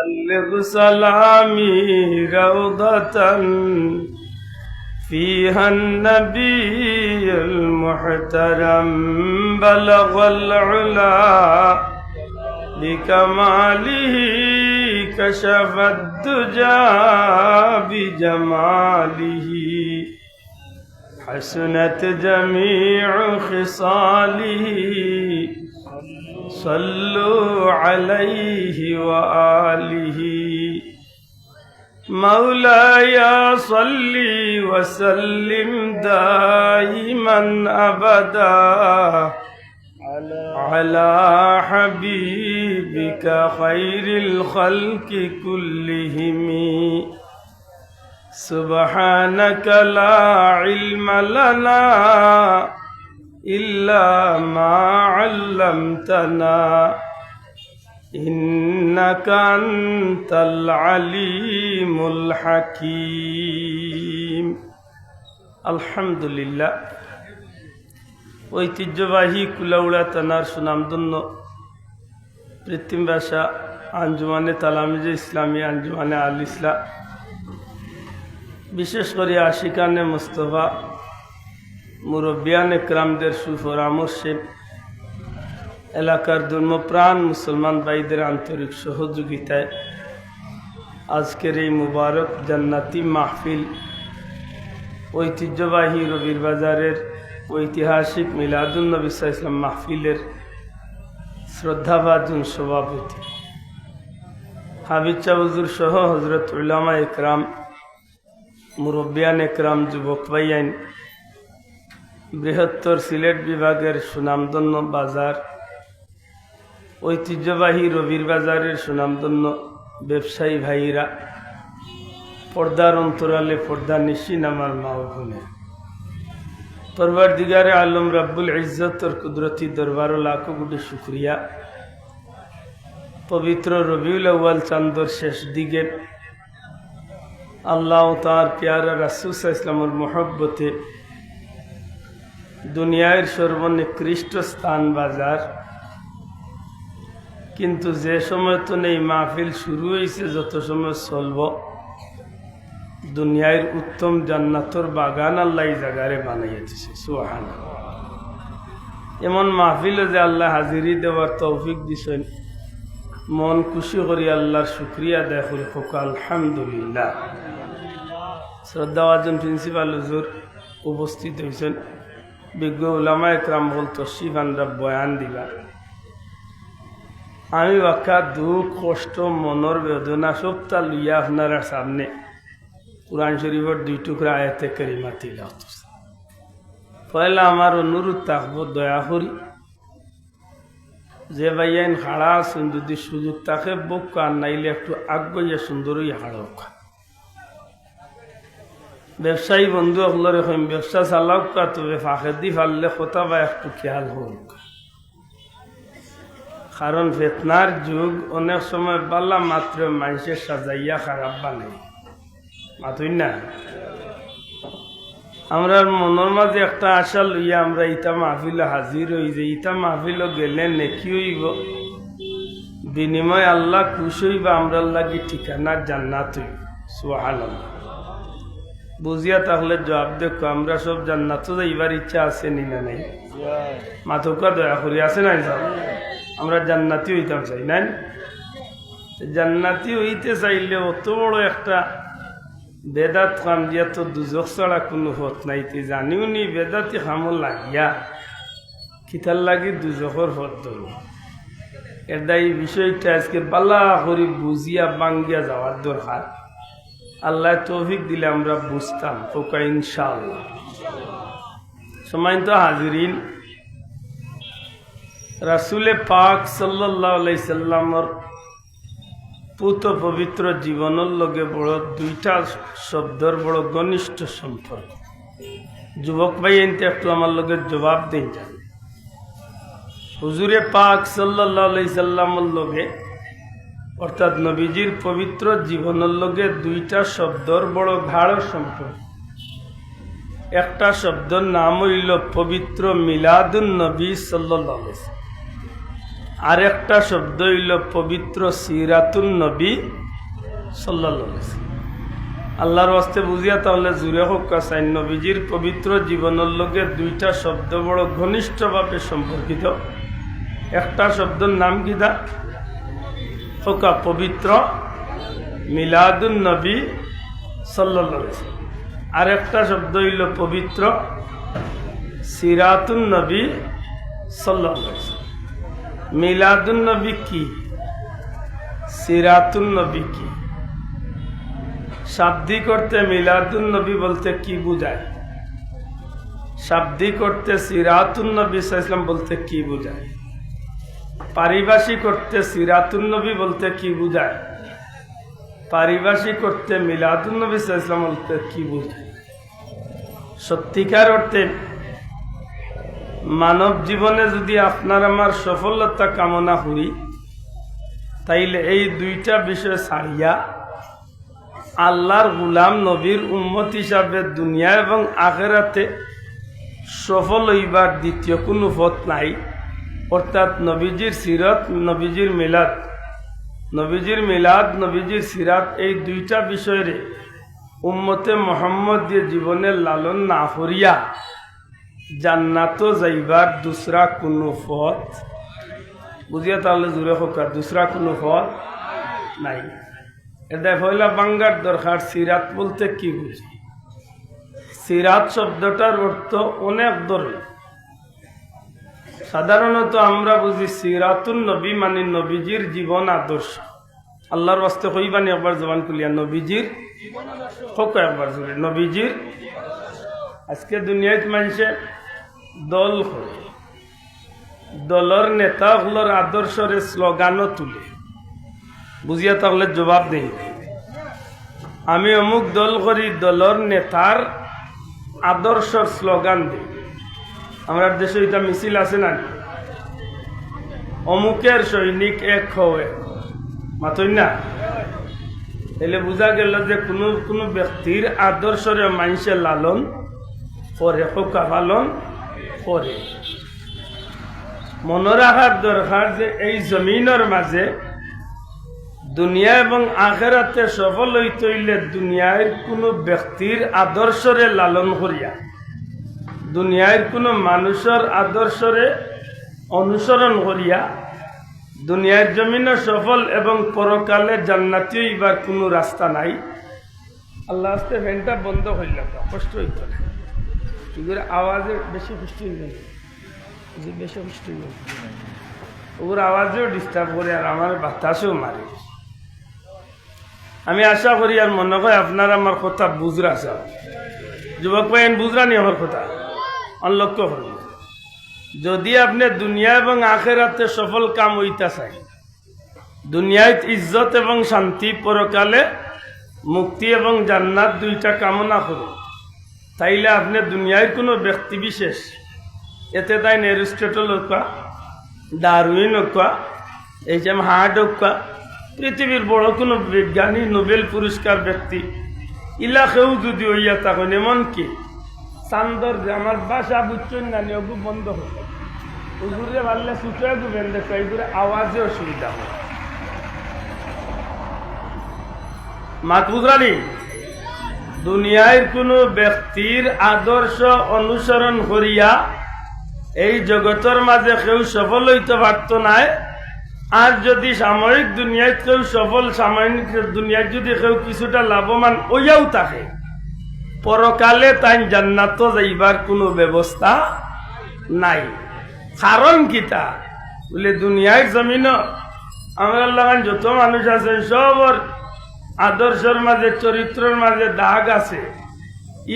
بلغ سلامي روضة فيها النبي المحترم بلغ العلا بكماله كشف الدجى بجماله حسنت جميع خصاله صلوا عليه وآله مولاي صل وسلم دائما أبدا على حبيبك خير الخلق كلهم سبحانك لا علم لنا إلا ما علمتنا إنك أنت العليم الحكيم الحمد لله ঐতিহ্যবাহী কুলাউড়া থানার সুনামধন্য পৃথিবী ভাষা আঞ্জুমানে তালামিজে ইসলামী আঞ্জুমানে আল ইসলাম বিশেষ করে আশিকানে মুস্তফা মুরব্বিয়ান একরামদের সুপরামর্শে এলাকার ধর্মপ্রাণ মুসলমান ভাইদের আন্তরিক সহযোগিতায় আজকের এই মুবারক জান্নাতি মাহফিল ঐতিহ্যবাহী রবির বাজারের ঐতিহাসিক মিলাদুন নবী সাল্লাল্লাহু আলাইহি ওয়াসাল্লাম মাহফিলের শ্রদ্ধাভাজন সভাপতি হাবিব শাহ হুজুর সহ হযরত উলামা একরাম মুরব্বিয়ান একরাম যুবক ভাইয়ান বৃহত্তর সিলেট বিভাগের সুনামধন্য বাজার ঐতিহ্যবাহী রবির বাজারের সুনামধন্য ব্যবসায়ী ভাইরা পর্দার অন্তরালে পর্দা নিশিন আমার মা ও বোনের পরওয়ারদিগারে আলম রব্বুল ইজ্জতর কুদরতি দরবার লাখো কোটি শুকরিয়া পবিত্র রবিউল আউয়াল চাঁদর শেষ দিকে আল্লাহ তার প্যারা রাসূল সাল্লাল্লাহু আলাইহি ওয়াসাল্লামের মহব্বতে দুনিয়ার সর্বনিকৃষ্ট স্থান বাজার কিন্তু যে সময় তো নেই মাহফিল শুরু হয়েছে যত সময় চলব দুনিয়ার উত্তম জান্নাতর বাগান আল্লাহ এই জায়গারে বানাইয়াছে সুবহানাল্লাহ এমন মাহফিলে যে আল্লাহ হাজিরি দেওয়ার তৌফিক দিছেন মন খুশি করি আল্লাহর শুকরিয়া আদায় করি আলহামদুলিল্লাহ শ্রদ্ধাভাজন প্রিন্সিপাল হুজুর উপস্থিত হয়েছেন বিজ্ঞ উলামা একরাম বল তশরিফ আনরা বয়ান দিবা আমি বাক্কা দুঃখ কষ্ট মনের বেদনা সবটা লইয়া আপনারা সামনে কুরআন শরীফের 2 টুকরা আয়াতে কারিমা তিলাওয়াত পয়লা আমার অনুরোধ থাকবো দয়া করি যে ভাইয়ান হাড়া আছেন যদি সুযোগ থাকে বুক আর নাইলে একটু আগ্রহ সুন্দরই হাড়ক ব্যবসায়ী বন্ধু সকলের এখন ব্যবসা চালাক তবে ফাঁকে দি ফাললে কথা বা একটু খেয়াল হোক কারণ ফেতনার যুগ অনেক সময় বাল্লা মাত্র মানুষের সাজাইয়া খারাপ বানাই মাতুই না আমরা মনের মাঝে একটা আশা লইয়া আমরা ইটা মাহফিলে হাজির হই যে ইটা মাহফিল গেলে নেকি হইব বিনিময় আল্লাহ খুশ হইবা আমরা লাগি ঠিকানা জান্নাত হইব সুবহানাল্লাহ বুঝিয়া তাহলে জবাব দেখো আমরা সব জান্নাত যাইবার ইচ্ছা আছে নি না নাই মাথুকা দয়া করি আছে নাই সব আমরা জান্নাতি হইতাম চাই নাই জান্নাতি হইতে চাইলে অত বড় একটা বেদাত কাম দিয়া তো দুজক ছাড়া কোনো হত নাই তে জানিও নি বেদাতি খামল লাগিয়া খিতার লাগি দুজকর হত ধর এটা এই বিষয়টা আজকে বালা করি বুঝিয়া বাঙ্গিয়া যাওয়ার দরকার আল্লাহ তৌফিক দিলে আমরা বুঝতাম ওকা ইনশাআল্লাহ সম্মানিত হাজিরিন রাসূলে পাক সাল্লাল্লাহু আলাইহি সাল্লামর পুত পবিত্র জীবনের লগে বড় দুইটা শব্দর বড় ঘনিষ্ঠ সম্পর্ক যুবক ভাই এনতে একটু আমার লগে জবাব দেন যান হুজুরে পাক সাল্লাল্লাহু আলাইহি সাল্লামের লগে অর্থাৎ নবীজির পবিত্র জীবনের লগে দুইটা শব্দর বড় গাঢ় সম্পর্ক একটা শব্দের নাম হইল পবিত্র মিলাদুন নবী সাল্লাল্লাহু আলাইহি ওয়াসাল্লাম আরেকটা শব্দ হইল পবিত্র সিরাতুন নবী সাল্লাল্লাহু আলাইহি ওয়াসাল্লাম। আল্লাহর ওয়াস্তে বুঝিয়া তাহলে জুড়ে হোক কাসাই নবীজির পবিত্র জীবনের লগে দুইটা শব্দ বড় ঘনিষ্ঠভাবে সম্পর্কিত। একটা শব্দের নাম কিদা হোকা পবিত্র মিলাদুন নবী সাল্লাল্লাহু আলাইহি ওয়াসাল্লাম, আর একটা শব্দ হইল পবিত্র সিরাতুন নবী সাল্লাল্লাহু আলাইহি ওয়াসাল্লাম। মিলাদুন নবী কি, সিরাতুন নবী কি? শাব্দিক অর্থে মিলাদুন নবী বলতে কি বুঝায়? শাব্দিক অর্থে সিরাতুন নবী সাল্লাল্লাহু আলাইহি ওয়াসাল্লাম বলতে কি বুঝায়? পারিভাষিক অর্থে সিরাতুন নবী বলতে কি বুঝায়? পারিভাষিক অর্থে মিলাদুন নবী সাল্লাল্লাহু আলাইহি ওয়াসাল্লাম বলতে কি বুঝায়? সত্যিকার অর্থে মানব জীবনে যদি আপনার আমার সফলতা কামনা করি, তাইলে এই দুইটা বিষয় ছাড়িয়া আল্লাহর গুলাম নবীর উম্মত হিসাবে দুনিয়া এবং আখিরাতে সফল হইবার দ্বিতীয় কোনো পথ নাই। অর্থাৎ নবীজির সিরাত, নবীজির মিলাদ, নবীজির মিলাদ, নবীজির সিরাত, এই দুইটা বিষয়ের উম্মতে মোহাম্মদ দিয়ে জীবনের লালন না করিয়া জান্নাত যাইবার দুসরা কোনো পথ, বুঝিয়া তাহলে জুড়ে হোক, দুসরা কোনো পথ নাই। এটা পয়লা বাঙ্গার দরকার সিরাত বলতে কি বুঝি? সিরাত শব্দটার অর্থ অনেক ধরনের। সাধারণত আমরা বুঝি সিরাতুন নবী মানে নবীজির জীবন আদর্শ। আল্লাহর ওয়াস্তে কইবানি একবার জবান খুলিয়া নবীজির হোক, একবার জুড়ে নবীজির। আজকে দুনিয়ায় মানুষে দল করে, দলের নেতাগুলোর আদর্শের স্লোগানও তুলে, বুঝিয়া তাহলে জবাব নেই। আমি অমুক দল করি, দলের নেতার আদর্শের স্লোগান দিই। আমার দেশে এটা মিছিল আছে না, অমুকের সৈনিক এক হয়ে মাতই না, এলে বোঝা গেল যে কোনো ব্যক্তির আদর্শরে মানুষে লালন করে, হোকা পালন করে। মনে রাখার দরকার যে এই জমিনের মাঝে দুনিয়া এবং আখিরাতে সফল হইতে হইলে দুনিয়ার কোনো ব্যক্তির আদর্শরে লালন করিয়া, দুনিয়ার কোনো মানুষের আদর্শরে অনুসরণ করিয়া দুনিয়ার জমিনে সফল এবং পরকালে জান্নাতি হইবার কোনো রাস্তা নাই। আল্লাহ আস্তে ফ্যানটা বন্ধ হইল, কষ্ট হইত না, এগুলো আওয়াজে বেশি পুষ্টি নেই, বেশি পুষ্টি নেই, ওর আওয়াজেও ডিস্টার্ব করে আর আমার বাতাসও মারে। আমি আশা করি আর মনে হয় আপনারা আমার কথা বুঝরা চাও, যুবক ভাই বুঝরা নি আমার কথা লক্ষ্য করুন। যদি আপনি দুনিয়া এবং আখিরাতে সফল কাম হইতা চাই, দুনিয়ায় ইজ্জত এবং শান্তি, পরকালে মুক্তি এবং জান্নাত দুইটা কামনা করুন, তাইলে আপনি দুনিয়ায় কোনো ব্যক্তি বিশেষ, এতে তাই এরিস্টটল হোকা, ডারউইন হোকা, এই যে হার্ড হোকা, পৃথিবীর বড় কোনো বিজ্ঞানী, নোবেল পুরস্কার ব্যক্তি ইলাকেও যদি হইয়া থাকেন, এমনকি চান্দর যে আমার বাসা বুঝছেন না নিয়োগ বন্ধ হবে, ওগুলো পারলে সুতরাং গুবেন দেখো, এইগুলো আওয়াজে অসুবিধা হয়। মাত বুঝরানি, দুনিয়ার কোনো ব্যক্তির আদর্শ অনুসরণ করিয়া এই জগতের মাঝে কেউ সফল হইতে পারত নাই। আর যদি সাময়িক দুনিয়ায় কেউ সফল, সাময়িক দুনিয়ায় যদি কেউ কিছুটা লাভবান হইয়াও থাকে, পরকালে তাই জান্নাত যাইবার কোনো ব্যবস্থা নাই। কারণ কিতা বলে, দুনিয়ার জমিন আমরা লাগান যত মানুষ আছে সবর আদর্শের মাঝে, চরিত্রের মাঝে দাগ আছে।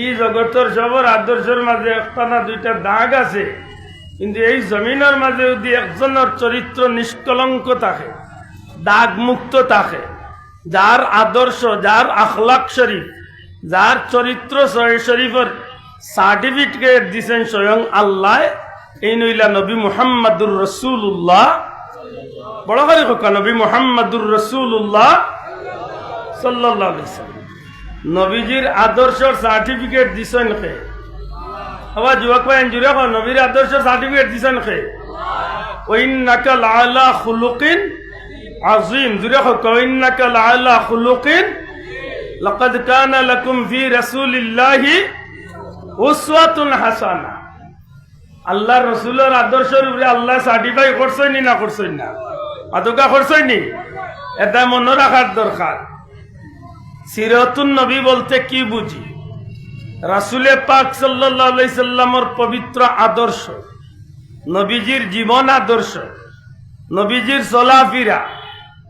ই জগতের সবর আদর্শের মাঝে একটা না দুইটা দাগ আছে, কিন্তু এই জমিনের মাঝে যদি একজনের চরিত্র নিষ্কলঙ্ক থাকে, দাগ মুক্ত থাকে, যার আদর্শ, যার আখলাক শরীফ, যার চরিত্র শরীফের সার্টিফিকেট দিচ্ছেন স্বয়ং আল্লাহ, এই নইলা নবী মুহাম্মাদুর রাসূলুল্লাহ, বড় করে হোক নবী মুহাম্মাদুর রাসূলুল্লাহ সাল্লাল্লাহু আলাইহি ওয়াসাল্লাম। নবীজির আদর্শের সার্টিফিকেট দিছেন কে? আবার যুবক ভাই জুড়ে নবীর আদর্শ সার্টিফিকেট দিছেন কে? ওয়া ইন্নাকা লাআলা খুলুকিন আযীম। জুরে হোক, ওয়া ইন্নাকা লাআলা খুলুকিন লাকাদ কানা লাকুম ফি রাসূলিল্লাহি উসওয়াতুন হাসানা। আল্লাহর রাসূলের আদর্শের উপরে আল্লাহ সার্টিফাই করছেন না করছেন না? আদকা করছেন নি? এটা মনে রাখার দরকার। সিরাতুন নবী বলতে কি বুঝি? রাসূলে পাক সাল্লাল্লাহু আলাইহি সাল্লামের পবিত্র আদর্শ, নবীজির জীবন আদর্শ, নবীজির চলাফেরা,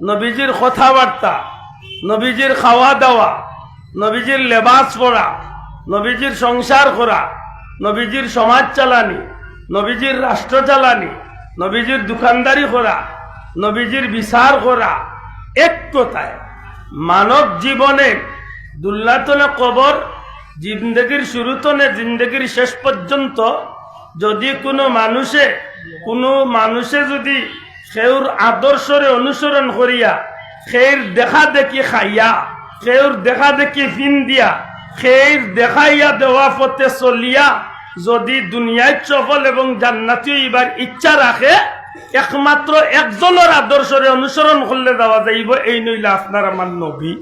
নবীজির কথাবার্তা, নবীজির খাওয়া দাওয়া, নবীজির লেবাস পরা, নবীজির সংসার করা, নবীজির সমাজ চালানি, নবীজির রাষ্ট্র চালানি, নবীজির দোকানদারি করা, নবীজির বিচার করা, এক কথায় মানব জীবনে দুল্লাতনে কবর, জিন্দগির শুরুতনে জিন্দগির শেষ পর্যন্ত যদি কোনো মানুষে যদি সেউর আদর্শরে অনুসরণ করিয়া, সের দেখা দেখি খাইয়া, সেউর দেখা দেখি ফিন দিয়া, সের দেখাইয়া দেওয়া পথে চলিয়া যদি দুনিয়ায় সফল এবং জান্নাতি হইবার ইচ্ছা রাখে, একমাত্র একজনের আদর্শরে অনুসরণ করলে দেওয়া যাইব। এই নইলে আপনার আমার নবী।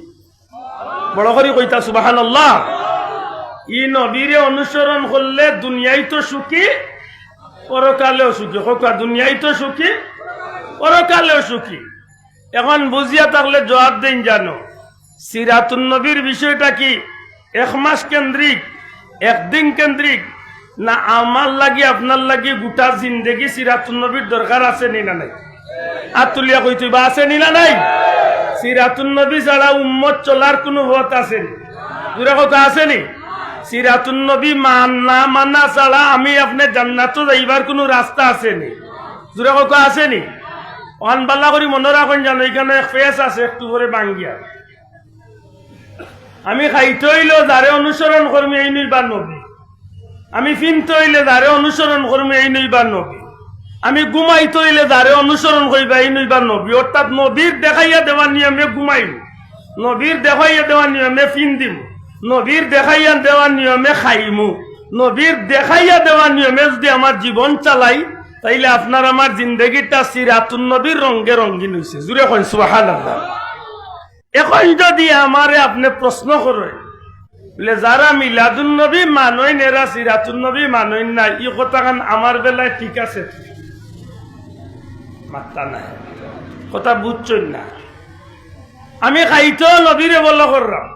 বড় করে কইতা সুবহানাল্লাহ। ই নবীরে অনুসরণ করলে দুনিয়ায় তো সুখী, পরকালেও সুখী। হোক, দুনিয়ায় তো সুখী, পরকালেও সুখী। এখন বুঝিয়া থাকলে জবাব দেন, জানো সিরাতুন নবীর বিষয়টা কি এক মাস কেন্দ্রিক, একদিন কেন্দ্রিক, না আমার লাগি আপনার লাগি গোটা জিন্দেগি সিরাতুন নবীর দরকার আছে নি না নাই? আতুলিয়া কই তুই বা আছে নি না নাই? সিরাতুন নবী ছাড়া উম্মত চলার কোনো পথ আছে নি? দুরা কথা আছে নি? সিরাতুন নবী মানা ছাড়া আমি আপনি জান্নাতে যাইবার কোনো রাস্তা আছে নি? দুরা কথা আছে নি? অনবাল্লা করি মনে রাখেন, জানো এখানে ফেস আছে একটু করে বাঙ্গিয়া। আমি খাইতে হইলে যারে অনুসরণ করমি এই নইবার নবী, আমি ফিনতে হইলে যারে অনুসরণ করমি এই নইবার নবী, আমি ঘুমাইতে হইলে যারে অনুসরণ করিবা এই নইবার নবী। অর্থাৎ নবীর দেখাইয়া দেওয়ার নিয়মে ঘুমাইব, নবীর দেখাইয়া দেওয়ার নিয়মে ফিন দিব, নবীর দেখাইয়া দেওয়ার নিয়মে খাইমু, নবীর দেখাইয়া দেওয়ার নিয়মে যদি আমার জীবন চালাই, তাইলে আপনার আমার জিন্দগিটা সিরাতুন নবীর রঙে রঙিন হইছে। জুড়ে কইন সুবহানাল্লাহ। এখন যদি আমারে আপনি প্রশ্ন করেন, বলে যারা মিলাদুন নবী মানই নেরা সিরাতুন নবী মানই না, ই কথাখান আমার বেলায় ঠিক আছে? মাত্তা নাই, কথা বুঝছই না। আমি খাইতেও নবীরে বলা করলাম,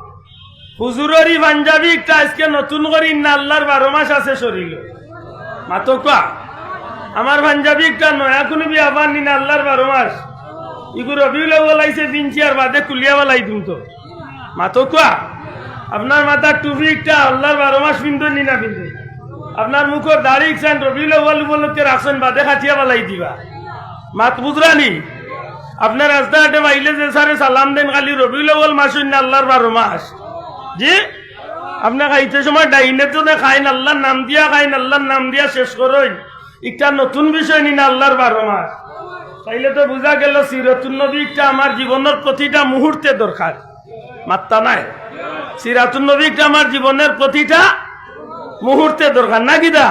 হুজুরেরই পাঞ্জাবি একটা আজকে নতুন করি না, আল্লাহর 12 মাস আছে শরীর মাতো কা। আমার পাঞ্জাবি একটা নয়া কোনো বিয়া পানি না, আল্লাহর 12 মাস। ইগুলো রবিউল আউয়াল আইছে বিনছি আর বাদে কুলিয়া বালাই দিম তো মাতো কা। আপনার মাথার টুপি একটা আল্লাহর 12 মাস পিন্ধো নি না পিন্ধো? আপনার মুখের দাড়ি ইকসান রবিউল আউয়াল উপলক্ষে রাখছেন, বাদে খাটিয়া বালাই দিবা মাত বুঝরানি। আপনার রাস্তাঘাটে বাইলে যে সারে সালাম দেন, খালি রবিউল আউয়াল মাস না আল্লাহর 12 মাস। জি আপনার খাইতে সময় ডাইনে তো খাইন, আল্লাহর নাম দিয়া খাইন, আল্লাহর নাম দিয়া শেষ করইন, একটা নতুন বিষয় নি না আল্লাহর 12 মাস। তাইলে তো বোঝা গেল সিরাতুন নবী একটা আমার জীবনের প্রতিটা মুহূর্তে দরকার। মাত্তা নাই? সিরাতুন নবী একটা আমার জীবনের প্রতিটা মুহূর্তে দরকার না কিদা?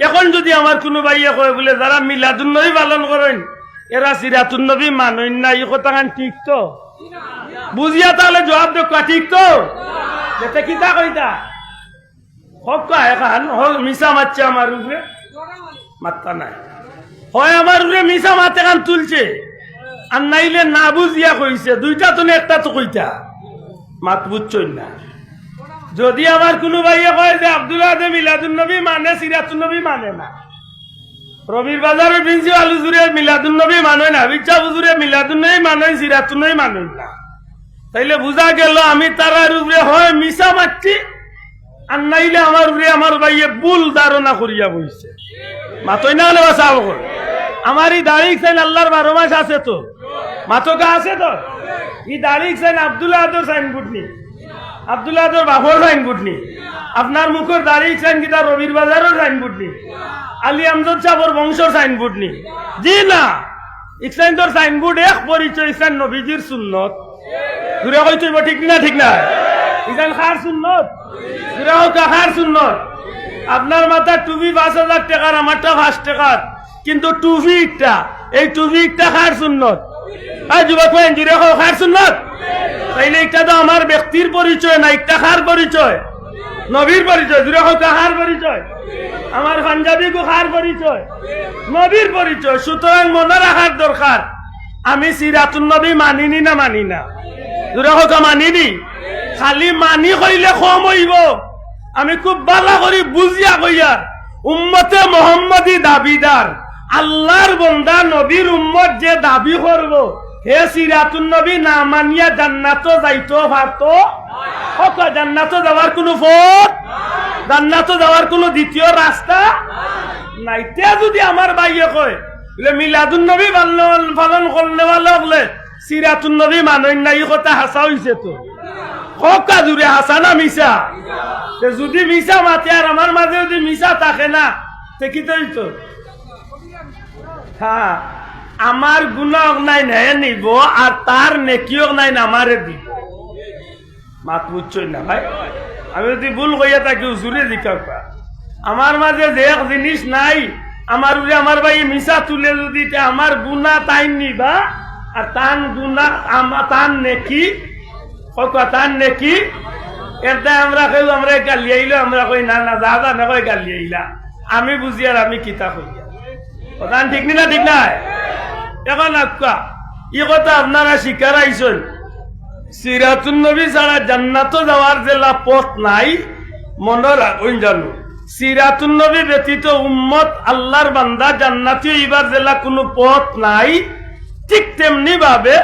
এখন যদি আমার কোনো ভাইয়া কয় বলে যারা মিলাদুন নবী পালন করেন এরা সিরাতুন নবী মানেন না, এই কথাখান ঠিক তো? বুঝিয়া তাহলে জবাব দেখ, ঠিক তো? যেতে কিতা কইতা হক এখন মিশা মারছে আমার উপরে, মাত্তা নাই। হয় আমার উপরে মিশা মাতে কান তুলছে, আর নাইলে না বুঝিয়া কইছে। দুইটা তো একটা তো কইতা, মাত বুঝছই না। যদি আমার কোনো ভাইয়া কয় যে আব্দুল্লাহ দে মিলাদুন নবী মানে সিরাতুন নবী মানে না, রবির বাজারের প্রিন্সিপাল হুজুরে মিলাদুন নবী মানে না, বিচ্ছা হুজুরে মিলাদুন নবী মানে সিরাতুন নবী মানে না, তাইলে বুঝা গেল আমি তারার উপরে হয় মিশা মারছি, আর নাইলে আমার উপরে আমার ভাইয়ে ভুল ধারণা করিয়া বইছে। মাতই না হলে বাসা আমার এই দাড়ি চাইন আল্লাহর 12 মাস আছে তো, মাতকা আছে তো। এই দাড়ি চাইন আব্দুল্লাহ আদর সাইনবোর্ড নি, আব্দুল্লাহ আদর বাপর সাইনবোর্ড নি, আপনার মুখের দাড়ি চাইন কিতা রবির বাজারের সাইনবোর্ড নি, আলী আমজদ সাহর বংশর সাইনবোর্ড নি। জি না, ইসলাম তোর সাইনবোর্ড এক পরিচয়, ইসলাম নবীজির সুন্নত। ঘুরে কই তুই ঠিক না? ঠিক না? ইসলাম খার সুন্নত, ঘুরে কাহার সুন্নত। আপনার মাথার টুপি 5,000 টাকার, আমারটা 5 টাকার, কিন্তু টুপিটা এই টুপিটা খার সুন্নত আর যুবক জুড়ে খার সুন্নত তাইলে এটা তো আমার ব্যক্তির পরিচয় না, একটা খার পরিচয়, নবীর পরিচয়। জুড়ে কাহার পরিচয়? আমার পাঞ্জাবি কাহার পরিচয়? নবীর পরিচয়। সুতরাং মনে রাখার দরকার আমি সিরাতুন নবী মানিনি না মানি না? জুড়ে মানিনি। খালি মানি কইলে কম হইব, আমি খুব ভালো করি বুঝিয়া কইয়া উম্মতে মোহাম্মদী দাবিদার আল্লাহর বন্দা নবীর উম্মত যে দাবি করব হে সিরাতুন নবী না মানিয়া জান্নাতও যাইতো পারতো? জান্নাতে যাওয়ার কোন পথ, জান্নাতে যাওয়ার কোন দ্বিতীয় রাস্তা নাই। তে যদি আমার ভাইয়ে কয় মিলাদুন নবী পালন করলে ভালো হলে সিরাতুন নবী মানেন না, এই কথা হাসা হইছে তো হকা জুড়ে হাসা না মিশা? যদি মিশা মাতে আর আমার মাঝে যদি মিশা থাকে না তে কি তো হ্যাঁ আমার গুনাহ নাই না নিব আর তার নেকিও নাই না আমারে দিব। মাত বুঝছই না ভাই? আমি যদি ভুল কইয়া থাকি জুড়ে জিজ্ঞাসা আমার মাঝে যে এক জিনিস নাই আমার আমার ভাই মিশা তুলে যদি আমার গুনাহ তাই নিবা আর তান গুনাহ তান নেকি তান নেকি এটা আমরা কেউ আমরা গালি আইলো আমরা কই না না যা যা না কই গালি আইলা আমি বুঝি আর আমি কিতা কইয়া তান ঠিক না ঠিক নাই? এখন ই কথা আপনারা শিকার আইসন সিরাতুন নবী ছাড়া জান্নাত যাওয়ার জেলা পথ নাই। মনে রাখুন জানো সিরাতুন নবী ব্যতীত উম্মত আল্লাহর বান্দা জান্নাতি এবার জেলা কোনো পথ নাই। ঠিক তেমনি ভাবে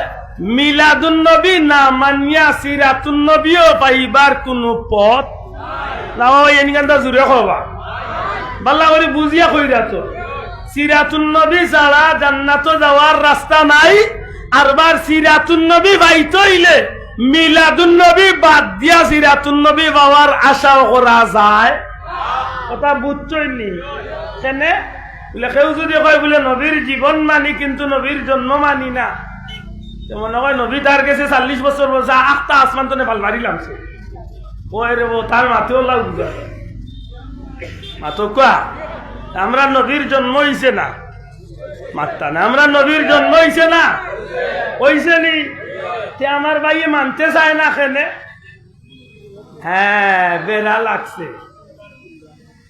মিলাদুন নবী না মানিয়া সিরাতুন নবীও পাইবার কোনো পথ না। এনকানটা জুড়ে হবা বাল্লা করে বুঝিয়া কইরা তো সিরাতুন নবী ছাড়া জান্নাত যাওয়ার রাস্তা নাই। আরবার সিরাতুন নবী বাইতে হইলে মিলাদুন নবী বাদ দিয়া সিরাতুন নবী পাওয়ার আশাও করা যায়। কথা বুঝছই নি? কেনে বলে কেউ যদি কয় বলে নবীর জীবন মানি কিন্তু নবীর জন্ম মানি না, মনে হয় নবী তার কাছে 40 বছর বলছে আখটা আসমান তো নেপাল মারিলাম সে ওই রে তার মাথেও লাগ বুঝা মাথো কোয়া আমরা নবীর জন্ম হইছে না মাত্তা না, আমরা নবীর জন্ম হইছে না হইছে নি আমার ভাইয়ে মানতে চায় না কেনে? হ্যাঁ বেড়া লাগছে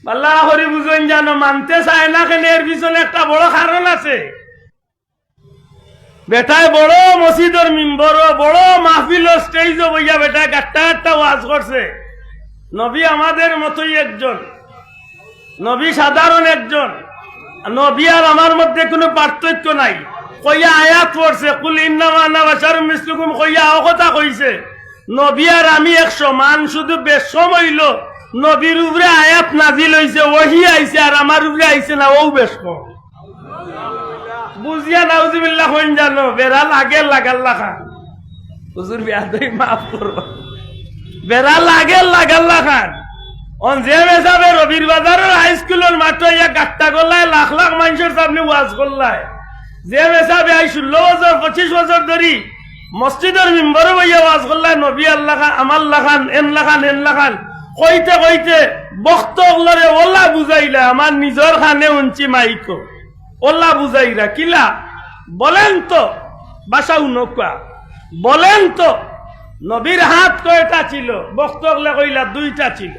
বাল্লা হরি বুঝেন জানো মানতে চায় না কেনে এর পিছনে একটা বড় কারণ আছে। বেটায় বড় মসজিদের মিম্বর বড় মাহফিল স্টেজ বইয়া বেটায় গাট্টা গাট্টা ওয়াজ করছে নবী আমাদের মতোই একজন, নবী সাধারণ একজন, নবী আর আমার মধ্যে কোনো পার্থক্য নাই কইয়া আয়াত পড়ছে কুল ইন্নামা আনা বাশারুম মিসলুকুম কইয়া ও কথা কইছে নবী আর আমি এক সমান। শুধু বেশম হইল নবীর উপরে আয়াত নাজিল হইছে ওহি আইছে আর আমার উপরে আইছে না ও বেশম বুঝিয়া নাউজুবিল্লাহ হইন জানো বেড়া লাগে লাগাল্লা খান হুজুর বিয়াদই মাফ করব বেড়া লাগে লাগাল্লা খান অন যে মেসাবে রবির বাজারের হাই স্কুলের মাঠে ইয়া গাট্টা করলায় লাখ লাখ মানুষের সামনে ওয়াজ করলায় যে মেসাবে আই 16 বছর 25 বছর ধরি মসজিদের মিম্বরে বইয়া ওয়াজ করলায় নবী আল্লাহ খান আমার লাখান এন লাখান এন লাখান কইতে কইতে বক্তগুলোরে ওলা বুঝাইলা আমার নিজের খানে উঞ্চি মাইকো ওলা বুঝাইরা কিলা বলেন তো বাসা উনকা বলেন তো নবীর হাত কয়টা ছিল? বক্তগুলো কইলা 2টা ছিল।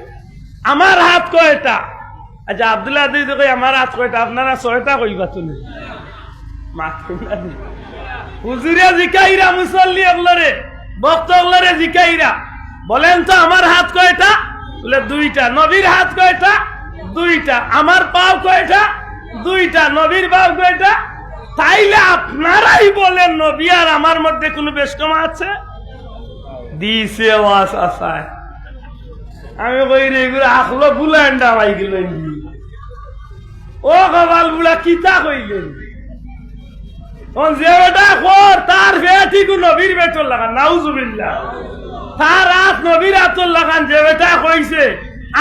আমার হাত কয়টা? আচ্ছা আব্দুল্লাহ দিদি কই আমার হাত কয়টা? আপনারা 6টা কইবা তুমি হুজুরে জিকাইরা মুসল্লি ওগুলোরে বক্তগুলোরে জিকাইরা বলেন তো আমার হাত কয়টা? বলে 2টা। নবীর হাত কয়টা? 2টা। আমার পাও কয়টা? 2টা। নবীর পাও কয়টা? তাইলে আপনারাই বলেন নবী আর আমার মধ্যে কোনো বেশকম আছে? দিছে ওয়াস আসায় আমি কই রে এগুলো আখলো বুলান্ডা মাই গেলেন ও কবাল বুলা কিতা কইলেন যে বেটা খোর তার বেটিকু নবীর বেটর লাগান নাউজুবিল্লাহ তার হাত নবীর হাতর লাগান যে বেটা কইছে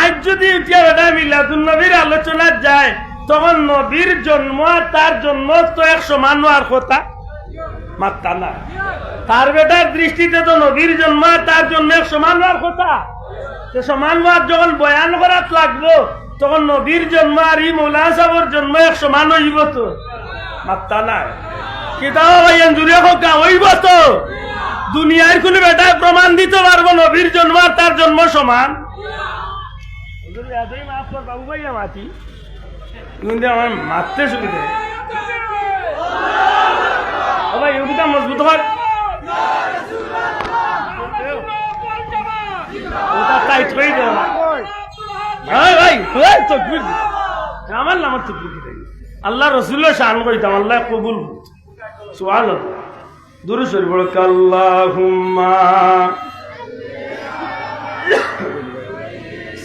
আজ যদি উঠিয়া বেটা মিলাদুন নবীর আলোচনা যায় তখন নবীর জন্ম আর তার জন্ম তো এক সমান হওয়ার কথা মাত্তা না। তার বেটার দৃষ্টিতে তো নবীর জন্ম আর তার জন্ম এক সমান হওয়ার কথা। সমান হওয়ার যখন বয়ান করাত লাগবো তখন নবীর জন্ম আর ই মৌলা সাহর জন্ম এক সমান হইব তো মাত্তা নাই কিতাব ভাইয়ান জুড়ে হোকা হইব তো দুনিয়ার কোনো বেটা প্রমাণ দিতে পারবো নবীর জন্ম আর তার জন্ম সমান মাফ কর বাবু ভাইয়া মাতি কিন্তু আমার মারতে সুবিধা ভাই ওটা মজবুত হয় ওটা টাইট হয়ে দেয় ভাই তকবির আমার নামার তকবির আল্লাহ রসুল্লাহ শান কইতাম আল্লাহ কবুল সুবহানাল্লাহ দুরূদ শরীফ পড়ো আল্লাহুম্মা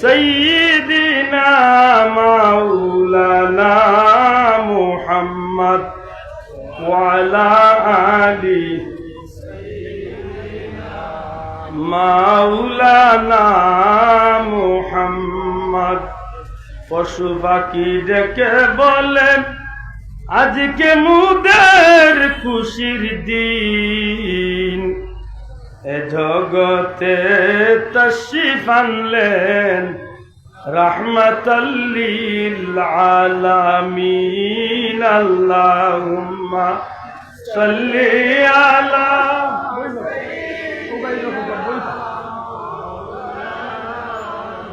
সাইয়্যিদিনা মাওলানা মুহাম্মদ ওয়া আলা আলি মাওলানা মুহাম্মদ পশু পাখি ডেকে বলেন আজকে মুদের খুশির দিন এ জগতে তশরিফ আনলেন রাহমাতাল লিল আলামিন আল্লাহুম্মা সাল্লি আলা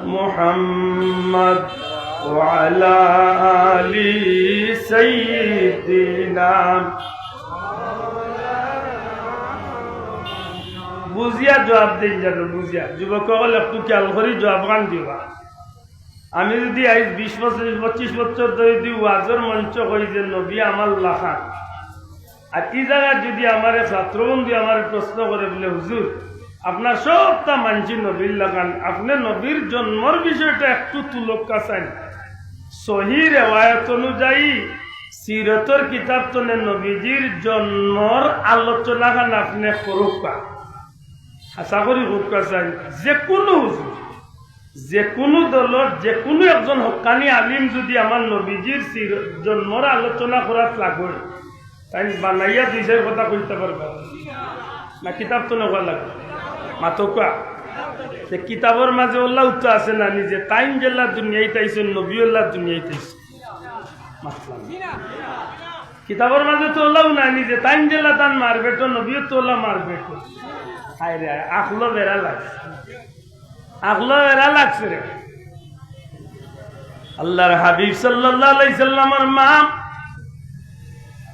মুহাম্মদ ওয়া আলা আলি সাইয়্যিদিনা বুঝিয়া জবাব দিন জানো বুঝিয়া যুবক একটু খেয়াল করি জবাব গান দিবা আমি যদি আজ 20 বছর 25 বছর ধরে যদি ওয়াজের মঞ্চ কই যে নবী আমার লাখান আর কি জায়গায় যদি আমার ছাত্রবন্ধু আমার প্রশ্ন করে বলে হুজুর আপনার সবটা মানছি নবীর লাগান আপনি নবীর জন্মর বিষয়টা একটু তুলক্কা চান সহি রেওয়ায়ত অনুযায়ী সিরতর কিতাব তনে নবীজির জন্মর আলোচনা খান আপনি করুকা আশা করি হুকা চান যে কোনো হুজুর যে কোনো দলের যে কোনো একজন হক্কানি আলিম যদি আমার নবীজির জন্মর আলোচনা করার লাগবে তাই বানাইয়া দিশের কথা কইতে পারবে না কিতাব তো নেওয়া লাগবে মাতকা সে কিতাবের মাঝে ওল্লা উত্তর আছে না নিজে টাইম জেলা দুনিয়ায় তাইছে নবীল্লাহ দুনিয়ায় তাইছে কিতাবের মাঝে তো ওল্লাও না নিজে টাইম জেলা তান মারবে তো নবীও তো ওল্লা মারবে হায় রে আখলো বেড়া লাগছে রে আল্লাহর হাবিব সাল্লাল্লাহু আলাইহি সাল্লামের মা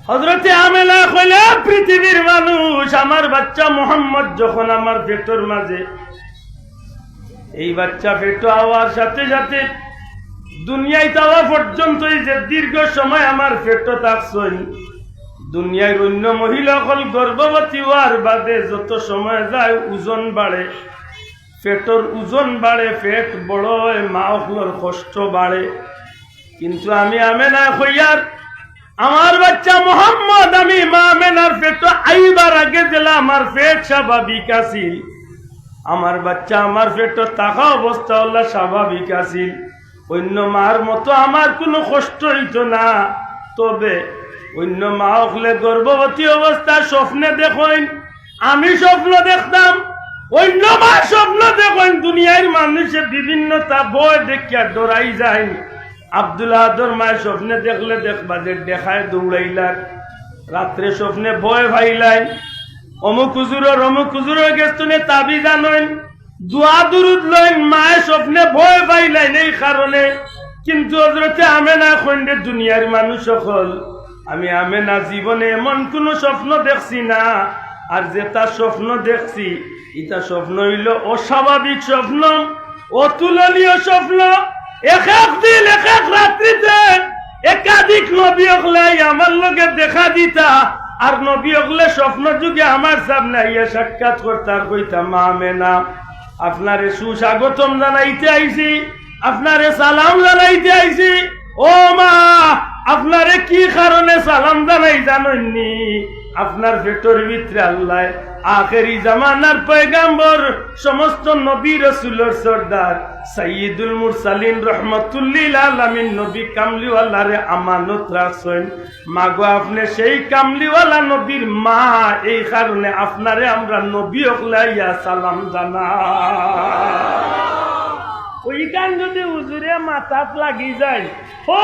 হযরতে আমেনা কইলে পৃথিবীর মানুষ আমার বাচ্চা মুহাম্মদ যখন আমার পেটের মাঝে এই বাচ্চা পেটো হওয়ার সাথে সাথে দুনিয়ায় যাওয়া পর্যন্তই যে দীর্ঘ সময় আমার পেটো থাকছই দুনিয়ার অন্য মহিলা সকল গর্ভবতী হওয়ার বাদে যত সময় যায় ওজন বাড়ে পেটর ওজন বাড়ে পেট বড় হয় মা সকলের কষ্ট বাড়ে কিন্তু আমি আমেনা কইয়ার আমার বাচ্চা মোহাম্মদ আমি মা আমেনার পেটো আইবার আগে দিলা আমার পেট স্বাভাবিক আছিল আমার বাচ্চা আমার পেটো থাকা অবস্থা হল স্বাভাবিক আছিল অন্য মার মতো আমার কোনো কষ্ট হইত না তবে অন্য মা হলে গর্ভবতী অবস্থা স্বপ্নে দেখেন আমি স্বপ্ন দেখতাম অন্য মা স্বপ্ন দেখেন দুনিয়ার মানুষে বিভিন্নতা ভয় দেখিয়া ডরাই যায় আব্দুল্লাহ আদর মায়ের স্বপ্নে দেখলে দেখবা যে দেখায় দৌড়াইলার রাত্রে স্বপ্নে ভয় ভাইলাই অমুক হুজুরের গেছনে তাবি জানেন দোয়া দুরুদ লইন মায়ের স্বপ্নে ভয় পাইলেন এই কারণে কিন্তু হযরতে আমেনা খন্ডে দুনিয়ার মানুষ সকল আমি আমেনা জীবনে এমন কোন স্বপ্ন দেখছি না আর যেটা স্বপ্ন দেখছি এটা স্বপ্ন হইল অস্বাভাবিক স্বপ্ন অতুলনীয় স্বপ্ন এক এক দিন এক এক রাত্রিতে একাধিক নবী হলাই আমার লগে দেখা দিতা আর নবী হলে স্বপ্ন যুগে আমার সামনে আইয়া সাক্ষাৎ করতার কইতা মা আমেনা আপনারে সুস্বাগতম জানাইতে আইছি আপনারে সালাম জানাইতে আইছি ও মা আপনারে কি কারণে সালাম জানাই জানেননি আপনার পেটের ভিতরে আল্লাহ আখেরি জামানার পয়গাম্বর সমস্ত নবী রাসূলের সরদার সাইয়্যিদুল মুরসালিন রহমাতুল্লিল আলামিন নবী কামলিওয়ালারে আমানত রাখছেন মাগো আপনি সেই কামলিওয়ালা নবীর মা এই কারণে আপনারে আমরা নবী হলাইয়া সালাম জানা ওইখান যদি হুজুরে মাথাত লাগি যায়, ও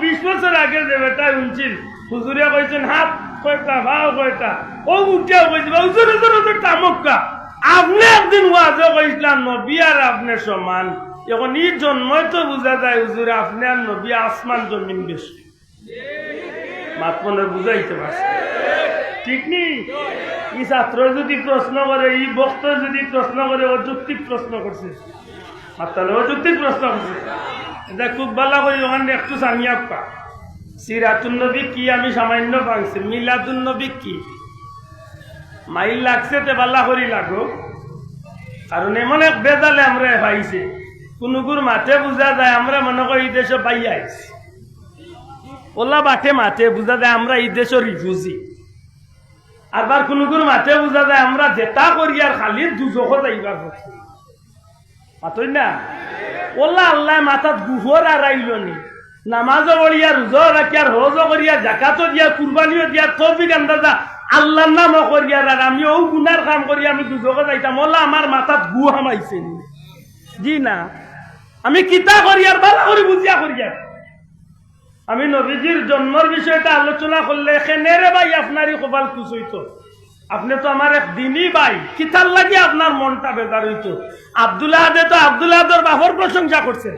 20 বছর আগে যে বেটা শুনছিল হুজুরে কইছেন হাত কয়টা ভাও কয়টা, ও উঠে কইছে হুজুর হুজুর হুজুর তামক্কা আপনি একদিন ওয়াজে কইছিলাম নবী আর আপনি সমান। এখন এই জন্মই তো বোঝা যায় হুজুর আপনি আর নবী আসমান জমিন বেশি। মাত মনে বুঝাইতে পারছে ঠিক নেই? এই ছাত্র যদি প্রশ্ন করে, এই বক্তা যদি প্রশ্ন করে, অযৌক্তিক প্রশ্ন করছে, তাহলে অযৌক্তিক প্রশ্ন করছে। এটা খুব ভালো করি ওখানে একটু সামিয়া পা সিরাতুন নবী কি আমি সামান্য ভাঙছি, মিলাদুন নবী কি মাইল লাগছে তে বাল্লা করি লাগো। কারণ এমন এক বেজালে আমরা পাইছি কোনগুর মাঠে বুঝা যায় আমরা মনে করি এই দেশে পাইয়া আইছি, ওলা বাটে মাঠে বুঝা যায় আমরা এই দেশের রিফিউজি। আবার কোনগুর মাঠে বুঝা যায় আমরা যেটা করি আর খালি দুজক যাইবার কথা মাতই না। ওলা আল্লাহ মাথাত গুহর আর আইলনি নামাজও পড়িয়া রোজা রাখি আর হজও করিয়া জাকাতও দিয়া কুরবানিও দিয়া তৌফিক আন্দাজা আল্লাহর নামও করিয়া আর আমি ও গুনার কাম করি আমি দুজকে যাইতাম। ওলা আমার মাথাত গু হামাইছে জি না, আমি কিতা করি আর ভালো করি বুঝিয়া করিয়া। আমি নবীজির জন্মের বিষয়টা আলোচনা করলে এখানে ভাই আপনারই কপাল খুশ হইতো। আপনি তো আমার এক দিনই ভাই, কিতার লাগে আপনার মনটা বেজার হইতো। আব্দুল্লাহ দে তো আব্দুল্লাহর বাপর প্রশংসা করছে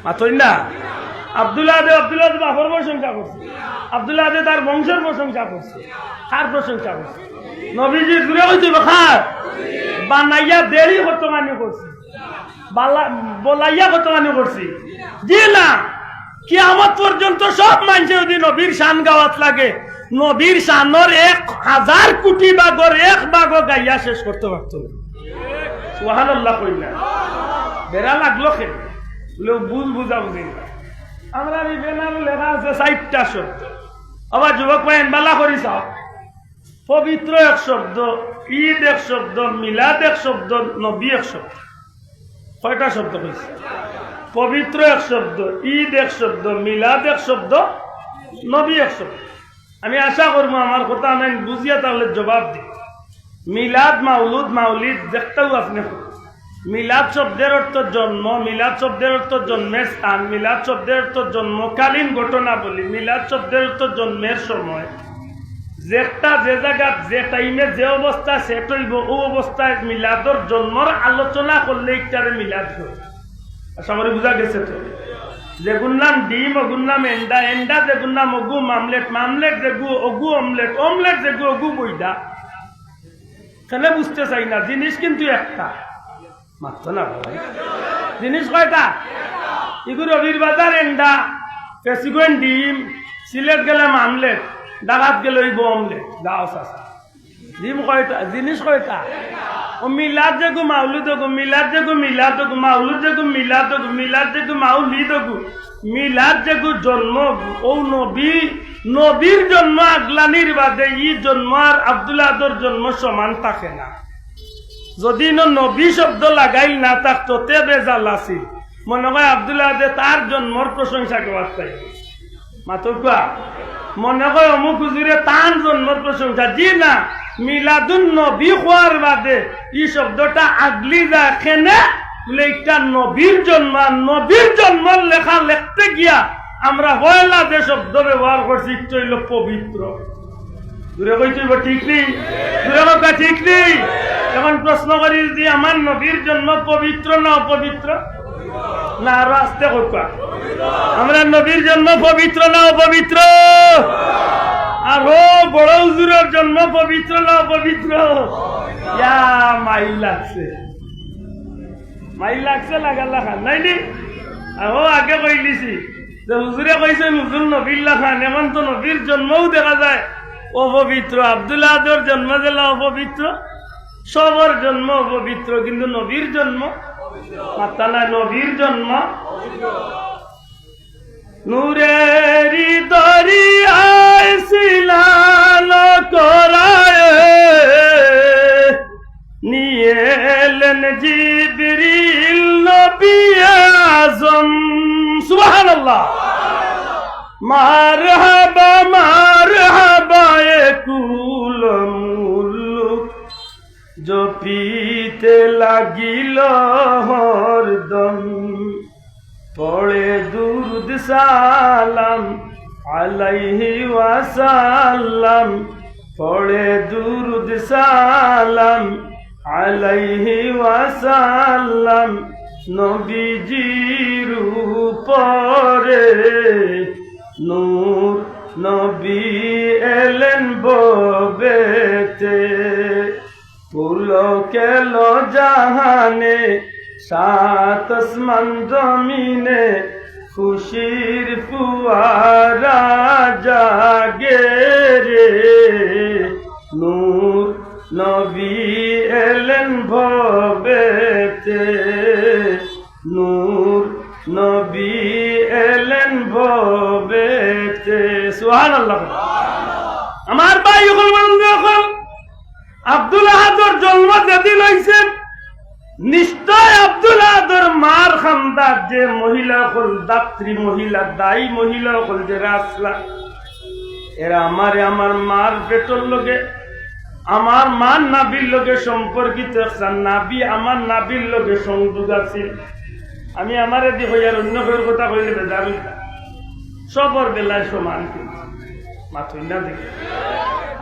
মাতই না। আব্দুল্লাহ দে বাপর প্রশংসা করছে, আব্দুল্লাহ দে তার বংশের প্রশংসা করছে। কার প্রশংসা করছে? নবীজি ঘুরে হইতে খার বানাইয়া দেরি কত মানে করছে, বলাইয়া কত মানে করছি জি না। কিয়ামত পর্যন্ত সব মানুষ যদি নবীর শান গাওয়াত লাগে, নবীর শানর 1000 কোটি ভাগর এক ভাগ গাইয়া শেষ করতে পারত না। সুবহানাল্লাহ কই না বেড়া লাগলো খেল বুঝা বুঝি না। আমরা ব্যানার লেখা আছে 60টা শব্দ। আবার যুবক ভাইন বালা করি চাও, পবিত্র এক শব্দ, ঈদ এক শব্দ, মিলাদ এক শব্দ, নবী এক শব্দ। কয়টা শব্দ কইছে? পবিত্র এক শব্দ, ঈদ এক শব্দ, মিলাদ এক শব্দ, নবী এক শব্দ। আমি আশা করবো আমার কথা আমি বুঝিয়া তাহলে জবাব দিই। মিলাদ মাউলুদ মাউলিদ দেখতেও আপনি মিলাদ শব্দের অর্থ জন্ম, মিলাদ শব্দের অর্থ জন্মের স্থান, মিলাদ শব্দের অর্থ জন্মকালীন ঘটনা বলি, মিলাদ শব্দের অর্থ জন্মের সময়। যেটা যে জায়গা যে টাইমে যে অবস্থা সেট হইব ও অবস্থায় মিলাদর জন্মর আলোচনা করলে ইটারে মিলাদ হয়। আশা করি বুঝা গেছে তো। যেগুর নাম ডিম ওগুর নাম এন্ডা, এন্ডা যেগুর নাম অগু মামলেট, মামলেট যেগু অগু অমলেট, অমলেট যেগু অগু বইডা। কেন বুঝতে চাই না, জিনিস কিন্তু একটা মাত্র না ভাই। জিনিস কয়টা? এগুলো রবির বাজার এন্ডা, পেসিগোয়েন ডিম, সিলেট গেলে মামলেট, ডাকাত গেলে ওই অমলেট। যাও চাষা ডিম কয়টা, জিনিস কয়টা? ও মিলাদ যেগু মাউলুদ গু, মিলাদ যেগু মিলাদ গু, মাউলুদ যেগু মিলাদ গু, মিলাদ যেগু মাউলিদ গু, মিলাদ যেগু জন্ম ও নবী, নবীর জন্ম আগলানির বাদে ই জন্ম আর আব্দুল্লাহর জন্ম সমান থাকে না। যদি নবী শব্দ লাগাইল না থাকতো তে বেজাল আছিল। মনে হয় আব্দুল্লাহ তার জন্মর প্রশংসা করার চাই মাতকা, মনে হয় অমুক হুজুরে তার জন্মর প্রশংসা জি না। মিলাদুন নবী হওয়ার বাদে এই শব্দটা আগলি যায় কেনে বলে একটা নবীর জন্ম, নবীর জন্ম লেখা লিখতে গিয়া আমরা হয়লা যে শব্দ ব্যবহার করছি একটু হইল পবিত্র। দূরে কইতে ঠিক নেই, দূরে কথা ঠিক নেই। এখন প্রশ্ন করি যদি আমার নবীর জন্ম পবিত্র না অপবিত্র? না আরো আসতে কথা, আমরা নবীর জন্ম পবিত্র না অপবিত্র? আরো বড় হুজুরের জন্ম পবিত্র না অপবিত্র? মাইল লাগছে, মাইল লাগছে লাগাল্লা খান নাই নি। আরো আগে কইলিছি যে হুজুরে কইছেন হুজুর নবীল্লা খান, এমন তো নবীর জন্মও দেখা যায় অপবিত্র। আব্দুল্লাহর জন্ম দিলা অপবিত্র, সবার জন্ম অপবিত্র, কিন্তু নবীর জন্ম মাতালা, নবীর জন্ম নূরেরি দরিয়ায় সিলাল করায় নিয়ে এলেন জিবরিল নবী আযম। সুবহানাল্লাহ। মারহাবা মারহাবা এ কুল মুলুক জপিতে লাগিল হরদম, পড়ে দুরুদ সালাম আলাইহি ওয়াসাল্লাম, পড়ে দুরুদ সালাম আলাইহি ওয়াসাল্লাম। নবীজির উপরে নূর, নবী এলেন ববেতে, পুলকেল জাহানে সাত আসমান জমিনে, খুশির ফুয়ারা জাগে রে। নূর নবী এলেন ভবেতে, নূর নবী এলেন ভবেতে। সুবহানাল্লাহ। আমার ভাই হল বন্ধুগণ, আব্দুল আহাদর জন্ম যেদিন হয়েছে, নিশ্চয় আব্দুল আহাদর মার খান্দার যে মহিলা হল, দাত্রী মহিলা, দায়ী মহিলা হল, যে রাসলা, এরা আমার মার পেটর লগে, আমার মার নাবির লগে সম্পর্কিত। নাবি আমার নাবির লগে সংযোগ আছে। আমি আমার এদি হইয়ার অন্য কেউ কথা কইলে বেজার সবর বেলায় সমান, কিন্তু মাথুই না দেখে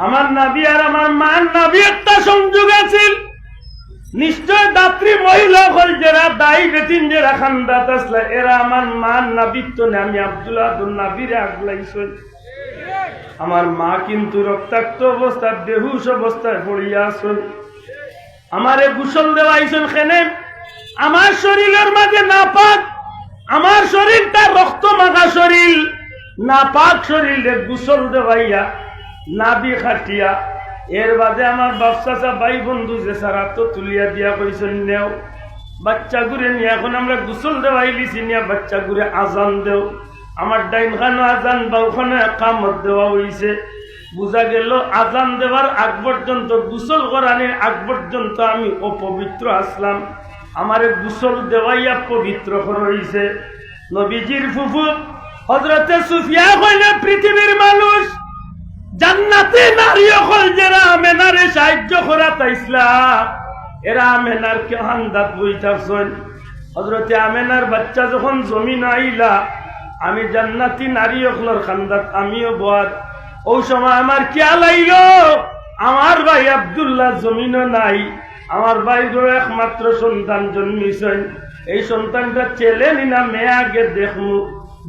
আমার নাবি আর আমার মার নাবি একটা সংযোগ আছে। নিশ্চয় দাত্রী মহিলা হল, যারা দায়ী বেতিন, যারা খান্দাত আসলে, এরা আমার মার নাবিত্ব নেই। আমি আব্দুল্লাহ নাবিরে আগলাইছ। আমার মা কিন্তু রক্তাক্ত অবস্থায়, বেহুশ অবস্থায় পড়িয়া আসল। আমারে গোসল দেওয়াইছেন খেনে, আমার শরীরের মাঝে নাপাক, আমার শরীরটা রক্ত মাখা শরীর, নাপাক শরীরে গোসল দেওয়াইয়া নাবি খাটিয়া, এর বাদে আমার বাপসা ভাই বন্ধু যে সারা তো তুলিয়া দিয়া কইছেন, নেও বাচ্চা ঘুরে নিয়ে, এখন আমরা গোসল দেওয়াই লিছি নিয়ে বাচ্চা ঘুরে আজান দেও। আমার ডাইন খানো আজান, বাউখানে কামত দেওয়া হইছে। বুঝা গেল আজান দেওয়ার আগ পর্যন্ত, গোসল করানোর আগ পর্যন্ত আমি অপবিত্র আসলাম। আমারে গোসল দেওয়াইয়া পবিত্র করা হইছে। নবীজির ফুফু হযরতে সুফিয়া কইলে, পৃথিবীর মানুষ জান্নাতে নারী হল, যারা আমেনারে সাহায্য করা তাইসলা, এরা আমেনার কে হান্দাত বইতাছেন। হযরতে আমেনার বাচ্চা যখন জমিন আইলা, আমি জান্নাতি নারী হকলর খান্দাত আমিও বয়ার। ওই সময় আমার খেয়াল আইল, আমার ভাই আব্দুল্লাহ জমিনও নাই, আমার ভাইরও একমাত্র সন্তান জন্মিছেন। এই সন্তানটা ছেলে না মেয়ে আগে দেখমু,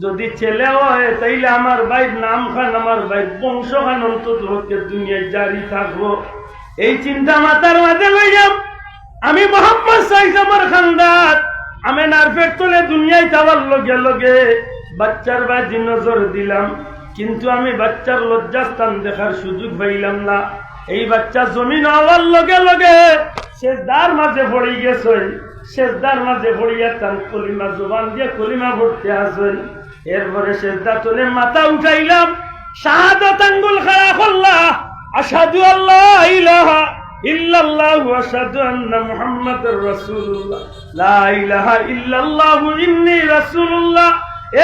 যদি ছেলে হয় তাইলে আমার ভাইয়ের নাম খান, আমার ভাইয়ের বংশ খান অন্তত দুনিয়ায় জারি থাকবো। এই চিন্তা মাথার মাঝে লইলাম। আমি মোহাম্মদ সাইদ আমার খান্দাত আমি নারফের তোলে দুনিয়ায় যাওয়ার লগে লগে বাচ্চার বাজি নজর দিলাম, কিন্তু আমি বাচ্চার লজ্জাস্থান দেখার সুযোগ পাইলাম না। এই বাচ্চা জমিন হওয়ার লগে লগে সেজদার মাঝে পড়ে গেছে, সেজদার মাঝে পড়িয়া তার কলিমা জবান দিয়ে কলিমা পড়তে আসেন। এরপরে সেজদা তোলে মাথা উঠাইলাম, শাহাদাত আঙ্গুল খাড়া করলা, আশহাদু আল্লাহ ইলাহা ইল্লাল্লাহু ওয়া আশহাদু আন্না মুহাম্মাদুর রাসূলুল্লাহ, লা ইলাহা ইল্লাল্লাহু ইন্নী রাসূলুল্লাহ।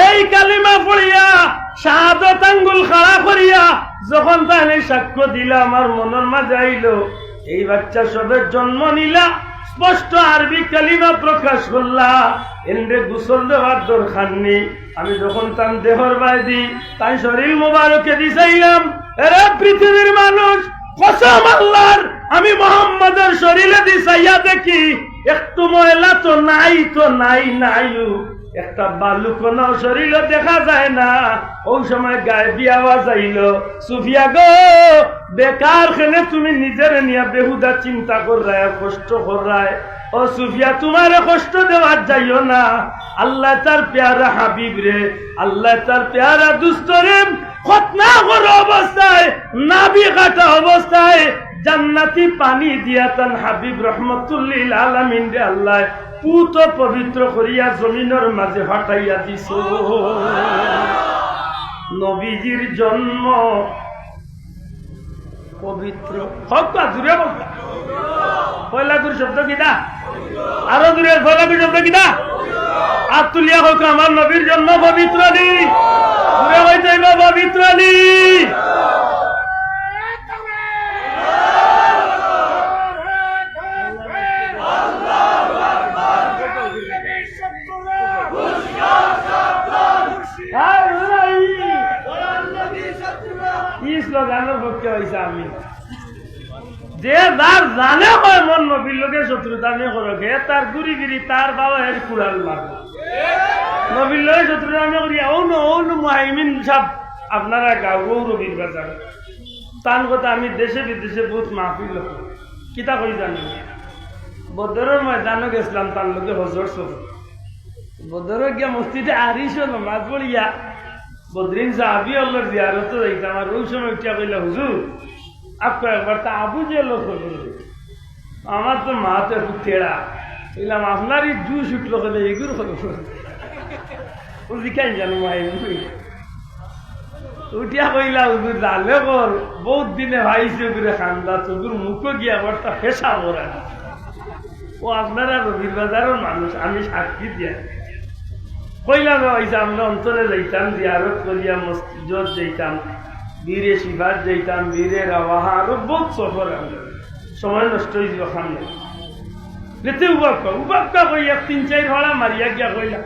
এই কালিমা পড়িয়া শাহাদাত আঙ্গুল খাড়া করিয়া যখন তাহলে সাক্ষ্য দিলা, আমার মনের মাঝে আইল এই বাচ্চা সবে জন্ম নিলা, স্পষ্ট আরবি কালিমা প্রকাশ করলা, এন্ডে গোসল দেওয়ার দরকার নেই। আমি যখন তার দেহর বাইদি তাই শরীর মোবারকে দিছাইলাম, এরা পৃথিবীর মানুষ কসম আল্লাহর, আমি মোহাম্মদের শরীরে দিছাইয়া দেখি একটু ময়লা তো নাই, তো নাই নাইও একটা বালু কোন শরীরে দেখা যায় না। ওই সময় গায়েবী আওয়াজ আইল, সুফিয়া গো বেকার খেলে তুমি নিজের নিয়ে বেহুদা চিন্তা করায়, কষ্ট করায়। ও সুফিয়া তোমারে কষ্ট দেওয়ার যাইও না, আল্লাহ তার প্যারা হাবিব রে, আল্লাহ তার প্যারা দুস্ত রে খতনা করা অবস্থায়, নাবি কাটা অবস্থায় জান্নাতি পানি দিয়া তান হাবিব রহমতুল্লিল আলামিন রে আল্লাহ পুত পবিত্র করিয়া জমিনের মাঝে হটাইয়া দিছ। নবীজির জন্ম পবিত্র হোক, দূরে বলতা পয়লাগুর শব্দ কিনা, আরো দূরে পয়লাগুর শব্দ কিনা, আর তুলিয়া হোক আমার নবীর জন্ম পবিত্র নি, দূরে হয়ে যাইব পবিত্র নি। জানে হয় মন নবীর লোকে শত্রুতা আমি করো গে তার গুড়ি গিরি তার বাবা এর কুড়াল মারব নবীর লোকে শত্রুতা আমি করি অন্য মুহাইমিন সব আপনারা গাও রবির বাজার তার কথা আমি দেশে বিদেশে বহুত মাহফিল কিতা কই জানি বদরের ময়দানে গেছিলাম তার লোকে হজর সফর বদরে গিয়া মসজিদে আরিস নামাজ পড়িয়া বদরিন সাহাবি আল্লাহর জিয়ারত যাইতাম আর ওই সময় উঠিয়া কইলা হুজুর আপনি একবার তা আবু যে লোক আমার তো মা তো একটু তেড়া বললাম আপনারই জুস উঠলো বলে এগুলো হলো ও দিকাই জানো মাই উঠিয়া কইলা হুজুর জালে কর বহুত দিনে ভাইছে করে খান্দা চোখের মুখো গিয়া বর্তা ফেসা করা ও আপনারা রবির বাজারের মানুষ আমি সাক্ষী দিয়া কইলাম হয়েছে আমরা অঞ্চলে যাইতাম জিয়ারত করিয়া মসজিদ যাইতাম বীরে শিবার যাইতাম বীরে রাওয়াহা আরো বহুত সফর সময় নষ্ট হয়ে যাব সামনে লেতে উবাক্কা কইয়া 3-4 হড়া মারিয়া গিয়া কইলা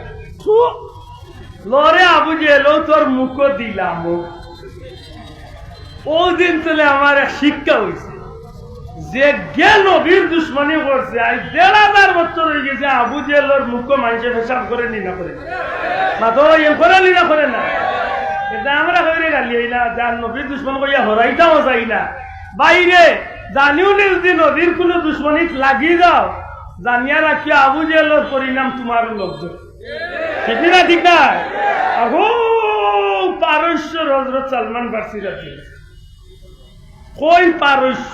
লরে আবু যে এলো তোর মুখ দিলাম ও দিন চলে আমার এক শিক্ষা হয়েছে যে জ্ঞান নবীর দুশ্মনী করছে আজ 1,500 বছর হয়ে গেছে আবু জেলের মুখ মানুষের হিসাব করে নি না করে না তো এ করে নি না করে না এটা আমরা হয়ে গালি না যার নবীর দুশ্মন কইয়া হরাইতাও যাই না বাইরে জানিও নি যদি নবীর কোন দুশ্মনীত লাগি যাও জানিয়া রাখি আবু জেলের পরিণাম তোমার লোকজন ঠিক না ঠিক না আহো পারস্য হযরত সালমান ফার্সি রাজি কই পারস্য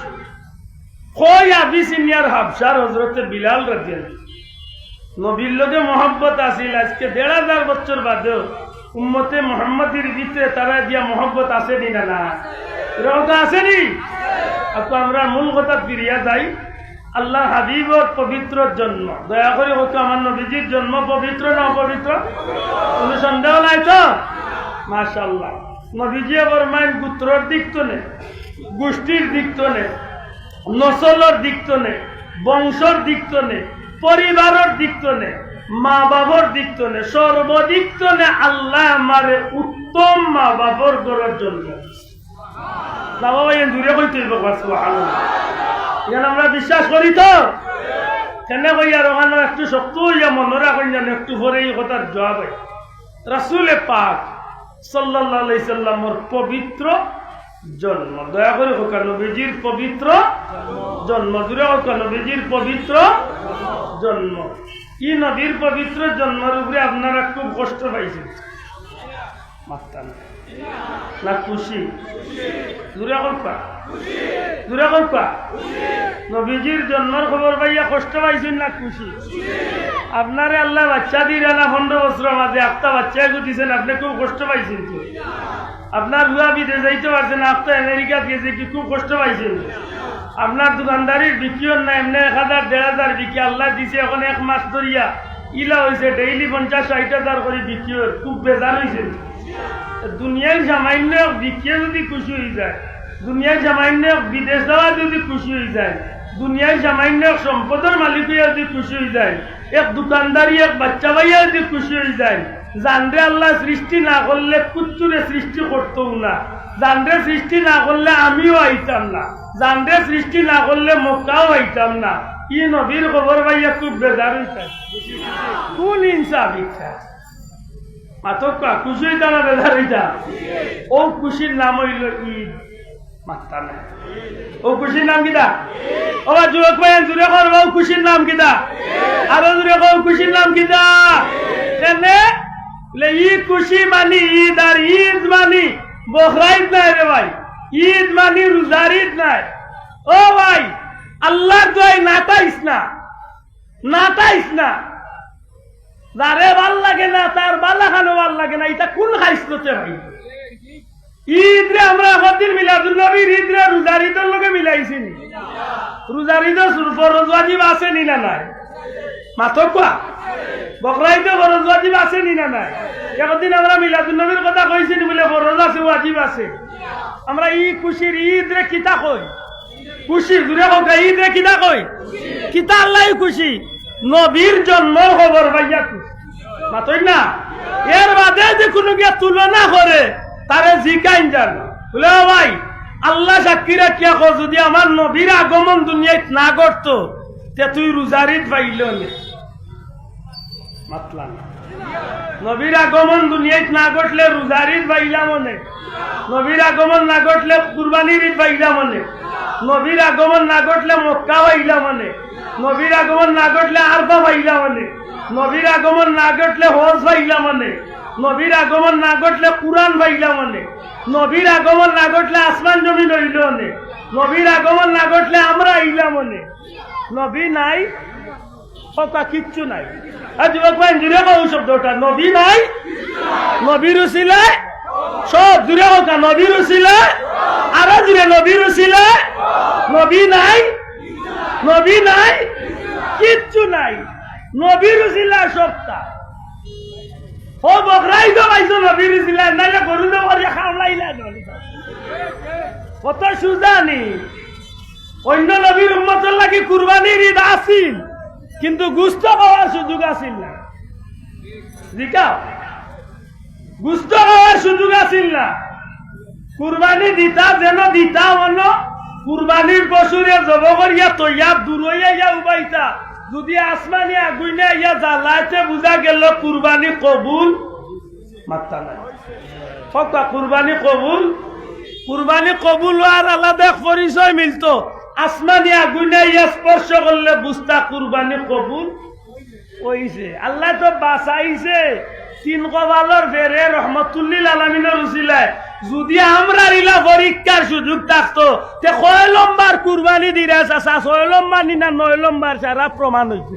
কই আবিসিনিয়ার হাবশার হযরতে বিলাল রাদিয়াল্লাহু নবীর লগে মহব্বত আছিল আজকে 1,500 বছর বাদেও উম্মতে মুহাম্মাদির ভিতরে তারা দিয়া মহব্বত আছে নি না এরকম আছে নি আর তো আমরা মূল কথা ফিরিয়া যাই আল্লাহ হাবিবর পবিত্র জন্ম দয়া করে হতো আমার নবীজির জন্ম পবিত্র না অপবিত্র কোনো সন্দেহ নাই তো মাশাআল্লাহ নবীজি বরমাইন গোত্রর দিক তো নে গোষ্ঠীর দিক তো নে নসলের দিক তো নে বংশর দিক তো নে পরিবারের দিক তো নে মা বাবার দিক তো নে সর্বদিক তো নে আল্লাহ আমারে উত্তম মা বাবার করার জন্য না বাবা এ দূরে কইতে সুবহানাল্লাহ ইয়ান আমরা বিশ্বাস করি তো কেন কইয়া রোহানো একটু শক্ত হইয়া মনে রাখেন যেন একটু পরে এই কথার জবাব হয় রাসূলে পাক সাল্লাল্লাহু আলাইহি সাল্লামের পবিত্র জন্ম দয়া করে হোক নবীজির পবিত্র জন্ম দূরে হোক নবীজির পবিত্র জন্ম কি নবীর পবিত্র জন্মের উপরে আপনারা খুব কষ্ট পাইছেন মাত্রা না খুশি দূরে করবা দূরে করবা নবীজির জন্মের খবর পাইয়া কষ্ট পাইছেন না খুশি আপনারে আল্লাহ বাচ্চা দিয়ে না 15 বছর মাঝে একটা বাচ্চা গুটিছেন আপনি খুব কষ্ট পাইছেন তো আপনার বুয়া বিদেশ যাইতে পারছেন আপনার আমেরিকা গেছে কি খুব কষ্ট পাইছেন আপনার দোকানদারির বিক্রিও না এমনি 1,000-1,500 বিক্রি আল্লাহ দিছে এখন 1 মাস ধরিয়া ইলা হয়েছে ডেইলি 50-60 করে বিক্রি খুব বেজার হয়েছে দুনিয়ার সামান্য বিক্রিয়ে যদি খুশি হয়ে যায় দুনিয়ার সামান্য বিদেশ যাওয়া যদি খুশি হয়ে যায় দুনিয়ার সামান্য সম্পদের মালিক হইয়া যদি খুশি হয়ে যায় এক দোকানদারি এক বাচ্চা ভাইয়া যদি খুশি হয়ে যায় জানরে আল্লাহ সৃষ্টি না করলে কুত্তুরে সৃষ্টি করতেও না জানরে সৃষ্টি না করলে আমিও আইতাম না জানরে সৃষ্টি না করলে মক্কাও আইতাম না ই নবীর খবর ভাইয়া খুব বেজার হইতাম কোন ইনসাফ ইচ্ছা মাতকা খুশি হইতা না বেজার হইতা ও খুশির নাম হইল ঈদ মাত্তা না ও খুশির নাম কিতা ও যুবক ভাই জুড়ে করবো খুশির নাম কিতা আরো জুড়ে কও খুশির নাম কিতা কেনে ঈদ খুশি মানি ঈদ আর ঈদ মানি বকরা ঈদ নাই রে ভাই ঈদ মানি রোজার ঈদ নাই ও ভাই আল্লাহর দোয়াই নাতাইস না যারে ভাল লাগে না তার বালা খানো ভাল লাগে না এটা কোন খাইছতে ভাই ঈদ রে আমরা হদিন মিলাদুন নবীর ঈদ রে রোজার ঈদের লগে মিলাইছি নি রোজার ঈদের ফরজ ওয়াজিব আছে নি না নাই মাতকা বকরা ঈদের ফরজ ওয়াজিব আছে নি না নাই একদিন আমরা মিলাদুন নবীর কথা কইছি নি বলে ফরজ আছে ওয়াজিব আছে আমরা ই খুশির ঈদ রে কিতা কই খুশি দূরে কথা ঈদ রে কিতা কই কিতা আল্লাহ খুশি নবীর জন্ম খবর ভাইয়া খুশি মাতই না এর বাদে যে কোনো গিয়া তুলনা করে তারে জিকাইন জান বলে ভাই আল্লাহ সাক্ষী রাখিয়া কো যদি আমার নবীর আগমন দুনিয়ায় না করত তে তুই রোজারিত পাইল না মাতলা না নবীর আগমন দুনিয়ায় না ঘটলে রোজারিত পাইলাম মনে নবীর আগমন না ঘটলে কুরবানির ঈদ পাইলাম মনে নবীর আগমন না ঘটলে মক্কা পাইলাম মনে নবীর আগমন না ঘটলে আরফা পাইলাম মনে নবীর আগমন না ঘটলে হজ পাইলাম মনে নবীর আগমন না ঘটলে কুরআন পাইলাম মনে নবীর আগমন না ঘটলে আসমান জমিন হইল মনে নবীর আগমন না ঘটলে আমরা আইলাম মনে নবী নাই সকা কিচ্ছু নাই আর যুবক ভাই জুড়ে বহু শব্দটা নবী নাই নবীর উসিলায় সব জুড়ে হোকা নবীর উসিলায় আরো জুড়ে নবীর উসিলায় নবী নাই নবী নাই কিচ্ছু নাই নবীর উসিলায় সবটা ও বকরাই তো পাইছো নবীর উসিলায় নাইলে গরু তো করে খাওয়াইলা কত সুজানি অন্য নবীর উম্মতের লাগি কুরবানির ঈদ আসিল কিন্তু গুস্ত খাওয়ার সুযোগ আসিল না জিকাও গুস্ত খাওয়ার সুযোগ আসিল না কুরবানি দিতা যেন দিতা মন কুরবানির পশুরে জব করিয়া তৈয়া দূরইয়া ইয়া উবাইতা যদি আসমানি আগুইনে ইয়া জ্বালাইতে বুঝা গেল কুরবানি কবুল মাত্তা নাই ফকা কুরবানি কবুল আর আলাদা পরিচয় মিলতো আসমানি আগুনে ইয়া স্পর্শ করলে বুঝতা কুরবানি কবুল হইছে আল্লাহ তো বাঁচাইছে তিন কবালর ফেরে রহমতুল্লিল আলামিনের উসিলায় যদি আমরা ইলা পরীক্ষার সুযোগ থাকতো তে কয় লম্বার কুরবানি দিরা চাচা 6 লম্বার নিনা 9 লম্বার সারা প্রমাণ হইছে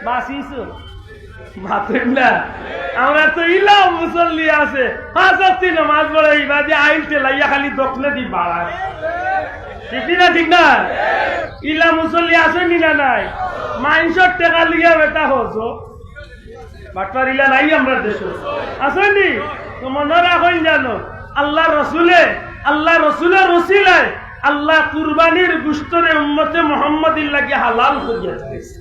বাঁচিছ মাত্রেন না আমরা তো ইলা মুসল্লি আছে হাজার নামাজ পড়ে ইবাদি আইল তেলাইয়া খালি দক্ষিণে দি বাড়ায় ঠিক না ইলা মুসল্লি আছে নিনা নাই মাইনসর টেকা লিয়া বেটা হজ বাটপার ইলা নাই আমরা দেশ আসেনি তো মনে রাখেন জানো আল্লাহ রসুলের রসিলায় আল্লাহ কুরবানির গুস্তরে উম্মতে মুহাম্মাদির লাগি হালাল করিয়া দিয়েছে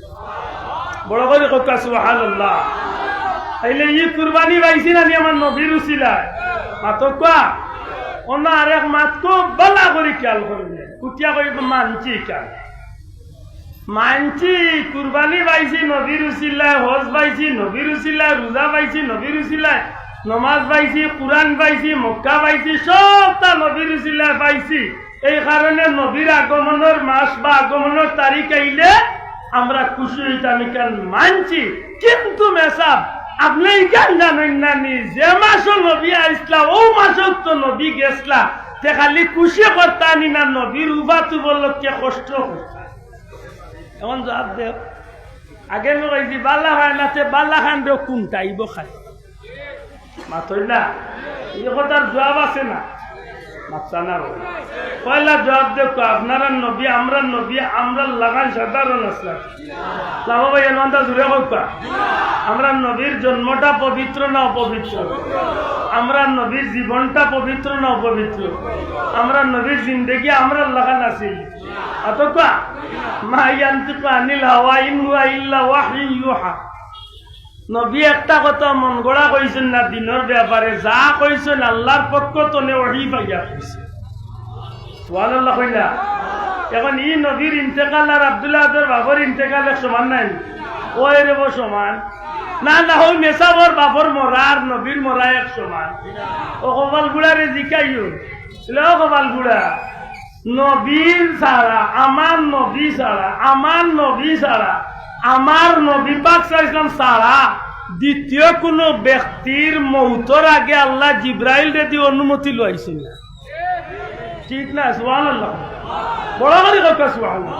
বড় করে কথা সুবহানাল্লাহ তাইলে ই কুরবানি পাইছি না আমার নবীর রসিলায় মাতকা অন্য আরেক মাতকো বলা করে খেয়াল করবে কুটিয়া করে মানছি খেয়াল মানছি কুরবানি পাইছি নবীর উসিলায় হজ পাইছি নবীর উসিলায় রোজা পাইছি নবীর উসিলায় নমাজ পাইছি কুরআন পাইছি মক্কা পাইছি সবটা নবীর উসিলায় পাইছি এই কারণে নবীর আগমনের মাস বা আগমনের তারিখ আইলে আমরা খুশি হইতাম কেন মানছি কিন্তু মেসাব আপনি কেন জানেন না নি যে মাসও নবী আইসলা ও মাসও তো নবী গেছলা তে খালি খুশি করতানি না নবীর উবাতু বললো কে কষ্ট করতা এমন জবাব দেও আগে কইছি বাল্লা খায় না তে বাল্লা খান দেও কোনটা ইব খায় মাতই না এই কথার জবাব আছে না মাতছা না পয়লা জবাব দেও আপনারা নবী আমরা লাগান সাধারণ আসলাম লাভ ভাই এনটা জুড়ে হোকা আমরা নবীর জন্মটা পবিত্র না অপবিত্র আমরা নবীর জীবনটা পবিত্র না অপবিত্র আমরা নবীর জিন্দেগি আমরা লাগান আছি অতকা মা ইয়ান্তিকু আনিল হাওয়া ইন হুয়া ইল্লা ওয়াহয়ু ইউহা নবী একটা কথা মন গড়া কইছেন না দিনের ব্যাপারে যা কইছেন আল্লাহর পক্ষ তনে ওহি পাইয়া কইছে সুবহানাল্লাহ কইলা এখন ই নবীর ইন্তেকাল আর আব্দুল্লাহ আদর বাবর ইন্তেকালের সমান নাই ওই রে সমান না না ওই মেসাবর বাবর মরা আর নবীর মরা এক সমান ও কপাল বুড়ারে জিকাইও ও কপাল বুড়া নবীর ছাড়া আমার নবী ছাড়া আমার নবী পাক সাল্লাল্লাহু ছাড়া দ্বিতীয় কোন ব্যক্তির মৌতর আগে আল্লাহ জিব্রাইল রে দিয়ে অনুমতি লইছেন না ঠিক না সুবহানাল্লাহ বড় করে কথা সুবহানাল্লাহ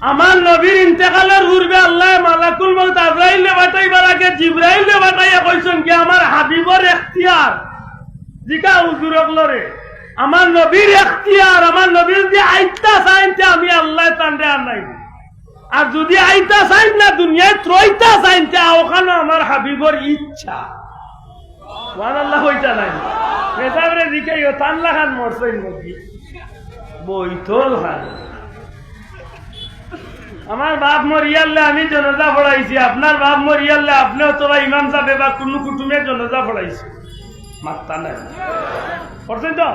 আমার নবীর ইন্তেকালের পূর্বে আল্লাহ মালাকুল মউত আজরাইলে বাটাইবার আগে জিব্রাইলে বাটাইয়া কইছেন কি আমার হাবিবর ইখতিয়ার জিকা হুজুরক লরে আমার নবীর ইখতিয়ার আমার নবীর যে আইতা চাইতে আমি আল্লাহ তানরে আনাই আর যদি আইতা চাইন না দুনিয়ায় ত্রয়তা চাইতে ওখানে আমার হাবিবর ইচ্ছা সুবহানাল্লাহ হইতা নাই মেসাবরে জিকাইও তানলা খান মরছেন নবী বইতল খান আমার বাপ মরিয়াল্লে আমি জনজা পড়াইছি আপনার বাপ মরিয়াল্লে আপনিও তো ইমাম সাহেব বা কোনো কুটুমে জনজা পড়াইছি মাত্তা নাই পড়ছেন তো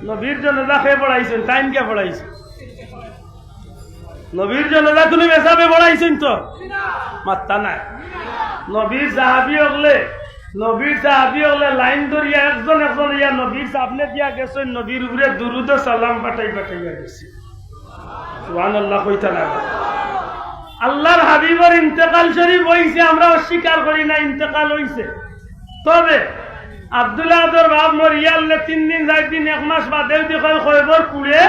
নবীর জনাজা খেয়ে পড়াইছেন টাইম কে পড়াইছেন নবীর জনাজা তুমি বেসাবে পড়াইছেন তো মাত্তা নাই নবীর সাহাবী হলে লাইন ধরিয়া একজন ইয়া নবীর সামনে দিয়া গেছেন নবীর উপরে দুরুদ সালাম পাঠাইয়া গেছে সুবহানাল্লাহ কইতা না আল্লাহর হাবিবের ইন্তেকাল শরীফ হইছে আমরা অস্বীকার করি না ইন্তেকাল হইছে তবে আব্দুল্লাহ বাপ মরিয়ালে 3 দিন 4 দিন 1 মাস বাদেও দেখো খবর পুড়ে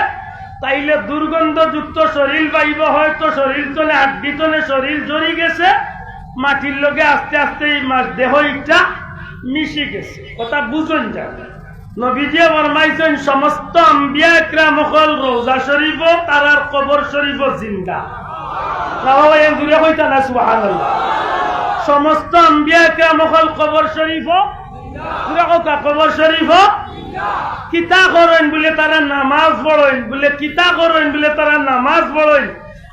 তাইলে দুর্গন্ধযুক্ত শরীর পাইব হয়তো শরীর তলে হাড্ডি তলে শরীর জড়ি গেছে মাটির লগে আস্তে আস্তে এই মাস দেহ ইটা মিশে গেছে কথা বুঝুন যান নবীজি ফরমাইছেন সমস্ত আম্বিয়া একরাম হল রওজা শরীফ তারার কবর শরীফ জিন্দা রাওয়ায়ে দূরে কইতা না সুবহানাল্লাহ সমস্ত আম্বিয়া একরাম হল কবর শরীফ দূরে কথা কবর শরীফ কিতা করেন বলে তারা নামাজ পড়েন বলে কিতা করেন বলে তারা নামাজ পড়েন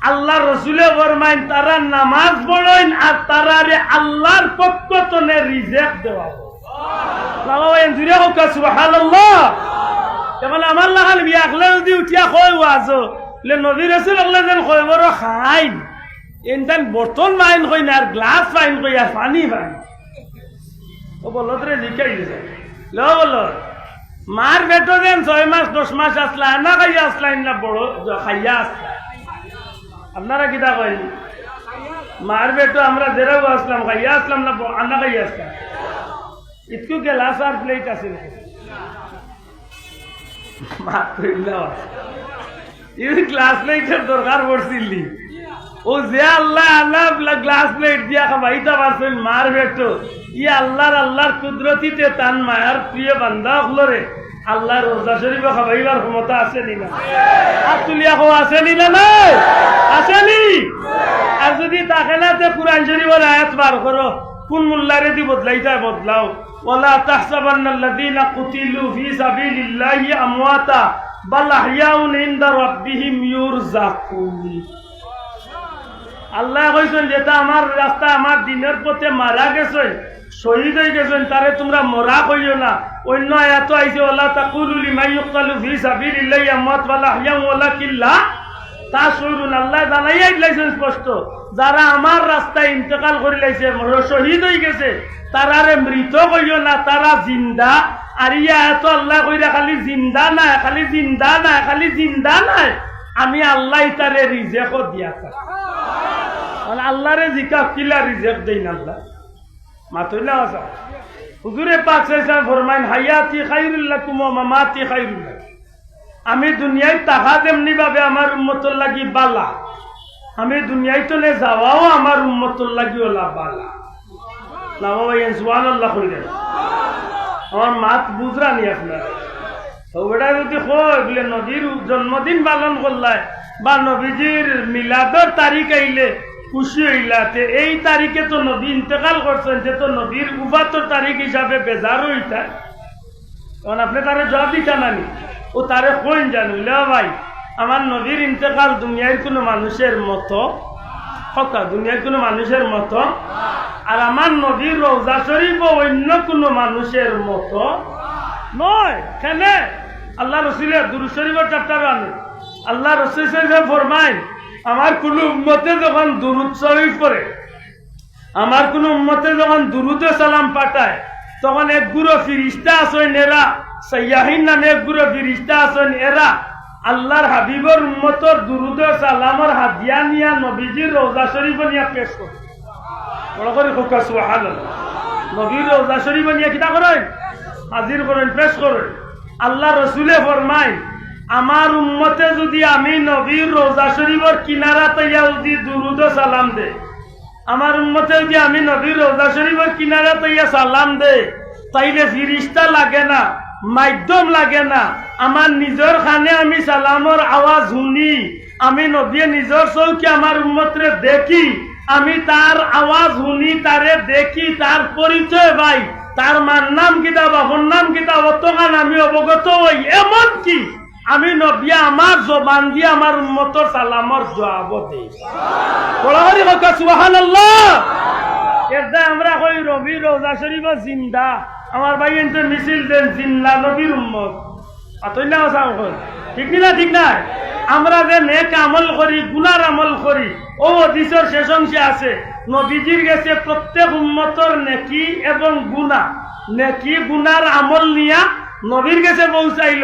আল্লাহ রসুলে ফরমাইন তারা নামাজ পড়েন আর তারারে আল্লাহর পক্ষ থেকে রিজেক্ট দেওয়া লাগাবেন জুড়ে হোক সুবহানাল্লাহ যেমন আমার লাগাল বিয়া আগলে যদি উঠিয়া কই ওয়াজো বলে নবী রাসূল আল্লাহ যেন কই বড় খাইন এনটান বর্তন মাইন কই না আর গ্লাস ফাইন কই আর পানি ফাইন ও বলো রে লিখাই দিছে ল বলো মার বেটো দেন 6 মাস 10 মাস আসলা না খাইয়া আসলাইন না বড় খাইয়া আসলা আপনারা কিতা করেন মার বেটো আমরা দেরাও আসলাম খাইয়া আসলাম না আনা খাইয়া আসলাম ইতকু গ্লাস আর প্লেট আছে এই গ্লাস প্লেটের দরকার পড়ছিলি ও যে আল্লাহ আল্লাহ গ্লাস প্লেট দিয়া খাবাইতা পারছেন মার বেটো ই আল্লাহর কুদরতিতে তান মায়ার প্রিয় বান্দা হলরে আল্লাহর রোজা শরীফ খাবাইবার ক্ষমতা আছে নি না আর তুলিয়া খাওয়া আছে নি না নাই আছে নি আর যদি তাকে না তে কুরআন শরীফের আয়াত বার করো কোন মুল্লারে দি বদলাইতা বদলাও ওয়ালা তাহসাবান্নাল্লাযীনা কুতিলু ফি সাবিলিল্লাহি আমওয়াতা বাল আহইয়াউন ইনদা রাব্বিহিম ইউরযাকুন আল্লাহ কইছেন যেটা আমার রাস্তা আমার দিনের পথে মারা গেছে শহীদ হয়ে গেছেন তারে তোমরা মরা কইও না অন্য আয়াত আইছে ওয়ালা তাকুলু লিমান ইউক্তালু ফি সাবিলিল্লাহি আমওয়াত বাল আহইয়াউন ওয়ালাকিন লা তাশউরুন আল্লাহ জানাইয়া দিলেন স্পষ্ট যারা আমার রাস্তায় ইন্তেকাল করে লাইছে শহীদ হয়ে গেছে তারারে মৃত কইও না তারা জিন্দা আর ইয়া এত আল্লাহ কইরা খালি জিন্দা না খালি জিন্দা না খালি জিন্দা নাই আমি আল্লাহ তারে রিজেক দিয়া থাকি মানে আল্লাহরে জিকা কিলা রিজেক দেই না আল্লাহ মাতুল্লাহ আছে হুজুরে পাক সাল্লাল্লাহু ফরমাইন হায়াতি খায়রুল লাকুম ওয়া মামাতি খায়রুল লাকুম আমি দুনিয়ায় তাহা তেমনি ভাবে আমার উম্মতর লাগি বালা আমি দুনিয়ায় চলে যাওয়াও আমার উম্মতর লাগি ওলা বালা না ভাই সুবহানাল্লাহ কইলেন আমার মাত বুঝরা নি আপনারা তো ওটা যদি কই বলে নবীর জন্মদিন পালন করলাই বা নবীজির মিলাদর তারিখ আইলে খুশি হইলাতে এই তারিখে তো নবী ইন্তেকাল করছেন যে তো নবীর উফাতর তারিখ হিসাবে বেজার হইতা কারণ আপনি তারে জবাব দিতা নানি ও তারে কইন জানিল ভাই আমার নবীর ইন্তেকাল দুনিয়ার কোনো মানুষের মতো হকা দুনিয়ার কোনো মানুষের মতো আর আমার নবীর রওজা শরীফ অন্য কোনো মানুষের মতো নয় কেন আল্লাহ রসুলের দুরূদ শরীফের চ্যাপ্টার আনে আল্লাহ রসুল ফরমাইন আমার কোনো উম্মতে যখন দুরূদ শরীফ করে আমার কোনো উম্মতে যখন দুরুদে সালাম পাঠায় তখন এক গুরু ফিরিস্তা আছেন এরা সাইয়াহিন নামে এক গুরু ফিরিস্তা আছেন এরা আল্লাহর হাবিবর উম্মতর দুরুদে সালামর হাদিয়া নিয়া নবীজির রওজা শরীফ নিয়া পেশ করে বড় করে কোকা সুবহানাল্লাহ নবীর রওজা শরীফ নিয়া কিতা করেন হাজির করেন পেশ করেন আল্লাহ রসুলে ফরমায় আমার উম্মতে যদি আমি নবীর রওজা শরীফের কিনারাতে যদি দুরুদ ও সালাম দে আমার উম্মতে যদি আমি নবীর রওজা শরীফের কিনারাতে সালাম দে তাইলে ফিরিস্তা লাগে না মাধ্যম লাগে না আমার নিজের খানে আমি সালামর আওয়াজ শুনি আমি নবী নিজের চৌকি আমার উম্মতরে দেখি আমি তার আওয়াজ শুনি তারে দেখি তার পরিচয় ভাই তার মার নাম কিতা বাপর নাম কিতা অতখান আমি অবগত হই এমন কি আমি নবী আমার জবান দিয়ে আমার উম্মতর সালামর জবাব দেই বলাহরি কথা সুবহানাল্লাহ এটা আমরা কই রবি রওজা শরীফ জিন্দা আমার ভাই এনতে মিছিল দেন জিন্না নবীর উম্মত আতই না কথা ঠিক না ঠিক না আমরা যে নেক আমল করি গুনার আমল করি ও হাদিসের শেষ অংশে আছে নবীজির কাছে প্রত্যেক উম্মতর নেকি এবং গুনাহ নেকি গুনার আমল নিয়া নবীর কাছে পৌঁছাইল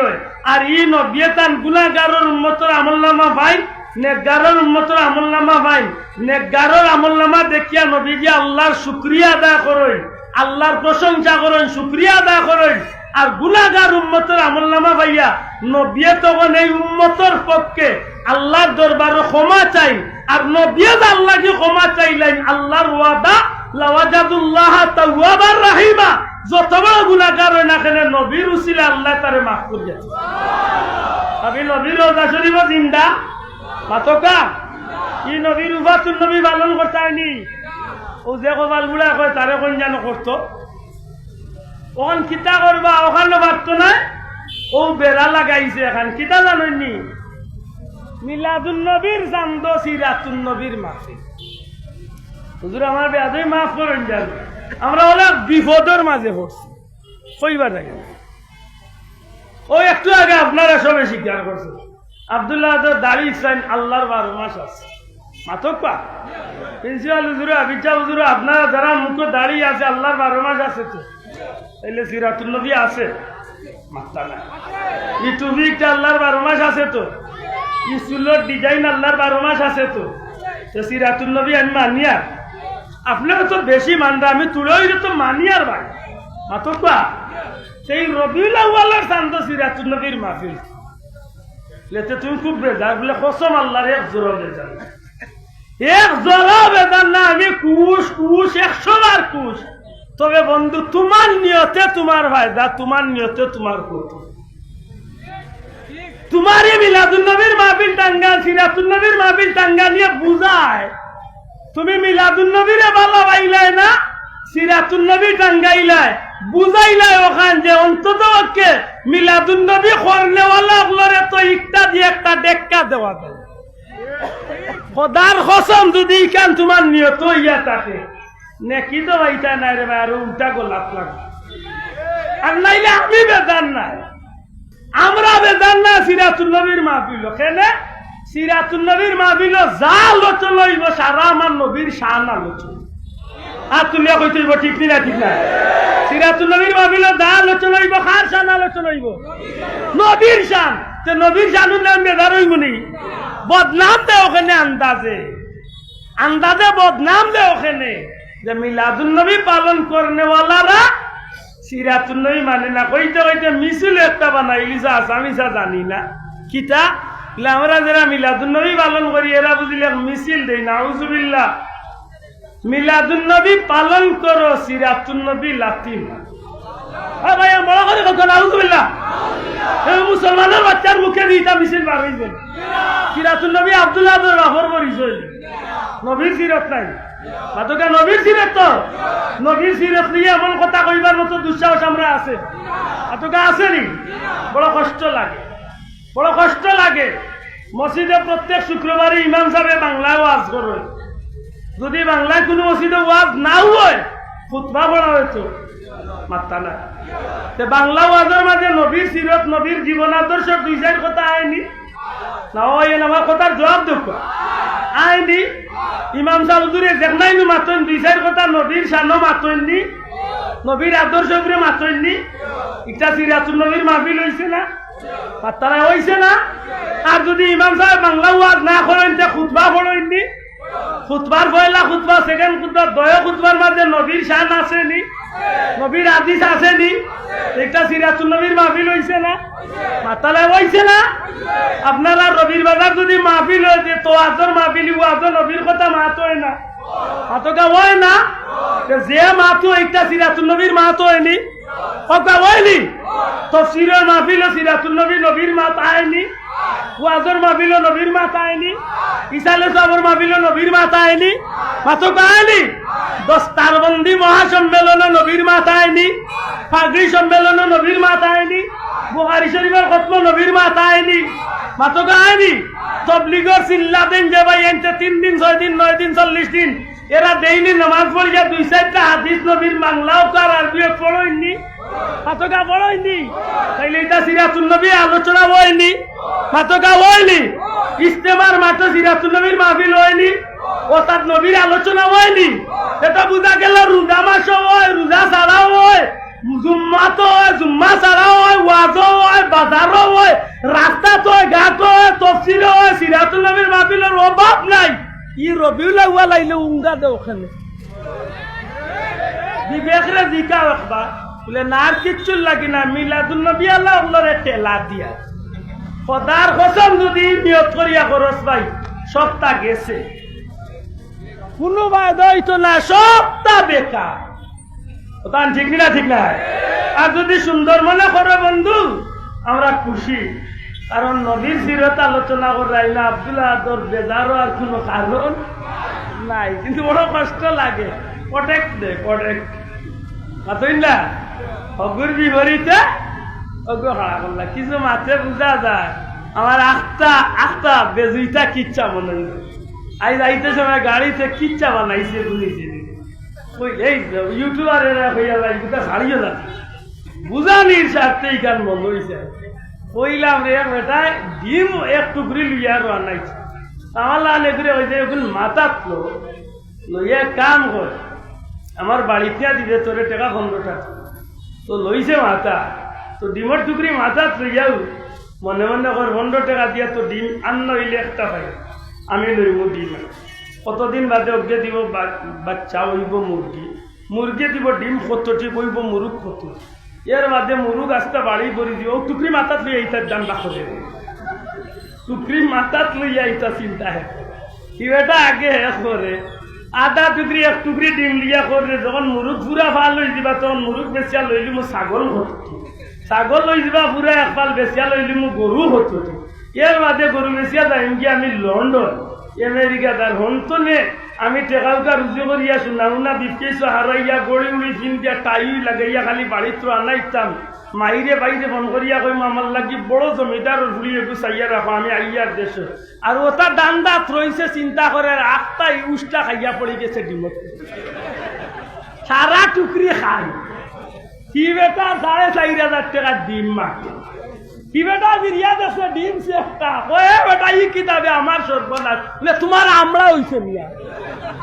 আর ই নবিয়তান গুনাহগারের উম্মতর আমলনামা ভাই নেকগারের উম্মতর আমলনামা ভাই নেকগারের আমলনামা দেখিয়া নবীজি আল্লাহর শুকরিয়া আদায় করেন আল্লাহর প্রশংসা করেন শুকরিয়া আদায় করেন আর গুনাহগার উম্মতের আমলনামা ভাইয়া নবী তখন এই উম্মতের পক্ষে আল্লাহর দরবারে ক্ষমা চাই আর নবী আল্লাহকে ক্ষমা চাইলেন আল্লাহর ওয়াদা লাওয়াজাদুল্লাহ তাওয়াবার রাহিমা যত বড় গুনাহগার হয় না কেন নবীর উসিলা আল্লাহ তারে মাফ করে দেন আমি নবীর রোজা শরীফ জিন্দা মাতকা ই নবীর উফাতুন নবী পালন করতে হয়নি ও যে কবাল গুলা কয় তারে কোন জানো করতো ওখান কিতা করবা ওখানে পারত না ও বেড়া লাগাইছে এখন কিতা জানেননি মিলাদুন নবীর চান্দ সিরাতুন নবীর মাফি হুজুর আমার বেয়াদই মাফ করেন যান আমরা অনেক বিপদের মাঝে পড়ছি কইবার লাগে ও একটু আগে আপনারা সবে স্বীকার করছে আব্দুল্লাহ দাড়ি ইসলাম আল্লাহর 12 মাস আছে মাতকা প্রিন্সিপাল হুজুরা বিচা হুজুরা আপনারা যারা মুখে দাঁড়িয়ে আছে আল্লাহর 12 মাস আছে তো তাইলে সিরাতুল নবী আছে মাত্তা না এই টুপিটা আল্লাহর 12 মাস আছে তো এই চুলের ডিজাইন আল্লাহর 12 মাস আছে তো সিরাতুল নবী আমি মানিয়া আপনারা তো বেশি মানরা আমি তুলেই তো মানিয়ার ভাই মাতকা সেই রবিউল আউয়ালের চান্দ সিরাতুল নবীর মাহফিল লেতে তুমি খুব বেজার বলে কসম আল্লাহর এক জোড়া বেজার এক জোড়া বেজার না আমি কুশ 100 বার কুশ তবে বন্ধু তোমার নিয়তে তোমার ফায়দা তোমার নিয়তে তোমার ক্ষতি তোমার এই মিলাদুন নবীর মাহফিল টাঙ্গা সিরাতুন নবীর মাহফিল টাঙ্গা নিয়ে বুঝায় তুমি মিলাদুন নবীরে ভালো পাইলাই না সিরাতুন নবী টাঙ্গাইলাই বুঝাইলাই ওখান যে অন্তত ওকে মিলাদুন নবী করনেওয়ালা ওগুলোরে তো একটা দিয়ে একটা ডেক্কা দেওয়া যায় খোদার কসম যদি ইখান তোমার নিয়ত ইয়া থাকে নেকি তো এইটা নাই রে ভাই আর উল্টা গোলাপ লাগে আর নাইলে আমি বেজান নাই আমরা বেজান না সিরাতুল নবীর মাহফিল কেনে সিরাতুল নবীর মাহফিল যা আলোচনা হইব সারা আমার নবীর শান আলোচনা আর তুলিয়া কইতে হইব ঠিক না ঠিক না সিরাতুল নবীর মাহফিল যা আলোচনা হইব কার শান আলোচনা হইব নবীর শান তো নবীর শানুর নাম বেজার হইব নি বদনাম দে ওখানে আন্দাজে আন্দাজে বদনাম দে ওখানে যে মিলাদুন নবী পালন করনেওয়ালারা সিরাতুন নবী মানে না কইতে কইতে মিছিল একটা বানাইলি যা আসামিসা জানি না কিতা আমরা যারা মিলাদুন নবী পালন করি এরা বুঝিলে মিছিল দেই না আউযুবিল্লাহ মিলাদুন নবী পালন করো সিরাতুন নবী লাতিম হ্যাঁ ভাই বড় করে কথা আউযুবিল্লাহ এই মুসলমানের বাচ্চার মুখে দিতা মিছিল বার হইবে সিরাতুন নবী আব্দুল্লাহ রাফর পরিচয় নবীর সিরাত নাই মাতকা নবীর সিরাত তো নবীর সিরাত নিয়ে এমন কথা কইবার মতো দুঃসাহস আমরা আছে মাতকা আছে নি বড় কষ্ট লাগে মসজিদে প্রত্যেক শুক্রবারে ইমাম সাহেব বাংলায় ওয়াজ করে যদি বাংলায় কোনো মসজিদে ওয়াজ না হয় খুতবা পড়া হয়েছে মাত্তা না বাংলা ওয়াজের মাঝে নবীর সিরত নবীর জীবন আদর্শ 2-4 কথা আয়নি না ওই আমার কথার জবাব দেখ আইনি ইমাম সাহুদুরে দেখনাইনি মাতন 2-4 কথা নবীর শানো মাতননি নবীর আদর্শ উপরে মাতননি এটা সিরাতুল নবীর মাহফিল হইছে না পাত্তারা হইছে না আর যদি ইমাম সাহেব বাংলা ওয়াজ না করেন তে খুতবা পড়েননি খুতবার পয়লা খুতবা সেকেন্ড খুতবা দয় খুতবার মাঝে নবীর শান আসেনি নবীর হাদিস আসেনি একটা সিরাতুল নবীর মাহফিল হইছে না মাতালা হইছে না আপনারা রবির বাজার যদি মাহফিল হয়েছে তো আজর মাহফিল ওয়াজর নবীর কথা মাত হয় না মাতকা হয় না যে মাতো একটা সিরাতুল নবীর মাত হয়নি কথা হয়নি তফসিরের মাহফিল সিরাতুল নবী নবীর মাত আয়নি ওয়াজর মাহফিল নবীর মাত আয়নি ইসালে সাবর মাহফিল নবীর মাত আয়নি মাতকা আয়নি দস্তারবন্দি মহাসম্মেলন নবীর মাত আয়নি ফাগরি সম্মেলন নবীর মাত আয়নি বুখারী শরীফের খতম নবীর মাত আয়নি মাতকা আয়নি তবলিগর চিল্লা দিন যে ভাই এনতে 3 দিন 6 দিন 9 দিন 40 দিন এরা ডেইলি নামাজ পড়িয়া 2-4টা হাদিস নবীর বাংলাও কার আরবিও পড়ইনি ফাতকা পড়ইনি তাইলে এটা সিরাতুন নবী আলোচনা হয়নি ফাতকা হয়নি ইস্তেমার মাঠে সিরাতুন নবীর মাহফিল হয়নি ও তার নবীর আলোচনা হয়নি এটা বুঝা গেল রোজা মাস হয় রোজা ছাড়াও হয় জুম্মা তো হয় জুম্মা ছাড়াও হয় ওয়াজও হয় বাজারও হয় রাস্তা তো হয় ঘাট হয় তফসিল হয় সিরাতুল নবীর মাহফিলের অভাব নাই ই রবিউল আউয়াল আইলে উঙ্গা দে ওখানে বিবেকরে জিকাও একবার বলে না আর কিচ্ছু লাগি না মিলাদুন নবী আল্লাহ ওগুলোরে টেলা দিয়া খোদার কসম যদি নিয়ত করিয়া খরচ ভাই সবটা গেছে কোনো বায়দা হইতো না সবটা বেকার ওটান ঠিক না ঠিক না আর যদি সুন্দর মনে করো বন্ধু আমরা খুশি কারণ নবীর সিরত আলোচনা করাই না আব্দুল্লাহ আদর বেজারও আর কোনো কারণ নাই কিন্তু বড় কষ্ট লাগে প্রটেক্ট দে প্রটেক্ট মাতই না অগুর বিপরীতে অগু হারা করলা কিছু মাত্রে বুঝা যায় আমার আখটা বেজুইটা কিচ্ছা মনে আজ আইতে সময় গাড়িতে কিচ্ছা বানাইছে বুঝেছি এই ইউটিউবার এরা হইয়া যায় দুটা ছাড়িও যাচ্ছে বুঝানির স্বার্থে গান বন্ধ হয়েছে কইলাম রে বেটায় ডিম এক টুকরি লইয়া আর আনাইছে আমার লাল এগুলো ওই যে এখন মাথাত লইয়া কাম করে আমার বাড়িতে দিবে তোরে টাকা 15 টাকা তো লইছে মাথা তো ডিমের টুকরি মাথাত লইয়াও মনে মনে কর 15 টাকা দিয়া তো ডিম আন্ন হইলে একটা পাই আমি লইব ডিম কতদিন বাদে অজ্ঞে দিব বাচ্চা হইব মুরগি দিব ডিম 70টি বইব মুরুগ 70 এর মাঝে মুরুগ আসতে বাড়ি ভরি দিব টুকরি মাথাত লইয়া এইটার দাম রাখো দেবে টুকরি মাথাত লইয়া এইটা চিন্তা হে কি বেটা আগে হে করে আধা টুকরি এক টুকরি ডিম লিয়া করে যখন মুরুগ পুরা ভাল লই দিবা তখন মুরুগ বেচিয়া লইলি মো ছাগল হতো ছাগল লই দিবা পুরা এক পাল বেচিয়া লইলি মো গরু হতো এর মাঝে গরু বেচিয়া যাইম কি আমি লন্ডন আমেরিকা তার হন্তনে আমি টেকাউকা রুজি করিয়া শুনাও না বিকেছো হারাইয়া গড়ি উড়ি ফিন দিয়া টাই লাগাইয়া খালি বাড়িত আনাইতাম মাইরে বাইরে বন করিয়া কইম আমার লাগি বড় জমিদার ঘুরি একটু চাইয়া রাখো আমি আইয়ার দেশ আর ওটা ডান্ডা রইছে চিন্তা করে আখটাই উষ্টা খাইয়া পড়ে গেছে ডিমত সারা টুকরি খাই কি বেটা 4,500 টাকা ডিম মাকে কি বেটা বিরিয়াদ আছে ডিম সে একটা ওয়ে বেটা ই কিতাবে আমার সর্বনাশ বলে তোমার আমরা হইছে মিয়া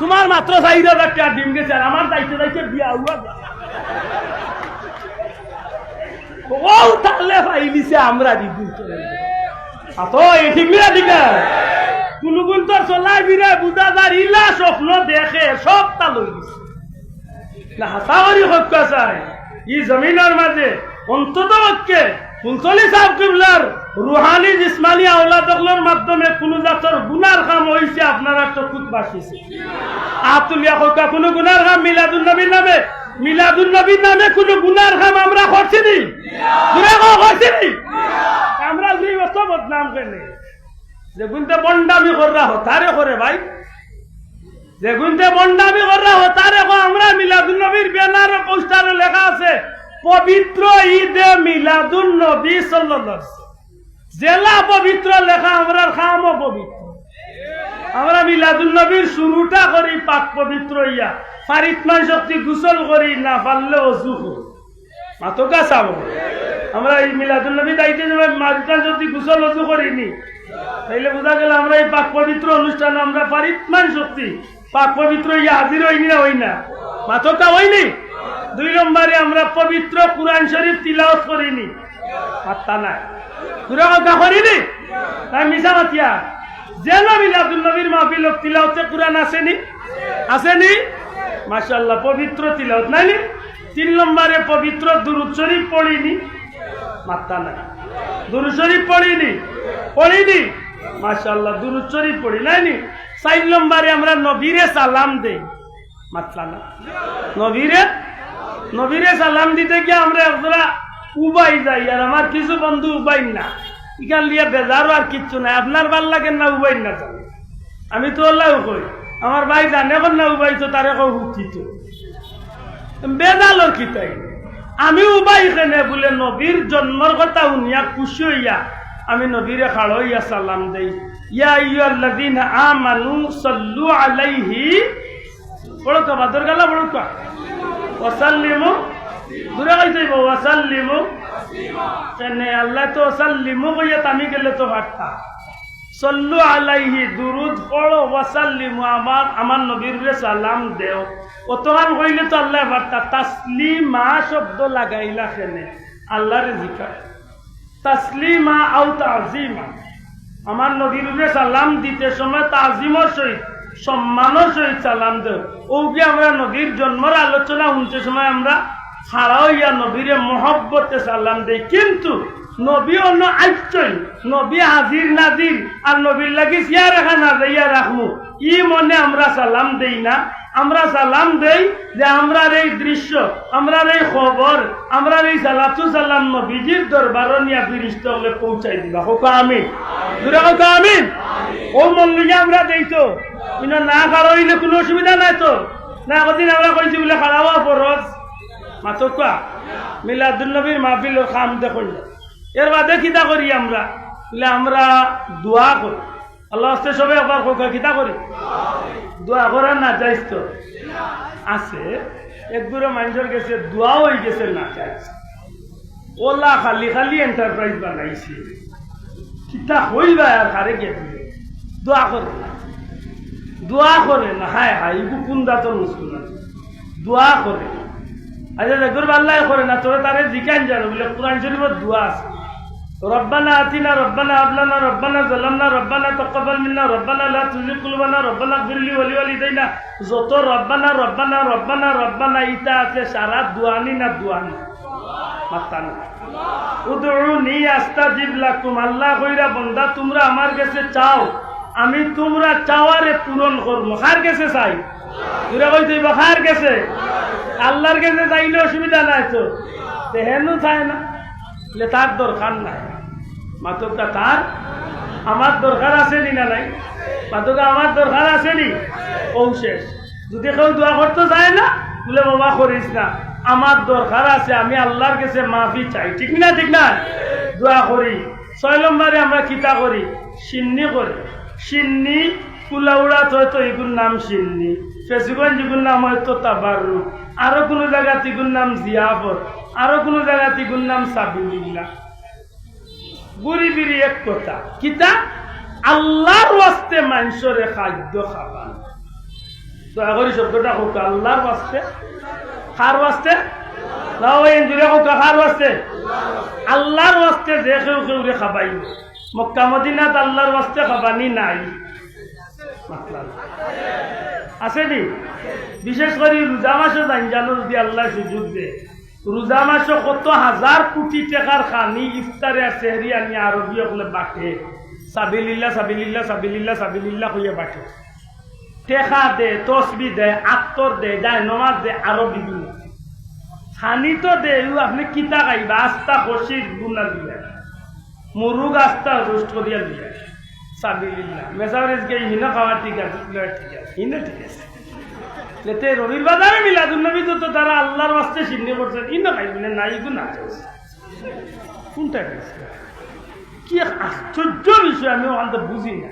তোমার মাত্র 4,000 টাকা ডিম গেছে আর আমার যাইতে বিয়া হুয়া ও তাহলে পাইলিছে আমরা দিদি তো এই ঠিক না ঠিক না কুলুগুল তো চলাই বিরে বুঝাদার ইলা স্বপ্ন দেখে সবটা লই দিছে না হাসাওয়ারি হত্যা চায় ই জমিনের মাঝে অন্তত পক্ষে ফুলতলি সাহেব কিবলার রুহানি জিসমানি আওলাদগুলোর মাধ্যমে কোন জাতর গুনার কাম হইছে আপনারা চকুত বাসিছে আতুলিয়া কইকা কোন গুনার কাম মিলাদুন নবীর নামে কোন গুনার কাম আমরা করছি নি আমরা দুই বছর বদনাম কেনে যে গুনতে বন্ডামি কররা হতারে করে ভাই যে গুনতে বন্ডামি কররা হতারে কো আমরা মিলাদুন নবীর ব্যানার পোস্টারে লেখা আছে পবিত্র ঈদে মিলাদুন নবী সাল্লাল্লাহু আলাইহি ওয়াসাল্লাম জেলা পবিত্র লেখা আমরা খামও পবিত্র আমরা মিলাদুন নবীর শুরুটা করি পাক পবিত্র ইয়া ফারিতমান শক্তি গোসল করি না পারলে ওযু করি মাতকা চাব আমরা এই মিলাদুন নবী দাইতে যাবে মারিতান শক্তি গোসল ওযু করিনি তাইলে বোঝা গেল আমরা এই পাক পবিত্র অনুষ্ঠান আমরা ফারিতমান শক্তি পাক পবিত্র ইয়া হাজির হইনি না হই না মাতকা হইনি 2 নম্বরে আমরা পবিত্র কুরআন শরীফ তিলাওয়াত করিনি পাত্তা নাই কুরআন কা করিনি তাই মিছা মাতিয়া যেন মিলাদুন নবীর মাহফিল তিলাওয়াতে কুরআন আসেনি মাশাআল্লাহ পবিত্র তিলাওয়াত নাই 3 নম্বরে পবিত্র দুরূদ শরীফ পড়িনি মাত্তা নাই দুরূদ শরীফ পড়িনি মাশাআল্লাহ দুরূদ শরীফ পড়ি নাই 4 নম্বরে আমরা নবীরে সালাম দেই মাত্তা না নবীরে সালাম দিতে গিয়ে আমরা একজোড়া উবাই যাই আর আমার কিছু বন্ধু উবাই না ইখান লিয়া বেজারও আর কিচ্ছু নাই আপনার ভাল লাগে না উবাই না জানে আমি তো আল্লাহ কই আমার ভাই জানে এখন না উবাই তো তারে কই হুকিত বেজালর কিতাই আমি উবাই কেনে বলে নবীর জন্মর কথা শুনিয়া খুশি হইয়া আমি নবীরে খাড়ো হইয়া সালাম দেই ইয়া আইয়ুহাল্লাযীনা আমানু সাল্লু আলাইহি পড়ো তো বাদর গালা পড়ো তো ওয়াসাল্লিমু দূরে কইতে ওয়াসাল্লিমু কেন আল্লাহ তো সাল্লিমু কইয়া তামি গেলে তো বার্তা সল্লু আলাইহি দুরুদ পড়ো ওয়াসাল্লিমু আমার নবীর সালাম দেও অতগান কইলে তো আল্লাহ বার্তা তাসলিমা শব্দ লাগাইলা কেনে আল্লাহর জিকির তাসলিমা আও তাজিমা আমার নবীর সালাম দিতে সময় তাজিমর সহিত সম্মানের সহিত সালাম দেও ওকে আমরা নবীর জন্মের আলোচনা শুনতে সময় আমরা খাড়া হইয়া নবীরে মহব্বতে সালাম দেই কিন্তু নবী অন্য আইচই নবী হাজির নাজির আর নবীর লাগি সিয়া রাখা না যাইয়া রাখমু ই মনে আমরা সালাম দেই না আমরা সালাম দেই যে আমরার এই দৃশ্য আমরার এই খবর আমরার এই সালাতু সালাম নবীজির দরবার নিয়া ফিরিস্তা হলে পৌঁছাই দিবা হোক আমিন দুরা হোক আমিন ও মন লিগে আমরা দেই তো ইনা না খাড়া হইলে কোনো অসুবিধা নাই তো না কদিন আমরা কইছি বলে খাড়া হওয়া ফরজ মাত্র কা মিলাদুন নবীর মাহফিলের খাম দেখুন এর বাদে কিতা করি আমরা বলে আমরা দোয়া করি আল্লাহ আস্তে সবে আবার হোক কিতা করি দোয়া করার না যাইস তো আছে একগুলো মানুষের গেছে দোয়া হয়ে গেছে না যাইস ওলা খালি খালি এন্টারপ্রাইজ বানাইছে কিতা হইবা আর কারে গেছে দোয়া করে না হায় হায় ইগু কোন দাঁতর মুসলমান দোয়া করে আচ্ছা দেখুন আল্লাহ করে না তোরা তারে জিকান জানো বলে কোরআন শরীফের দোয়া আছে ربنا آتنا ربنا هب لنا ربنا ظلمنا ربنا تقبل منا ربنا لا تزغ قلوبنا ربنا اغفر لي ولوالدينا যত রব্বানা রব্বানা রব্বানা রব্বানা ইতা আছে সারা দোয়ানি না দোয়ানি মাতান উদউনি আস্তাজিব লাকুম আল্লাহ কইরা বান্দা তোমরা আমার কাছে চাও আমি তোমরা চাওয়ারে পূরণ করব কার কাছে চাই তোরা কইতে কার কাছে আল্লাহর কাছে চাইলে অসুবিধা নাই তো হেনু চায় না বলে তার দরকার নাই মাতকা তার আমার দরকার আছে নি না নাই মাতকা আমার দরকার আছে নি ও শেষ যদি কেউ দোয়া করতে যায় না বলে বাবা করিস না আমার দরকার আছে আমি আল্লাহর কাছে মাফি চাই ঠিক না ঠিক না দোয়া করি 6 নম্বরে আমরা কিতা করি সিন্নি করি সিন্নি কুলাউড়াত হয়তো এগুলোর নাম সিন্নি ফেসিগঞ্জ এগুলোর নাম হয়তো তাবারু আরো কোনো জায়গাতে এগুলোর নাম জিয়াফত আরো কোনো জায়গাতে এগুলোর নাম সাবিলিল্লাহ বুড়ি বিড়ি এক কথা কিতা আল্লাহর ওয়াস্তে মানুষরে খাদ্য খাবার দয়া করি শব্দটা হোক আল্লাহর ওয়াস্তে কার ওয়াস্তে না ওই জুড়ে হোক কার ওয়াস্তে আল্লাহর ওয়াস্তে যে কেউ কেউ রে খাবাই মক্কা মদিনাত আল্লাহর ওয়াস্তে খাবানি নাই আছে নি বিশেষ করে রোজা মাসে জানো যদি আল্লাহ সুযোগ দে রোজা মাসে কত হাজার কোটি টাকার খানি ইফতারে আর সেহরি আনি আরবি হলে বাটে সাবিলিল্লাহ সাবিলিল্লাহ সাবিলিল্লাহ সাবিলিল্লাহ হইয়া বাটে টেকা দে তসবি দে আত্তর দে যায় নমাজ দে আরো বিভিন্ন খানি তো দে আপনি কিতা খাইবা আস্তা খসির গুনা দিয়া মুরুগ আস্তা রোস্ট করিয়া দিয়া সাবিলিল্লাহ মেসারেজ গে হিনা খাওয়া ঠিক আছে ঠিক আছে হিনা ঠিক আছে যেতে রবির বাজারে মিলাদুন নবী তো তারা আল্লাহর ওয়াস্তে সিন্নি করছেন ইনা খাইবেন না ইগু না কোনটা কি আশ্চর্য বিষয় আমি ওখান বুঝি না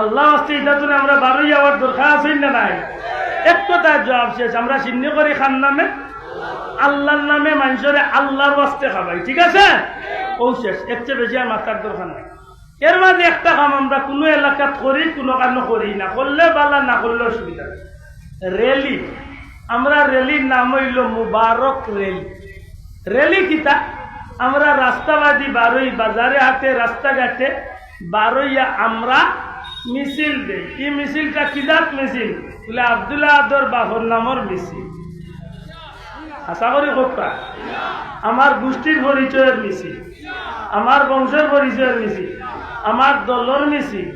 আল্লাহ ওয়াস্তে এটা তো আমরা বারোই যাওয়ার দরকার আছে না নাই এক কথা জবাব শেষ আমরা সিন্নি করি খান নামে আল্লাহর নামে মানুষরে আল্লাহর ওয়াস্তে খাবাই ঠিক আছে ও শেষ এর চেয়ে বেশি আর মাথার দরকার নাই এর মাঝে একটা কাম আমরা কোনো এলাকাত করি কোনো কারণে করি না করলে বালা না করলে অসুবিধা রেলি আমরা রেলির নাম হইল মুবারক রেলি রেলি কিতা আমরা রাস্তাবাদী বারোই বাজারে হাতে রাস্তাঘাটে বারোইয়া আমরা মিছিল দেই কি মিছিলটা কিজাত মিছিল বলে আব্দুল্লাহ আদর বাহর নামর মিছিল আশা করি হোকা আমার গোষ্ঠীর পরিচয়ের মিছিল আমার বংশের পরিচয়ের মিছিল আমার দলের মিছিল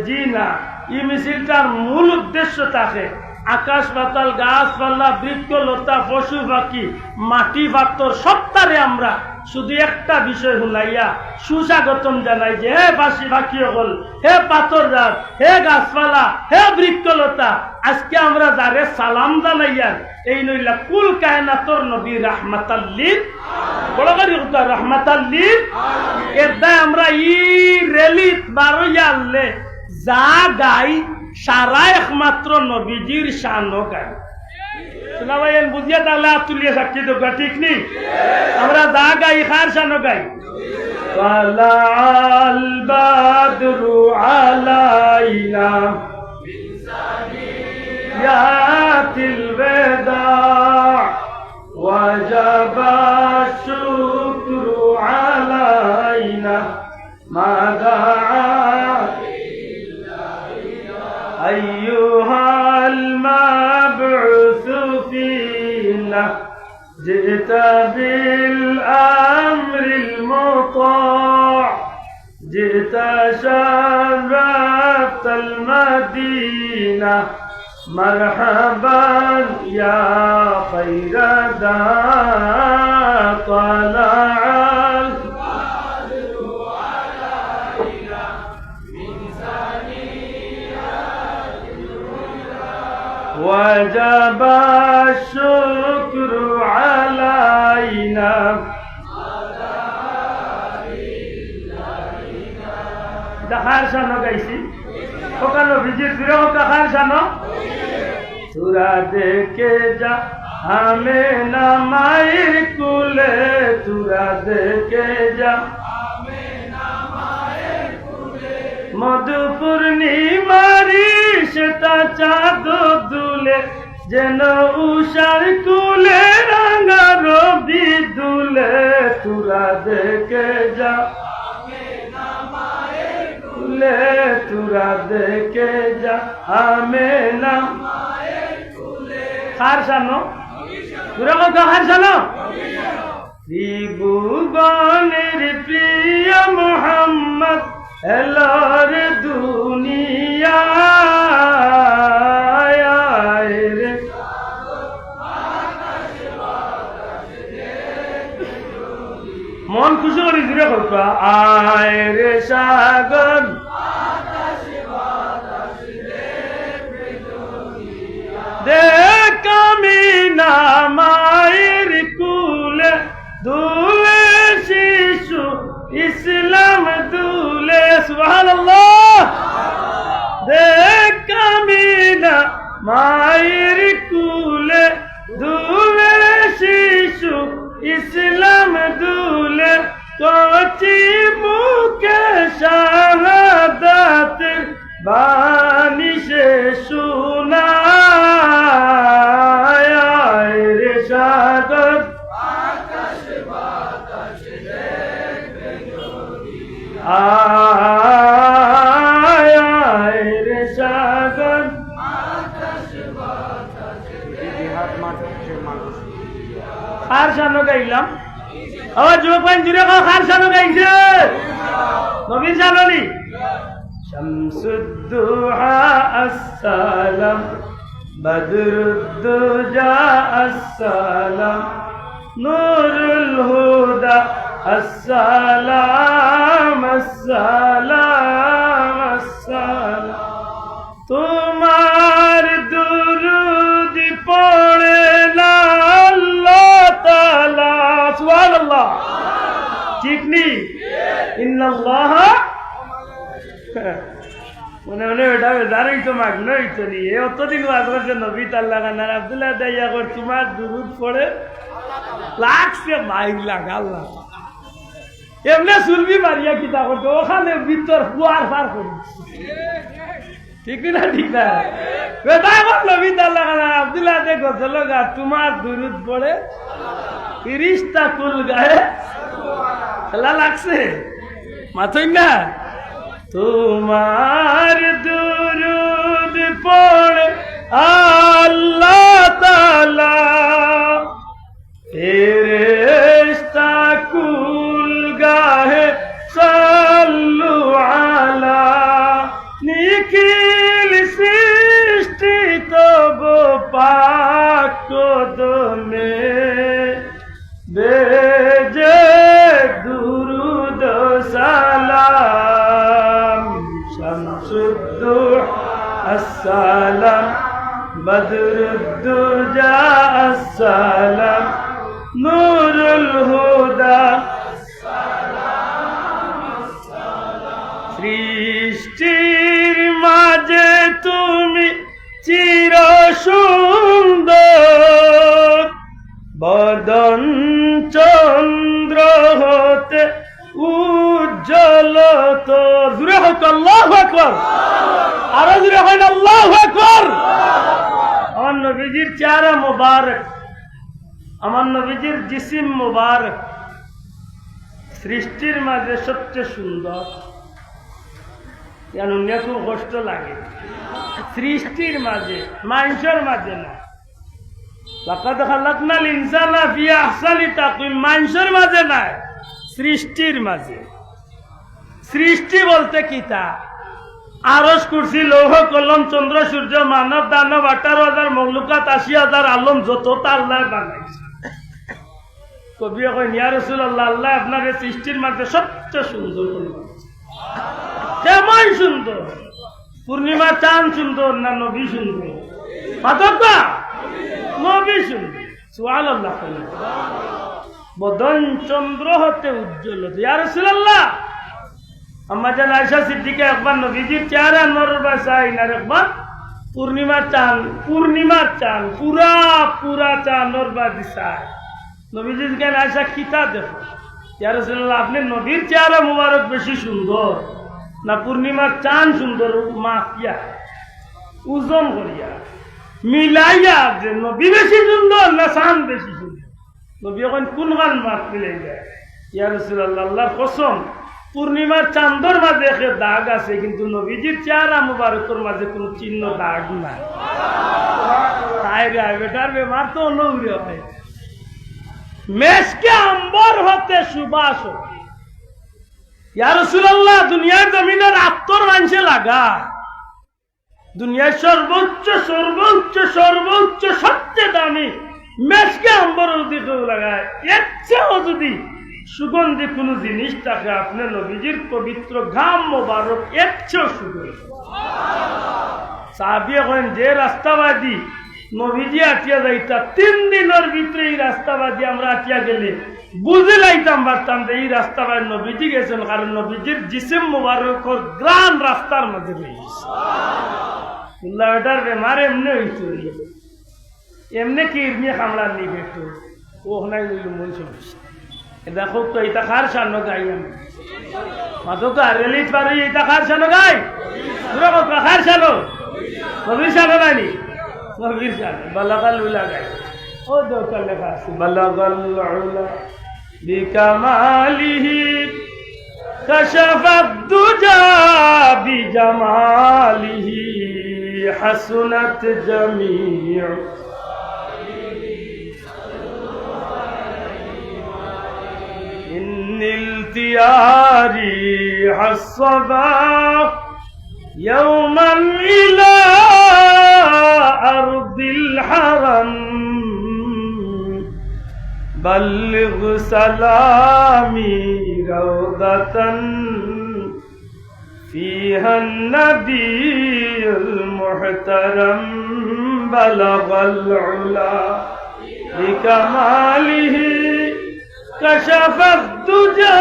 জি না এই মিছিলটার মূল উদ্দেশ্য থাকে আকাশ পাতাল গাছপালা বৃক্ষ লতা পশু পাখি মাটি পাথর সবটারে আমরা শুধু একটা বিষয় শুনাইয়া সুস্বাগতম জানাই যে হে বাসী বাকি হল, হে পাথর রাত, হে গাছপালা, হে বৃক্ষলতা, আজকে আমরা যারে সালাম জানাইয়ার এই নইলা কুল কায়নাতর নবী রাহমাতাল্লিল বড় করি রাহমাতাল্লিল এর দায় আমরা ই রেলিত বারোয়া আনলে যা গাই সারা একমাত্র নবীজির শানও গাই। শোনা ভাই বুঝিয়া তাহলে তুলিয়ে সাক্ষী দোকা ঠিক নেই, আমরা যা গাই খার শানও গাই। ওয়ালাল বাদরু আলাইনা ইয়াতিল বেদা ওয়াজাবা শুকরু আলাইনা মাদা أيها المبعوث فينا جئت بالأمر المطاع جئت شرفت المدينة مرحبا يا خير ذا طلع وجب الشكر علينا দেখার শানো গাইছি ওখানে ভিজিট ফিরে দেখার শানো তোরা দেখে যা হামে না মায়ের কুলে তোরা দেখে যা মধু পূর্ণিমারি সেটা চাঁদ দুলে যেন উষার কুলে রাঙা রবি দুলে তোরা দেখে যা কুলে তোরা দেখে যা আমে না খার শানো তোরা কত খার শানো ত্রিভুবনের প্রিয় মোহাম্মদ এলার দুনিয়া রে মন খুশি করি জুড়ে করবা আয় রে সাগর দেখ আমি না মায়ের কুলে দুলে শিশু ইসলাম দুলে সুবহানাল্লাহ দেখ আমি না মায়ের কুলে দুলে শিশু ইসলাম দুলে কচি মুখে শাহাদাত বাণী সে শোনায় রে সাগর আয় রে সাগর খার শানো গাইলাম আবার যুবক ভাই জুড়ে খার শানো গাইছে নবীর শানি শামসুদ্দুহা আসসালাম বদরুদ্দুজা আসসালাম নূরুল হুদা আসসালাম আসসালাম আসসালাম তোমার দুরুদ পড়ে না আল্লাহ তাআলা সুবহানাল্লাহ ঠিক নি ইন্নাল্লাহ মনে মনে এটা বেজারই তো মাগলো হইতো নি এ অতদিন বাজছে নবী তাল্লা খানার আব্দুল্লাহ দাইয়া কর তোমার দুরুদ পড়ে লাগছে মাইক লাগাল্লাহ এমনি সুলবি মারিয়া কিতা করতো ওখানে ভিতর ফুয়ার ফার করি ঠিক না ঠিক না বেটা কর নবী তাল্লা খানার আব্দুল্লাহ দে গজল গা তোমার দুরুদ পড়ে 30টা কুল গায়ে খেলা লাগছে মাথই না তোমার দুরুদ পড়ে আল্লাহ তাআলা ফেরেশতা কুল গাহে সাল্লু আলা নিখিল সৃষ্টি তব পাক কদমে বেজে আসসালাম বদরুদ্দুজা আসসালাম নূরুল হুদা সৃষ্টির মাঝে তুমি চির সুন্দর বদন চন্দ্র হতে উজ্জ্বল তো জুড়ে হোক আল্লাহু আকবার আরো জুড়ে হয় আল্লাহু আকবার আমার নবীজির চেহারা মোবারক আমার নবীজির জিসিম মোবারক সৃষ্টির মাঝে সবচেয়ে সুন্দর খুব কষ্ট লাগে সৃষ্টির মাঝে মানুষের মাঝে না লাকাদ খালাকনাল ইনসানা ফি আহসানি তাকওয়িম মানুষের মাঝে না সৃষ্টির মাঝে সৃষ্টি বলতে কি তা আরশ কুরসি লৌহ কলম চন্দ্র সূর্য মানব দানব 18,000 মখলুকাত 80,000 আলম যত তা আল্লাহ বানাইছে কবি কয় ইয়া রাসূলুল্লাহ আল্লাহ আপনার এই সৃষ্টির মাঝে সবচেয়ে সুন্দর কেমন সুন্দর পূর্ণিমা চাঁদ সুন্দর না নবী সুন্দর পাতকা নবী সুন্দর সুবহানাল্লাহ বদন চন্দ্র হতে উজ্জ্বল ইয়া রাসূলুল্লাহ আম্মা জান আয়েশা সিদ্দিকা একবার নবীজির চেহারা নরবা চাইন আর একবার পূর্ণিমার চাঁদ পুরা চাঁদ নরবা দিশায় নবীজি কেন আয়েশা খিতা দেখো ইয়া রাসূলুল্লাহ আপনি নবীর চেহারা মুবারক বেশি সুন্দর না পূর্ণিমার চাঁদ সুন্দর মাফিয়া ওজন করিয়া মিলাইয়া যে নবী বেশি সুন্দর না চাঁদ বেশি সুন্দর নবী এখন কোন গান মাত মিলাই যায় ইয়া রাসূলুল্লাহ আল্লাহর কসম পূর্ণিমার চাঁদর মাঝে একটা দাগ আছে কিন্তু নবীজির চেহারা মুবারকের মাঝে কোনো চিহ্ন দাগ নাই তাই রে বেটার বেমার তো অনুরে হয় মেশকে আম্বর হতে সুবাস ইয়া রাসূলুল্লাহ দুনিয়ার জমিনের আত্মর মানছে লাগা দুনিয়ার সর্বোচ্চ সবচেয়ে দামি মেশকে আম্বর দিকে লাগায় এর চেয়েও যদি সুগন্ধি কোন জিনিস থাকে আপনার নবীজির পবিত্র ঘাম মোবারক এর চেয়েও সুগন্ধি সাহাবী এখন যে রাস্তাবাদী নবীজি আটিয়া যাইতা 3 দিনের ভিতরে এই রাস্তাবাদী আমরা আটিয়া গেলে বুঝে লাইতাম পারতাম যে এই রাস্তাবাদী নবীজি গেছেন কারণ নবীজির জিসিম মোবারকর গ্রান রাস্তার মধ্যে রয়েছে এটার বেমার এমনি হইতো এমনি কি ইরমি খামলার নিবে একটু ও নাই লইল মন সমস্যা দেখো তো এটা কার সানো গাই আমি মাতো রেলিট পারি এটা কার সানো গাই পুরো কার সানো নবীর সানো নাইনি নবীর সানো বালাগাল উলা গাই ও দোকান লেখা আছে বালাগাল উলা বিকামালিহি কাশাফাত দুজা বিজামালিহি হাসুনাত জামিউ التياري الصباح يوما إلى أرض الحرم بلغ سلامي روضة فيها النبي المحترم بلغ العلا بكماله كشف الدجى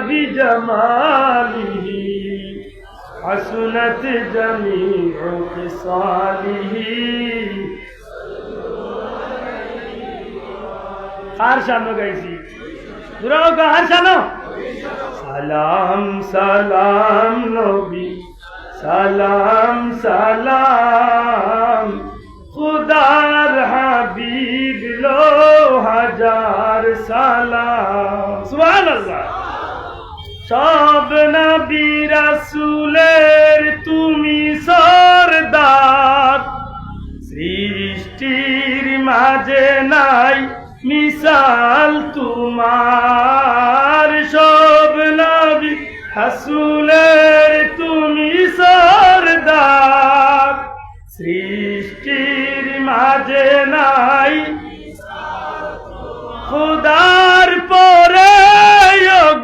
بجماله حسنت جميع خصاله هر شانو گئیسی دراو کا ہر شانو سلام سلام نبی سلام سلام خدار حبیب لو হাজার সালাম সুবহানাল্লাহ সব নবী রাসূলের তুমি সরদার সৃষ্টির মাঝে নাই মিসাল তোমার সব নবী রাসূলের তুমি সরদার সৃষ্টির মাঝে নাই খুদার পরে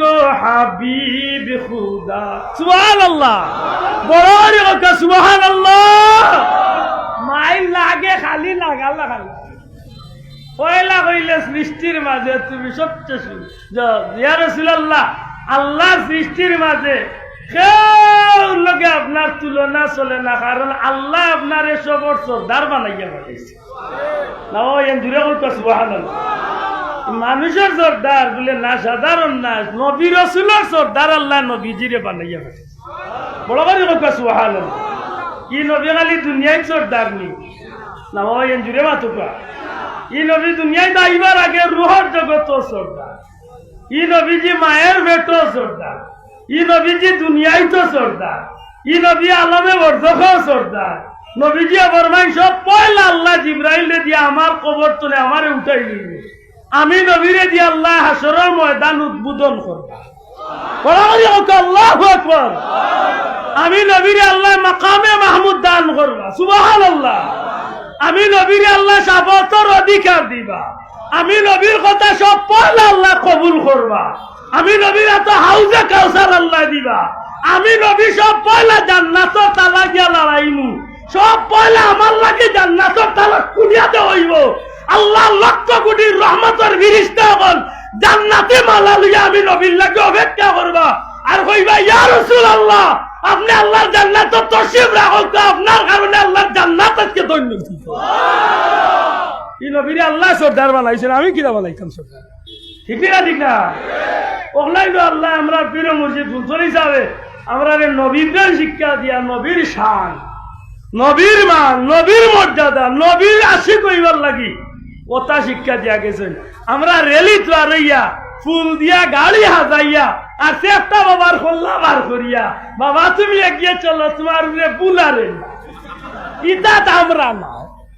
গো হাবিব খুদা সুবহানাল্লাহ বড় কথা সুবহানাল্লাহ মাইল লাগে খালি লাগা পয়লা কইলে সৃষ্টির মাঝে তুমি সবচেয়ে সুন্দর ইয়া রাসূলুল্লাহ আল্লাহ সৃষ্টির মাঝে কেউ লগে আপনার তুলনা চলে না কারণ আল্লাহ আপনার এসব সর্দার বানাইয়া পাঠাইছে না ওই দূরে বলতো সুবহানাল্লাহ মানুষের সর্দার বলে না সাধারণ না নবী রাসূলের সর্দার আল্লাহ নবীজিরে বানাইয়া পাঠাইছে বড় করে বলতো সুবহানাল্লাহ কি নবী খালি দুনিয়ায় সর্দার নি না ওই জুড়ে মাতুকা ই নবী দুনিয়ায় দাইবার আগে রুহর জগত সর্দার ই নবীজি মায়ের বেট সর্দার ই নবীজি দুনিয়ায় তো সর্দার ই নবী আলমে বর্ধক সর্দার নবীজি বরমাই সব পয়লা আল্লাহ জিব্রাইলে দিয়ে আমার কবর তুলে আমারে উঠাই নিবে আমি নবীরে দিয়ে আল্লাহ হাসরের ময়দান উদ্বোধন করবা আল্লাহু আকবার আমি নবীরে আল্লাহ মাকামে মাহমুদ দান করবা সুবহানাল্লাহ আমি নবীরে আল্লাহ শাফাতের অধিকার দিবা আমি নবীর কথা সব পয়লা আল্লাহ কবুল করবা আমি নবীর এত হাউজে কাউসার আল্লাহ দিবা আমি নবী সব পয়লা জান্নাতের তালা গিয়া লড়াইমু সব পয়লা আমার লাগে জান্নাতের তালা কুড়িয়াতে হইব আল্লাহ লক্ষ কোটি রহমতের ফিরিস্তা হল জান্নাতে মালা লইয়া আমি নবীর লাগে অপেক্ষা করবা আর কইবা ইয়া রাসূলুল্লাহ আপনি আল্লাহর জান্নাতে তশরিফ রাখুন আপনার কারণে আল্লাহর জান্নাত আজকে ধন্য এই নবীরে আল্লাহ সর্দার বানাইছেন আমি কিরা বানাইতাম সর্দার ঠিক না ঠিক না ওখানে তো আল্লাহ আমরা পীর মুর্শিদ ফুলসল হিসাবে আমরা নবীদের শিক্ষা দিয়া নবীর শান নবীর মান নবীর মর্যাদা নবীর আশিক হইবার লাগি ওটা শিক্ষা দিয়া গেছেন আমরা রেলি তো আর ফুল দিয়া গাড়ি হাজাইয়া আর একটা বাবার খোল্লা বার করিয়া বাবা তুমি এগিয়ে চলো তোমার বুলারে ইটা আমরা না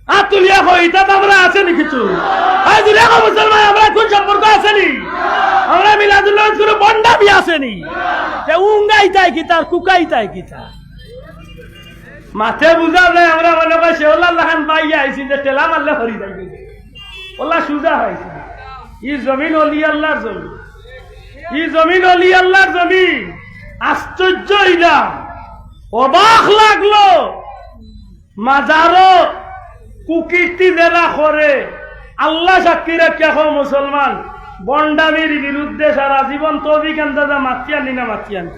আর তুলিয়া কো ইটা আমরা আছে নি কিছু মুসলমান আমরা কোন সম্পর্ক আছে নি আমরা মিলাদুল্লাহ শুরু বন্ডা বি আছে নি উঙ্গাই তাই কি তার কুকাই তাই কি তা মাথে বুঝার নাই আমরা মনে করি শেওলা লাখান পাইয়া আইছি যে টেলা মারলে হরি যাই ওল্লা সুজা হয়েছে ই জমিন অলি আল্লাহর জমিন ই জমিন অলি আল্লাহর জমিন আশ্চর্য হইলাম অবাক লাগলো মাজারো কুকীর্তি যারা করে আল্লাহ সাক্ষী রেখে মুসলমান বন্ডামির বিরুদ্ধে সারা জীবন তৌফিক আন্দাজা মাতিয়ানি না মাতিয়ানি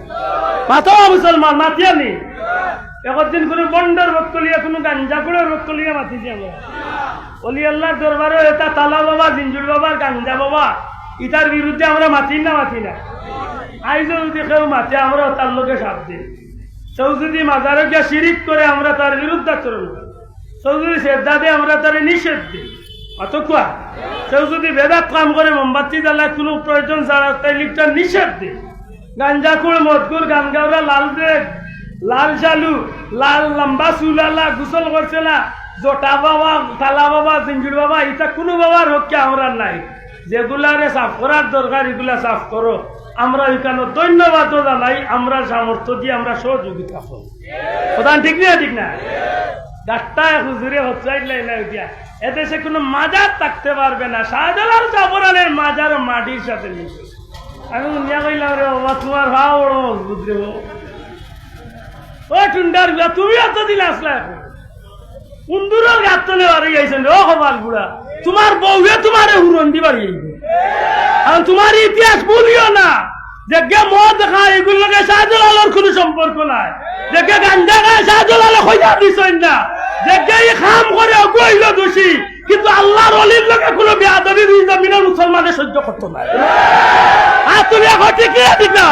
মাথা মুসলমান মাতিয়ানি একদিন কোনো বন্ডার ভক্ত লিয়া কোনো গাঞ্জাকুড়ের ভক্ত লিয়া মাতিছি আমরা অলি আল্লাহর দরবারে এটা তালা বাবা জিঞ্জুর বাবার গাঞ্জা বাবা ইটার বিরুদ্ধে আমরা মাতি না আইজ যদি কেউ মাতে আমরা তার লোকে সাপ দিই কেউ যদি মাজারে গিয়া শিরিক করে আমরা তার বিরুদ্ধে আচরণ করি কেউ যদি শ্রদ্ধা দিয়ে আমরা তার নিষেধ দিই অত কুয়া কেউ যদি বেদাত কাম করে মোমবাতি জ্বালায় কোনো প্রয়োজন ছাড়া তাই লিখটা নিষেধ দিই গাঞ্জাকুড় মদকুর গান গাওরা লাল দেখ লাল চালু লাল লম্বা চুলালা গোসল করছে না জটা বাবা তালা বাবা জিঞ্জুর বাবা এটা কোনো বাবার রক্ষে আমরা নাই যেগুলারে সাফ করার দরকার এগুলা সাফ করো আমরা এখানে ধন্যবাদও জানাই আমরা সামর্থ্য দিয়ে আমরা সহযোগিতা করি প্রধান ঠিক না গাছটা হুজুরে হচ্ছে না উঠিয়া এদেশে কোনো মাজার থাকতে পারবে না শাহজালাল জাফরানের মাজার মাটির সাথে মিশে আমি উনিয়া কইলাম রে বাবা তোমার ভাও বড় মজবুত রে ও টুন্ডার তুমি এত দিন আসলা এখন কুন্দুরের গাত তলে বাড়ি যাইছেন ও কপাল বুড়া তোমার বউয়ে তোমার হুরন্দি বাড়ি যাইবে আর তোমার ইতিহাস বলিও না যে মদ খায় এগুলোকে শাহজালালের কোনো সম্পর্ক নাই যে গাঞ্জা খায় শাহজালালে খোঁজা দিছেন না যে এই খাম করে অগইল দোষী কিন্তু আল্লাহর ওলির লোকে কোনো বেয়াদবি জমিনের মুসলমানের সহ্য করতে নাই আর তুমি এখন ঠিকই ঠিক না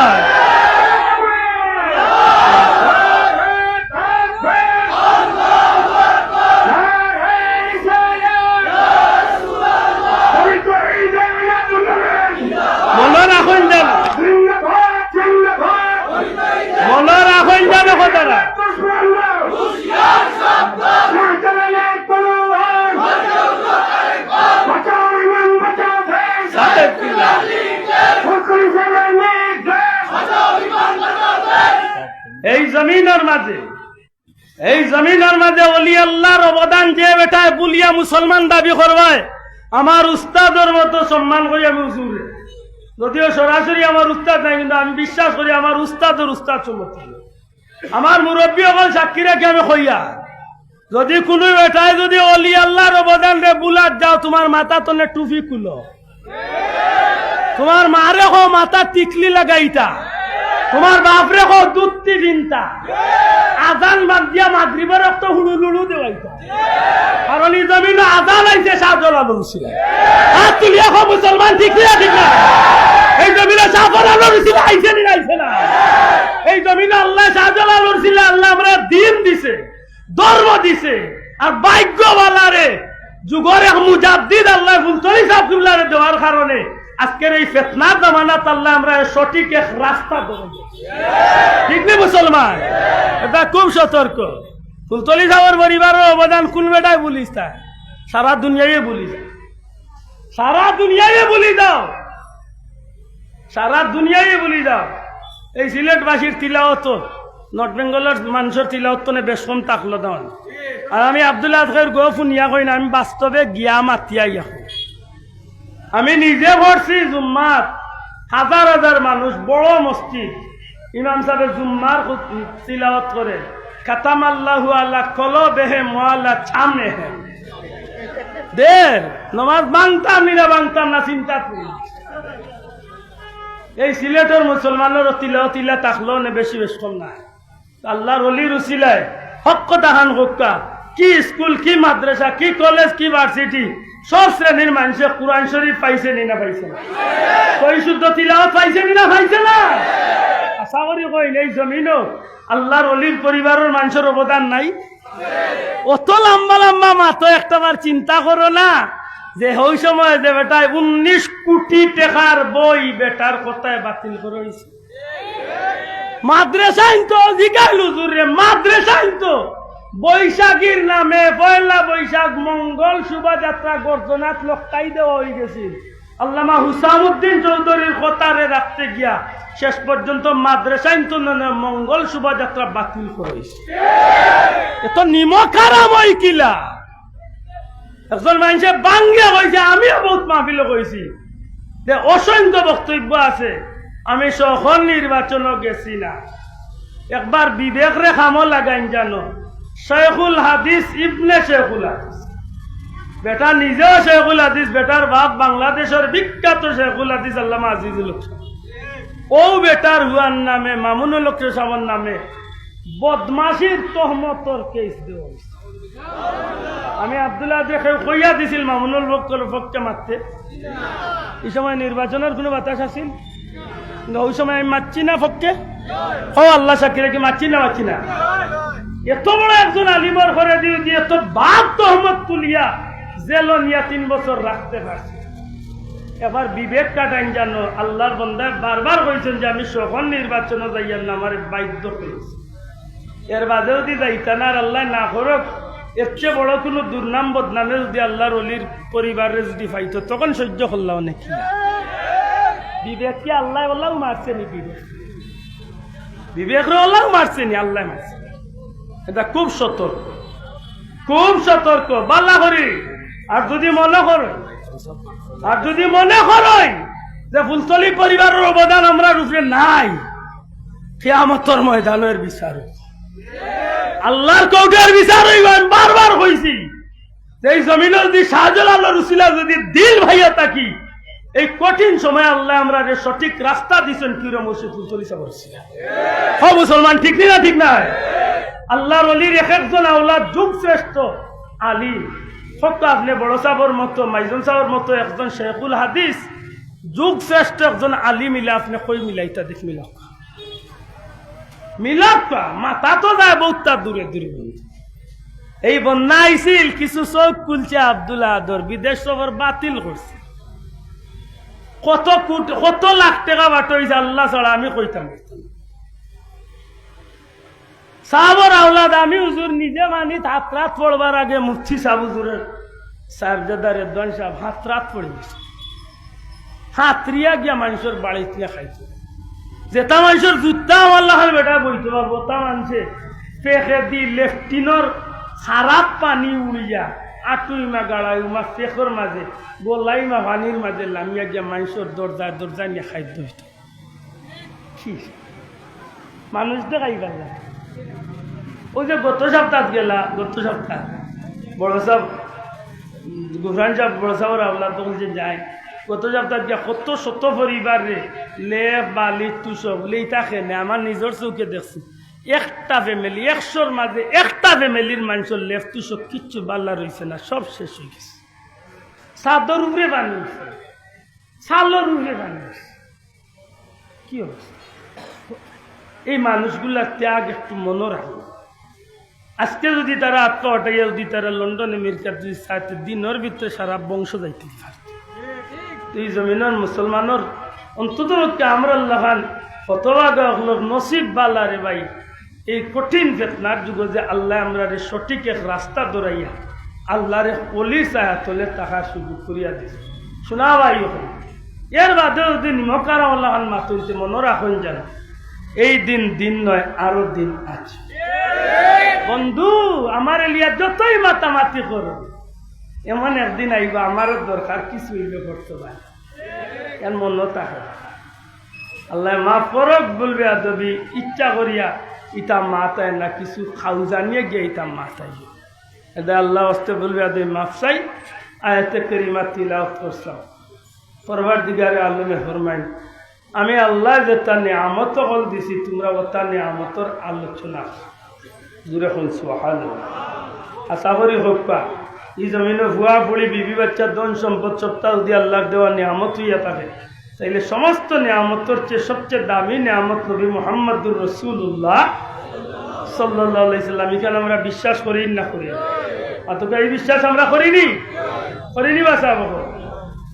এই জমিনের মাঝে ওলি আল্লাহর অবদান যে বেটায় বলিয়া মুসলমান দাবি করবায় আমার উস্তাদের মতো সম্মান করি আমি হুজুরে যদিও সরাসরি আমার উস্তাদ নাই, কিন্তু আমি বিশ্বাস করি আমার উস্তাদের উস্তাদ সম্মতি আমার মুরব্বী অকল সাক্ষী রাখি আমি কইয়া, যদি কোনো বেটায় যদি অলি আল্লাহর অবদান রে বুলাত যাও, তোমার মাথা তলে টুপি খুলো, তোমার মারে হো মাথা টিকলি লাগাইতা, তোমার বাপরে হো দুধটি ভিনতা, আজান বাদ দিয়া মাগরিবের রক্ত হুড়ু লুড়ু দেওয়াইতা, কারণ এই জমিনে আজান আইছে শাহজালাল রসিল। হাত তুলিয়া হো মুসলমান, ঠিক না ঠিক না? এই জমিনে শাহজালাল রসিল আইছে নি আইছে না? এই জমিনে আল্লাহ শাহজালাল রসিল আল্লাহ আমরা দিন দিছে, ধর্ম দিছে, আর ভাগ্যওয়ালারে যুগের এক মুজাদ্দিদ আল্লাহ ফুলতলি সাহেব কিবলারে দেওয়ার কারণে আজকের এই ফিতনার জামানাত আল্লাহ আমরা সঠিক এক রাস্তা ধরে, ঠিক না মুসলমান? এটা খুব সতর্ক। ফুলতলি সাহেবের পরিবারের অবদান কোন বেটায় বলিস তা সারা দুনিয়ায় বলি যাও, সারা দুনিয়ায় বলি যাও, সারা দুনিয়ায় বলি যাও। এই সিলেটবাসীর তিলাওয়াত নর্থ বেঙ্গলের মানুষের তিলাওয়াত তো বেশ কম থাকলো তখন। আর আমি আব্দুল্লাহ আজকের গো ফুনিয়া কই না, আমি বাস্তবে গিয়া মাতিয়া গিয়া, আমি নিজে ভরছি জুম্মাত, হাজার হাজার মানুষ, বড় মসজিদ, ইমাম সাহেব জুম্মার তিলাওয়াত করে, খাতাম আল্লাহু আলা কলবিহিম ওয়া আলা সামইহিম। দের নামাজ বাংতাম না বাংতাম না চিন্তা করি। এই সিলেটের মুসলমানের তিলা তাকলো না বেশি বেশ কম না। আল্লাহর ওলির উসিলায় হক কথা হান হক্কা, কি স্কুল, কি মাদ্রাসা, কি কলেজ, কি ভার্সিটি, সব শ্রেণীর মানুষে কুরআন শরীফ পাইছে নি না পাইছে না? কই শুদ্ধ তিলাওয়াত পাইছে নি না পাইছে না? আশা করি কই এই জমিনও আল্লাহর ওলির পরিবারের মানুষের অবদান নাই? অত লম্বা লম্বা মাতো একটাবার চিন্তা করো না যে ওই সময় যে বেটায় 19 কোটি টাকার বই বেটার কথায় বাতিল করে হয়েছে। মাদ্রাসাইন তো জিগাইল হুজুরে, মাদ্রাসাইন তো বৈশাখীর নামে পয়লা বৈশাখ মঙ্গল শোভাযাত্রা গর্জনাত লক্কাই দেওয়া হয়ে গেছে। আল্লামা হুসামউদ্দিন চৌধুরীর কথারে রাখতে গিয়া শেষ পর্যন্ত মাদ্রাসাইন তো মঙ্গল শোভাযাত্রা বাতিল করে হয়েছে। এত নিমখারাম ওই কিলা একজন মানুষে বাঙ্গিয়া কইছে, আমিও বহুত মাহফিলে কইছি যে অসংখ্য বক্তব্য আছে, আমি সকল নির্বাচনও গেছি না। একবার বিবেক রে খামো লাগাইন জানো, শেখুল হাদিস ইবনে শেখুল হাদিস, বেটা নিজেও শেখুল হাদিস, বেটার বাপ বাংলাদেশের বিখ্যাত শেখুল হাদিস আল্লামা আজিজুল হক। ও বেটার হুয়ার নামে মামুনুল হক সাহেবের নামে বদমাশির তহমতর কেস দেওয়া হয়েছে। আমি আব্দুল্লাহ দেখে কইয়া দিছিল মামুনুল হকের পক্ষে মারতে। এই সময় নির্বাচনের কোনো বাতাস আছিল? ওই সময় আমি মারছি না পক্ষে? ও আল্লাহ সাক্ষী কি মারছি না? মারছি না? এত বড় একজন আলিমর ঘরে দিয়ে দিয়ে এত বাপ তহমত তুলিয়া জেল নিয়া 3 বছর রাখতে পারছি। এবার বিবেক কাটাইন জানো, আল্লাহর বান্দায় বারবার কইছেন যে আমি সকল নির্বাচনে যাইয়ার না, আমার বাধ্য করেছি। এর বাদেও যদি যাইতান আর আল্লাহ না করক, এর চেয়ে বড় কোনো দুর্নাম বদনামে যদি আল্লাহর অলির পরিবারে যদি পাইত তখন সহ্য করলাম নাকি? বিবেক কি আল্লাহ আল্লাহ মারছে নি? বিবেক আল্লাহ মারছে নি? আল্লাহ মারছে। এটা খুব সতর্ক, খুব সতর্ক বাল্লা করি। আর যদি মনে করো, আর যদি মনে করই যে ফুলতলি পরিবারের অবদান আমরা রূপে নাই, কিয়ামতের ময়দানের বিচার, আল্লাহর কৌটার বিচার হইব। বারবার কইছি যে এই জমিনের যদি শাহজালাল রসিলা যদি দিল ভাইয়া থাকি, এই কঠিন সময় আল্লাহ আমরা সঠিক রাস্তা দিচ্ছেন। কিরম মসজিদ ফুলতলি সাহেব মুসলমান, ঠিক না? ঠিক না? আল্লাহর ওলির এক একজন আওলাদ যুগ শ্রেষ্ঠ আলিম, ফক্ত আপনি বড় সাহেবের মতো, মাইজন সাহেবের মতো একজন শেখুল হাদিস, যুগ শ্রেষ্ঠ একজন আলিম মিলে আপনি কই মিলাইতা দেখ মিলাক, মিলাক মাথা তো যায় বহুত দূরে দূরে। এই বন্যা আইছিল, কিছু চোখ খুলছে আব্দুল্লাহ আদর, বিদেশ সফর বাতিল করছে। কত লাখ টাকা বাট হয়েছে আল্লাহ ছাড়া আমি কইতাম। সাহাবর আওলাদ আমি হুজুর নিজে মানি, হাত রাত পড়বার আগে মুফতি সাহেব হুজুরের সাহেবজাদা রেদওয়ান সাহেব হাত রাত পড়ে গেছে। হাতরিয়া গিয়া মানুষের বাড়িতে খাইছে, যেটা মানুষের জুতা আল্লাহ বেটা বইতে পারবো তা মানুষে পেখে দি লেফটিনর খারাপ পানি উড়িয়া আটুইমা গাড়াইমা শেখর মাঝে গোলাইমা পানির মাঝে লামিয়া গিয়া মানুষের দরজা নিয়ে খাদ্য হইত কি মানুষ দেখাই গেল ওই যে গত সপ্তাহ গেলা গত সপ্তাহ বড় সাহেব গুফরান সাহেব বড় সাহেবের আল্লাহ তখন যে যায় গত সপ্তাহ গিয়া কত শত পরিবার রে লেপ বালি তুষক লেইতা খেলে আমার নিজের চৌকে দেখছি একটা ফ্যামিলি 100-র মাঝে একটা ফ্যামিলির মানুষের লেপ তুষক কিচ্ছু বাল্লা রয়েছে না, সব শেষ হয়ে গেছে। চাদর উপরে বানিয়েছে, চালর উপরে বানিয়েছে। কি অবস্থা! এই মানুষগুলার ত্যাগ একটু মনে রাখবে। আজকে যদি তারা আত্মহটাইয়া যদি তারা লন্ডন আমেরিকার যদি চাইতে দিনের ভিতরে সারা বংশ যাইতে পারে, এই জমিনের মুসলমানের অন্তত আমরা আল্লাহান কতভাগ নসিব বালা রে ভাই। এই কঠিন ফেতনার যুগে যে আল্লাহ আমরা সঠিক এক রাস্তা দৌড়াইয়া আল্লাহরে অলি চায়া তোলে তাহার সুযোগ করিয়া দিছে। শোনা ভাই এর বাদে যদি নিমকার আল্লাহান মাতুলতে মনে রাখুন যেন এই দিন নয়, আরো দিন আছে। বন্ধু আমার এলিয়া যতই মাতামাতি করো, এমন একদিন আইবা আমারও দরকার কিছু হইলে করতে পারে এর মনে থাকে। আল্লাহ মা পরক বলবে আদবি ইচ্ছা করিয়া ইটা মাতায় না, কিছু খাও জানিয়ে গিয়ে ইটা মাতাই এটা আল্লাহ আসতে বলবে আদবি মাফসাই আয়াতে করিমা তিলাওয়াত করছাম। পরবর্তীকারে আলমে ফরমাইন আমি আল্লাহ যে তার নিয়ামত হল দিছি, তোমরা ও তার নিয়ামতর আলোচনা জুড়ে শুন সুবহানাল্লাহ। আশা করি হোক পা এই জমিনে ভুয়া ফুড়ি বিবি বাচ্চা ধন সম্পদ সপ্তাহ যদি আল্লাহর দেওয়া নিয়ামত হইয়া থাকে, তাইলে সমস্ত নিয়ামতের চেয়ে সবচেয়ে দামি নিয়ামত নবী মুহাম্মদুর রাসূলুল্লাহ সাল্লাল্লাহু আলাইহি সাল্লাম। এখানে আমরা বিশ্বাস করি না করি? অতটা এই বিশ্বাস আমরা করিনি বাসা বাবা,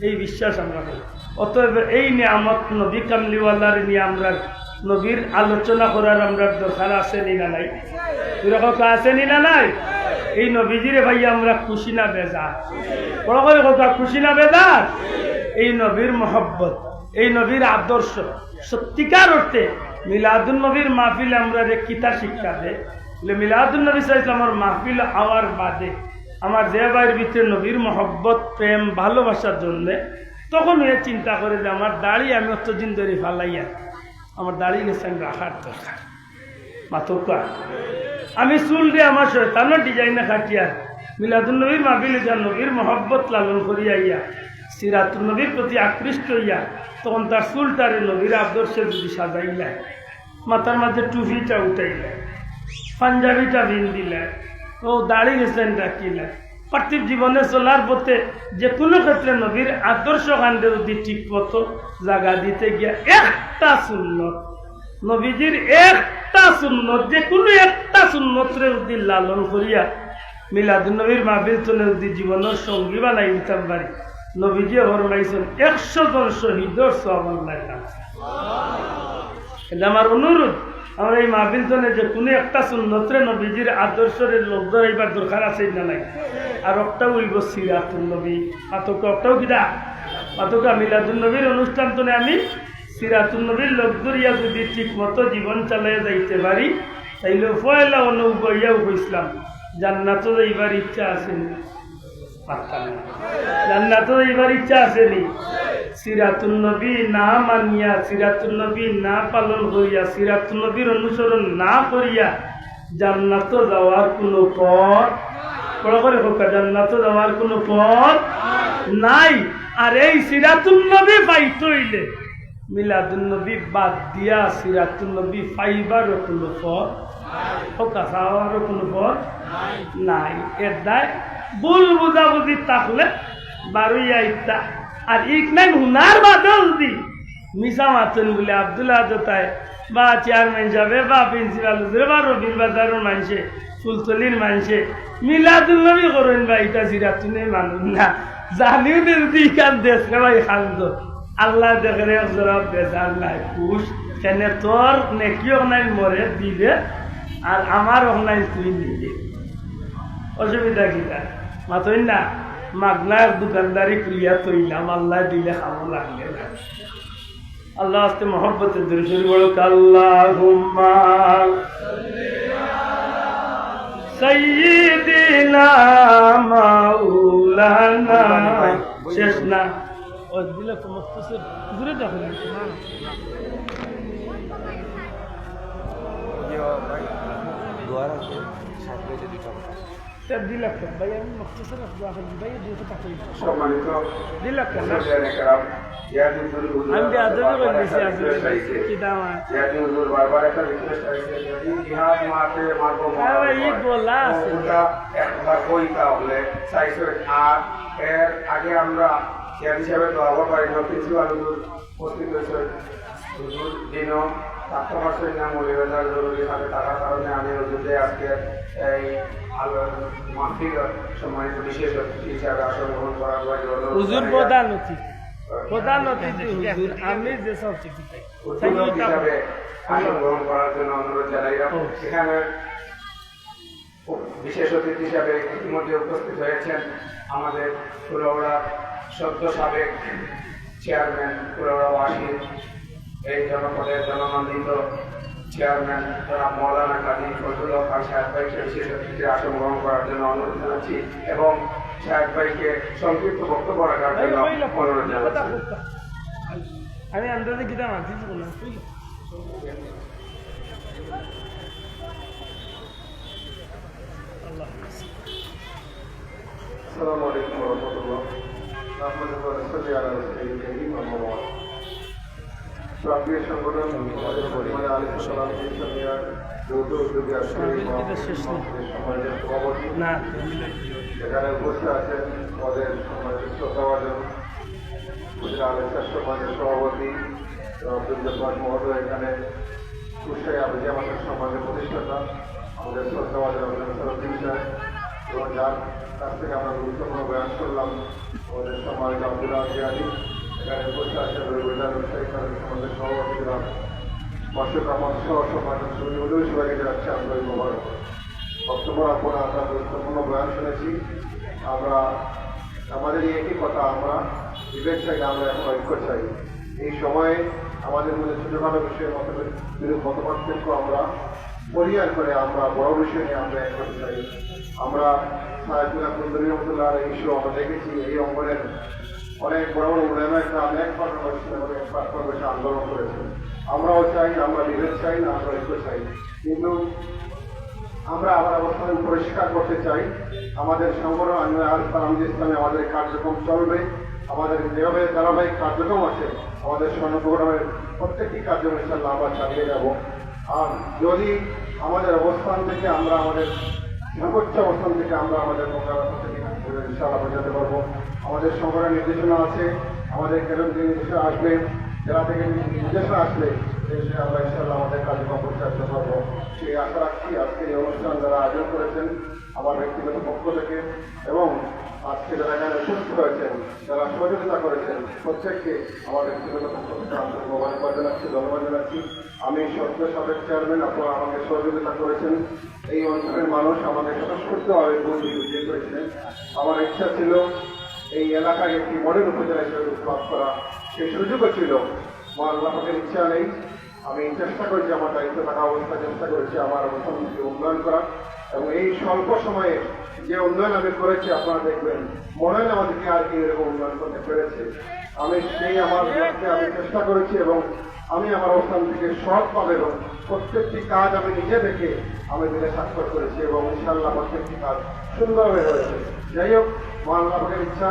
এই বিশ্বাস আমরা করি। অতএব এই নিয়ামত নবী কামলিওয়ালার নিয়ে আমরা নবীর আলোচনা করার আমরা দরকার আছে নি না নাই? এরকম আছে নি না নাই? এই নবীজিরে ভাই আমরা খুশি না বেজার? বড় করে কথা, খুশি না বেজার? এই নবীর মহব্বত, এই নবীর আদর্শ সত্যিকার অর্থে মিলাদুন নবীর মাহফিল আমরা কিতা শিক্ষা দেয়? মিলাদুন নবী সাল্লাল্লাহু মাহফিল হওয়ার বাদে আমার যে ভাইয়ের ভিতরে নবীর মহব্বত প্রেম ভালোবাসার জন্য তখন এ চিন্তা করে যে আমার দাড়ি আমি অতদিন ধরে ফালাইয়া আমার দাড়ি গেছে আমি রাখার দরকার। মাতকা আমি চুল দিয়ে আমার শয়তানের ডিজাইনে খাটিয়া মিলাদুন নবীর মাহফিল যা নবীর মহব্বত লালন করিয়া ইয়া সিরাতুন নবীর প্রতি আকৃষ্ট হইয়া তখন তার চুলটারে নবীর আদর্শে যদি সাজাইলায়, মাথার মাঝে টুপিটা উঠাইলায়, পাঞ্জাবিটা ভিন দিলায়, ও দাড়ি গেছেন ডাকিলায়, পার্থিব জীবনে চলার পথে যে কোনো ক্ষেত্রে নবীর আদর্শ কাণ্ডে যদি ঠিক মতো জায়গা দিতে গিয়া একটা সুন্নত নবীজির একটা সুন্নত যে কোনো একটা সুন্নতরে যদি লালন করিয়া মিলাদুন নবীর মাহফিল চলে যদি জীবনের সঙ্গী বানাই দিতাম পারি, নবীজি ফরমাইছেন 100 জন শহীদর সওয়াব আল্লাহ আছে। এটা আমার অনুরোধ, আমরা এই মাহফিল চলে যে কোনো একটা সুন্নতরে নবীজির আদর্শের লোক ধরাইবার দরকার আছে না নাই? আর একটা উইব সিরাতুন নবী একটাও কিনা পাতকা মিলাদুন নবীর অনুষ্ঠান তো আমি সিরাতুন নবীর লোক ধরিয়া যদি ঠিক মতো জীবন চালাইয়া যাইতে পারি, তাইলে পয়লা অনুবইয়াও হইসলাম জান্নাতও যাইবার ইচ্ছা আসেনি। জান্নাতও যাইবার ইচ্ছা আসেনি। সিরাতুন নবী না মানিয়া, সিরাতুন নবী না পালন করিয়া, সিরাতুন নবীর অনুসরণ না করিয়া জান্নাতও যাওয়ার কোনো পথ, বড় করে হোক, জান্নাতও যাওয়ার কোনো পথ নাই। আর এই সিরাতুন নবী পাইতে হইলে মিলাদুন নবী বাদ দিয়া সিরাতুন নবী পাইবারও কোনো পথ, হোকা যাওয়ারও কোনো পথ নাই। এর দায় ভুল বুঝাবুঝি থাকলে বারুইয়া ইত্যা আর ইক নাই হুনার বাদেও যদি মিশা মাতুন বলে আব্দুল্লাহ জোতায় বা চেয়ারম্যান সাহেব বা প্রিন্সিপাল হুজুরে বা রবির বাজারের মানুষে ফুলতলির মানুষে মিলাদুল নবী করেন বা এটা সিরাতুনে মানুষ না জানিও যদি ইকান দেশ ভাই খান্দ আল্লাহ দেখে জবাব বেজার নাই খুশ কেনে তোর নেকিও নাই মরে দিবে আর আমার অনলাইন তুই নিবে, অসুবিধা কিনা? মাতই না মাগনার দোকানদারি খুলিয়া তৈলাম, আল্লাহ দিলে খাবো লাগলে না। আল্লাহ আস্তে মহব্বতের দূরে শুরু বড় আল্লাহুম্মা সাইয়্যিদিনা মৌলানা শেষ না ও দিলে তো মুখতাসর দূরে দেখো না দিলে ভাই আমি মুখতাসর ভাই দুটো টাকা সম্মানিত দিলে আমি বেয়াদবি করতেছি আসলে কি দাম আছে বারবার একটা রিকোয়েস্ট আছে যদি জিহাদ মারতে মারবো আরে এই গোলা আছে একবার কই তাহলে চাইছে আর এর আগে আমরা চেয়ার হিসাবে তো আবার পারি না প্রিন্সিপাল উপস্থিত হয়েছে হুজুর দিনও কাস্টমার সঙ্গে নাম মৌলিবাজার জরুরি হাতে থাকার কারণে আমি হুজুরদের আজকে এই মাহফিল সম্মানিত বিশেষ অতিথি হিসাবে আসন গ্রহণ করার হুজুর প্রধান অতিথি প্রধান অতিথি হুজুর আমি যে সব চিঠি পাই হিসাবে আসন গ্রহণ করার জন্য অনুরোধ জানাই সেখানে বিশেষ অতিথি হিসাবে ইতিমধ্যে উপস্থিত হয়েছেন আমাদের ফুলওড়া সদ্য সাবেক চেয়ারম্যান ফুলওড়া ওয়াসির এই জনপদের জননন্দিত চেয়ারম্যান জনাব মৌলানা কাজী ফজলুল হক খান সাহেব ভাইকে বিশেষ অতিথিতে আসন গ্রহণ করার জন্য অনুরোধ জানাচ্ছি এবং সাহেব ভাইকে সংক্ষিপ্ত বক্তব্য রাখার জন্য অনুরোধ জানাচ্ছি। আমি আন্দাজে গিয়ে মাঝি বললাম আসসালামু আলাইকুম ওয়া রাহমাতুল্লাহ। আহমদুল্লাহ রাসূলুল্লাহ আলাইহি ওয়াসাল্লাম। প্রান্তীয় সংগঠন আমাদের পরিমাণে আলোচনা সালামিয়ার যৌথ উদ্যোগে আসছে সমাজের সভাপতি এখানে উপস্থিত আছেন আমাদের সমাজের শ্রদ্ধাভাজন আলোচনা সমাজের সভাপতি আব্দুল জব্বার মহোদয় এখানে কুষ্টায় আবুজি আমাদের সমাজের প্রতিষ্ঠাতা আমাদের শ্রদ্ধাভাজন আব্দুল সাহেব এবং যার কাছ থেকে আমরা গুরুত্বপূর্ণ বয়ান করলাম আমাদের সমাজ আব্দুল আজিয়ালি এখানে উপস্থিত আছেন রবিবার ব্যবসায়ী সমাজের সভাপতি ছিলাম অশোক আমার সহ সমাজের সবাইকে যাচ্ছে আন্তরিক মোবারক বক্তব্য রাখুন আমরা গুরুত্বপূর্ণ বয়ান শুনেছি আমরা আমাদের এই একই কথা আমরা বিবেক চাই না আমরা এখন ঐক্য চাই এই সময়ে আমাদের মধ্যে ছোটখাটো বিষয়ের মতপার্থক্য আমরা পরিহার করে আমরা বড় বিষয় নিয়ে আমরা এক করতে চাই আমরা সাহেবুল্লাহ কুন্দরী রহমতুল্লাহ এই ইস্যু আমরা দেখেছি এই অঙ্গনের অনেক বড় বড় উন্নয়ন একটা অনেক প্ল্যাটফর্ম বসে আন্দোলন করেছে আমরাও চাই আমরা বিভেদ চাই না আমরা ঐক্য চাই কিন্তু আমরা আমার অবস্থান পরিষ্কার করতে চাই আমাদের সংগঠন আনসার ইসলামে আমাদের কার্যক্রম চলবে আমাদের যেভাবে ধারাবাহিক কার্যক্রম আছে আমাদের স্বর্ণ প্রোগ্রামের প্রত্যেকটি কার্যক্রম ইনশাআল্লাহ আমরা চালিয়ে যাব আর যদি আমাদের অবস্থান থেকে আমরা আমাদের সর্বোচ্চ অবস্থান থেকে আমরা আমাদের ইনশাআল্লাহ বোঝাতে পারবো আমাদের সংগঠনের নির্দেশনা আছে আমাদের কেন্দ্র থেকে নির্দেশনা আসবে জেলা থেকে নির্দেশনা আসলে আমরা ইনশাআল্লাহ আমাদের কার্যক্রম পরিচালিত করবো সেই আশা রাখছি আজকে এই অনুষ্ঠান যারা আয়োজন করেছেন আমার ব্যক্তিগত পক্ষ থেকে এবং আজকে যারা এখানে উপস্থিত হয়েছেন যারা সহযোগিতা করেছেন প্রত্যেককে আমার ব্যক্তিগত পক্ষ থেকে আন্তরিক মোবারকবাদ জানাচ্ছি ধন্যবাদ জানাচ্ছি আমি সদ্য সাবেক চেয়ারম্যান আপনারা আমাকে সহযোগিতা করেছেন এই অঞ্চলের মানুষ আমাকে স্বতঃস্ফূর্তভাবে বন্দি বিজয় করেছিলেন আমার ইচ্ছা ছিল এই এলাকায় একটি মডেল উপজেলা হিসেবে লাভ করা সেই সুযোগও ছিল আল্লাহের ইচ্ছা নেই আমি চেষ্টা করেছি আমার দায়িত্ব থাকা অবস্থা চেষ্টা করেছি আমার অবস্থানকে উন্নয়ন করা এবং এই স্বল্প সময়ে যে উন্নয়ন আমি করেছি আপনারা দেখবেন মনে হয় আমাদেরকে আর কি এরকম উন্নয়ন করতে পেরেছে আমি সেই আমার আমি চেষ্টা করেছি এবং আমি আমার অবস্থান থেকে সৎভাবে এবং প্রত্যেকটি কাজ আমি নিজে দেখে আমি দিলে স্বাক্ষর করেছি এবং ইনশাআল্লাহ প্রত্যেকটি কাজ সুন্দরভাবে হয়েছে যাই হোক মহানবাবের ইচ্ছা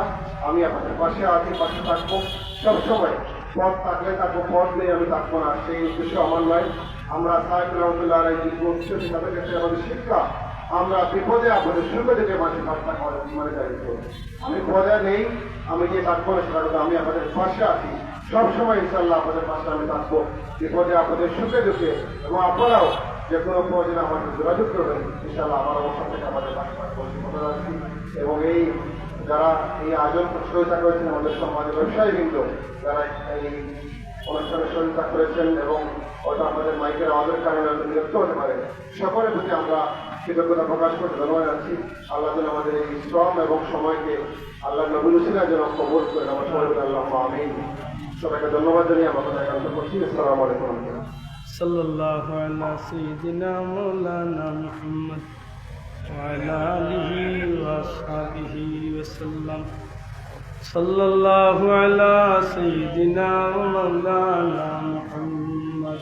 আমি আপনাদের পাশে আছি পাশে থাকবো সবসময় পথ থাকলে থাকবো পথ নেই আমি থাকবো না সেই উদ্দেশ্য আমার নয় আমরা সাহেব রহমতুল্লাহ তাদের কাছে আমাদের শিক্ষা আমরা বিপদে আপনাদের সুখে থেকে মানুষের পাশে থাকা আমাদের জীবনের দায়িত্ব আমি পদে নেই আমি যে থাকবো না সেটা কথা আমি আপনাদের পাশে আছি সবসময় ইনশাল্লাহ আপনাদের পাশে আমি থাকবো বিপদে আপনাদের সুখে দুঃখে এবং আপনারাও যে কোনো প্রয়োজনে আমাদের যোগাযোগ করবেন ইনশাল্লাহ আমার অবস্থা থেকে আমাদের পাশে থাকবো এবং এই যারা এই আয়োজন সহযোগিতা করেছেন আমাদের সমাজের ব্যবসায়ীবৃন্দ যারা এই অনুষ্ঠানে সহযোগিতা করেছেন এবং হয়তো আমাদের মাইকের আওয়াজের কারণে হয়তো বিরক্ত হতে পারে সকলের প্রতি আমরা কৃতজ্ঞতা প্রকাশ করতে ধন্যবাদ জানাচ্ছি আল্লাহ যেন আমাদের এই শ্রম এবং সময়কে আল্লাহ নবুল হুসেনা যেন কবুল করে আমার সবাই আল্লাহ আমিন সবাইকে ধন্যবাদ জানিয়ে আমরা কথা একান্ত করছি আসসালামু আলাইকুম সাল্লাল্লাহু আলা সাইয়্যিদিনা মাওলানা মুহাম্মদ ওয়া আলা আলিহি ওয়া আসহাবিহি ওয়া সাল্লাম صلى الله على سيدنا ومولانا محمد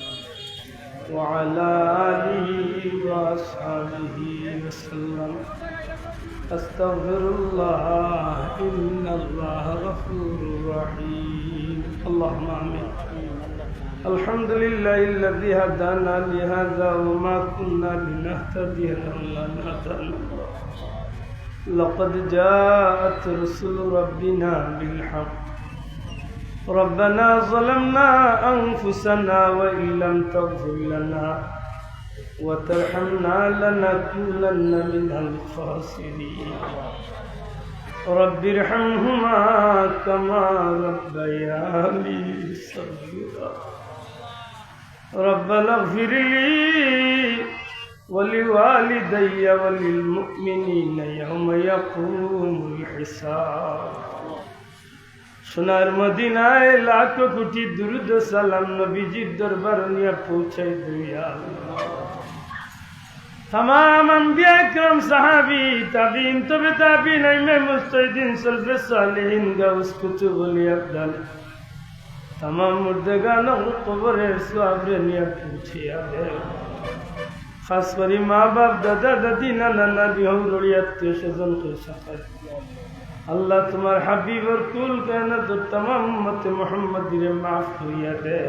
وعلى آله وأصحابه وسلم أستغفر الله إن الله غفور رحيم اللهم آمين الحمد لله الذي هدانا لهذا وما كنا لنهتدي لولا أن هدانا الله لقد جاءت رسل ربنا بالحق ربنا ظلمنا أنفسنا وإن لم تغفر لنا وترحمنا لنكونن من الخاسرين رب ارحمهما كما ربياني صغيرا ربنا اغفر لي ولوالدي وللمؤمنين يوم يقوم الحساب সোনার মদিনায় লাখ কোটি দুরূদ সালাম নবীজির দরবার নিয়ে পৌঁছাই দিয়া तमाम अंबिया करम सहाबी ताबीन तबे ताबीन इमाम मुस्तहिदीन सल्फ़े सालिहीन गौस कुतुब अली अफदल तमाम मुर्दगानों को कब्र सवाब निया पूछिया दे खास करी माँ बाप दादा दादी नाना नानी हमारे आत्मीय स्वजन के साथ अल्लाह तुम्हारे हबीब और कुल कहना तो तमाम उम्मत मोहम्मद रे माफ किया दे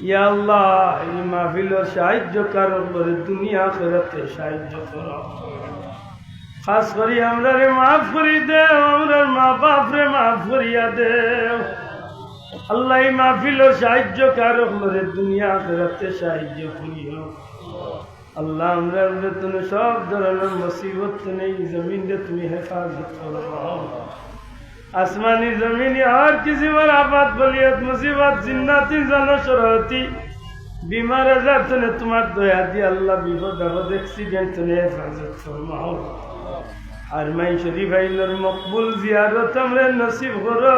या अल्लाह ये महफिल और साहित्य करो बड़े दुनिया आखिरत साहित्य करो खास करी हमरा रे माफ करी दे हमरा माँ बाप रे माफ करिया दे अल्लाह ये महफिल और साहित्य करो बड़े दुनिया आखिरत साहित्य करियो अल्लाह हमरा रे तूने सब धरনের मुसीबत नहीं जमीन रे तुम्हें हिफाजत फरमाओ आसमानी जमीनी हर किसी पर आफत बलियत मुसीबत जिन्नाती जानो शरारती बीमार आजाद तूने तुम्हार दया दी अल्लाह विपद आपद एक्सीडेंट तूने हिफाजत फरमाओ हरमाई शरीफ आइलर मकबूल जियारत हमरे नसीब करो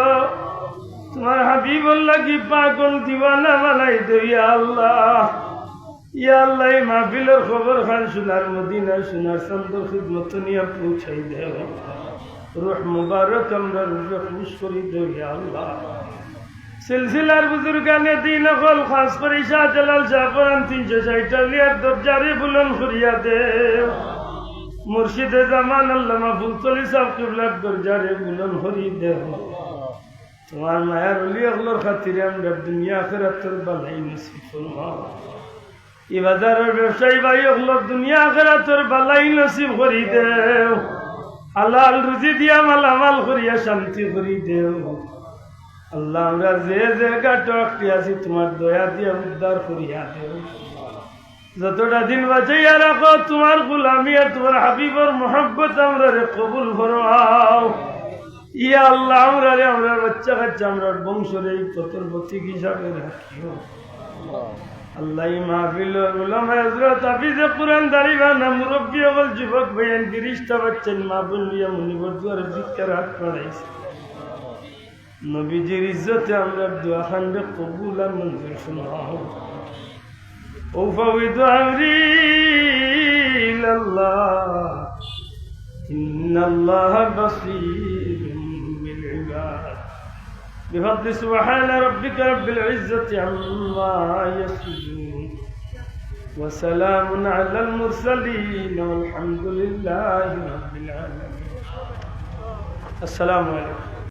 तुम्हार हबीब अल्लाह की पागल दीवाना बनाई दो या अल्लाह ये महफिलर खबर खान सुनार मदीना सुनार संदर खिदमत निया पूछाई दे रूह मुबारक हमरा रूह खुश करी दो या अल्लाह सिलसिलार बुजुर्गाने दीन खल खास करी शाह जलाल शाह परान 360 लियार दरजारे बुलंद करिया दे मुर्शिद जमान अल्लामा फुलतली साहब किबला दरजारे बुलंद करी दे तुम्हार मायार ओली अगलर खातिर हमरा दुनिया आखिरतर भलाई नसीब फरमाओ ये बाजार और व्यवसायी भाई अगलर दुनिया आखिरतर भलाई नसीब करी दे हालाल रुजी दिया मालामाल करिया शांति करी देव अल्लाह हमरा जे जे गाटक आছি তোমার দয়া দিয়া উদ্ধার করিয়া দেও যতটা দিন বাঁচাইয়া রাখো তোমার গোলামি আর তোমার হাবিবের মোহাব্বত আমরা রে কবুল ফরমাও ইয়া আল্লাহ আমরা রে আমরা বাচ্চা কাচ্চা আমরা বংশরে এই পতর প্রতীক হিসাবে রাখিও अल्लाह महफिल उलमा हजरत हाफिज कुरान दारीवाना मुरब्बी अवल जुबक बयान गिरिश्ता बच्चन माबुल लिया मुनिबर दुआर जिक्र हाथ पढ़ाइছে नबीजीर इज्जते আমরা दुआ खान रे कबूल और मंजूर फरमाओ ओ फविद अमरी इल्लाल्लाह इन्नल्लाह बसीरुम बिल इबाद بفضل سبحان ربك رب العزة عما يصفون وسلام على المرسلين والحمد لله رب العالمين السلام عليكم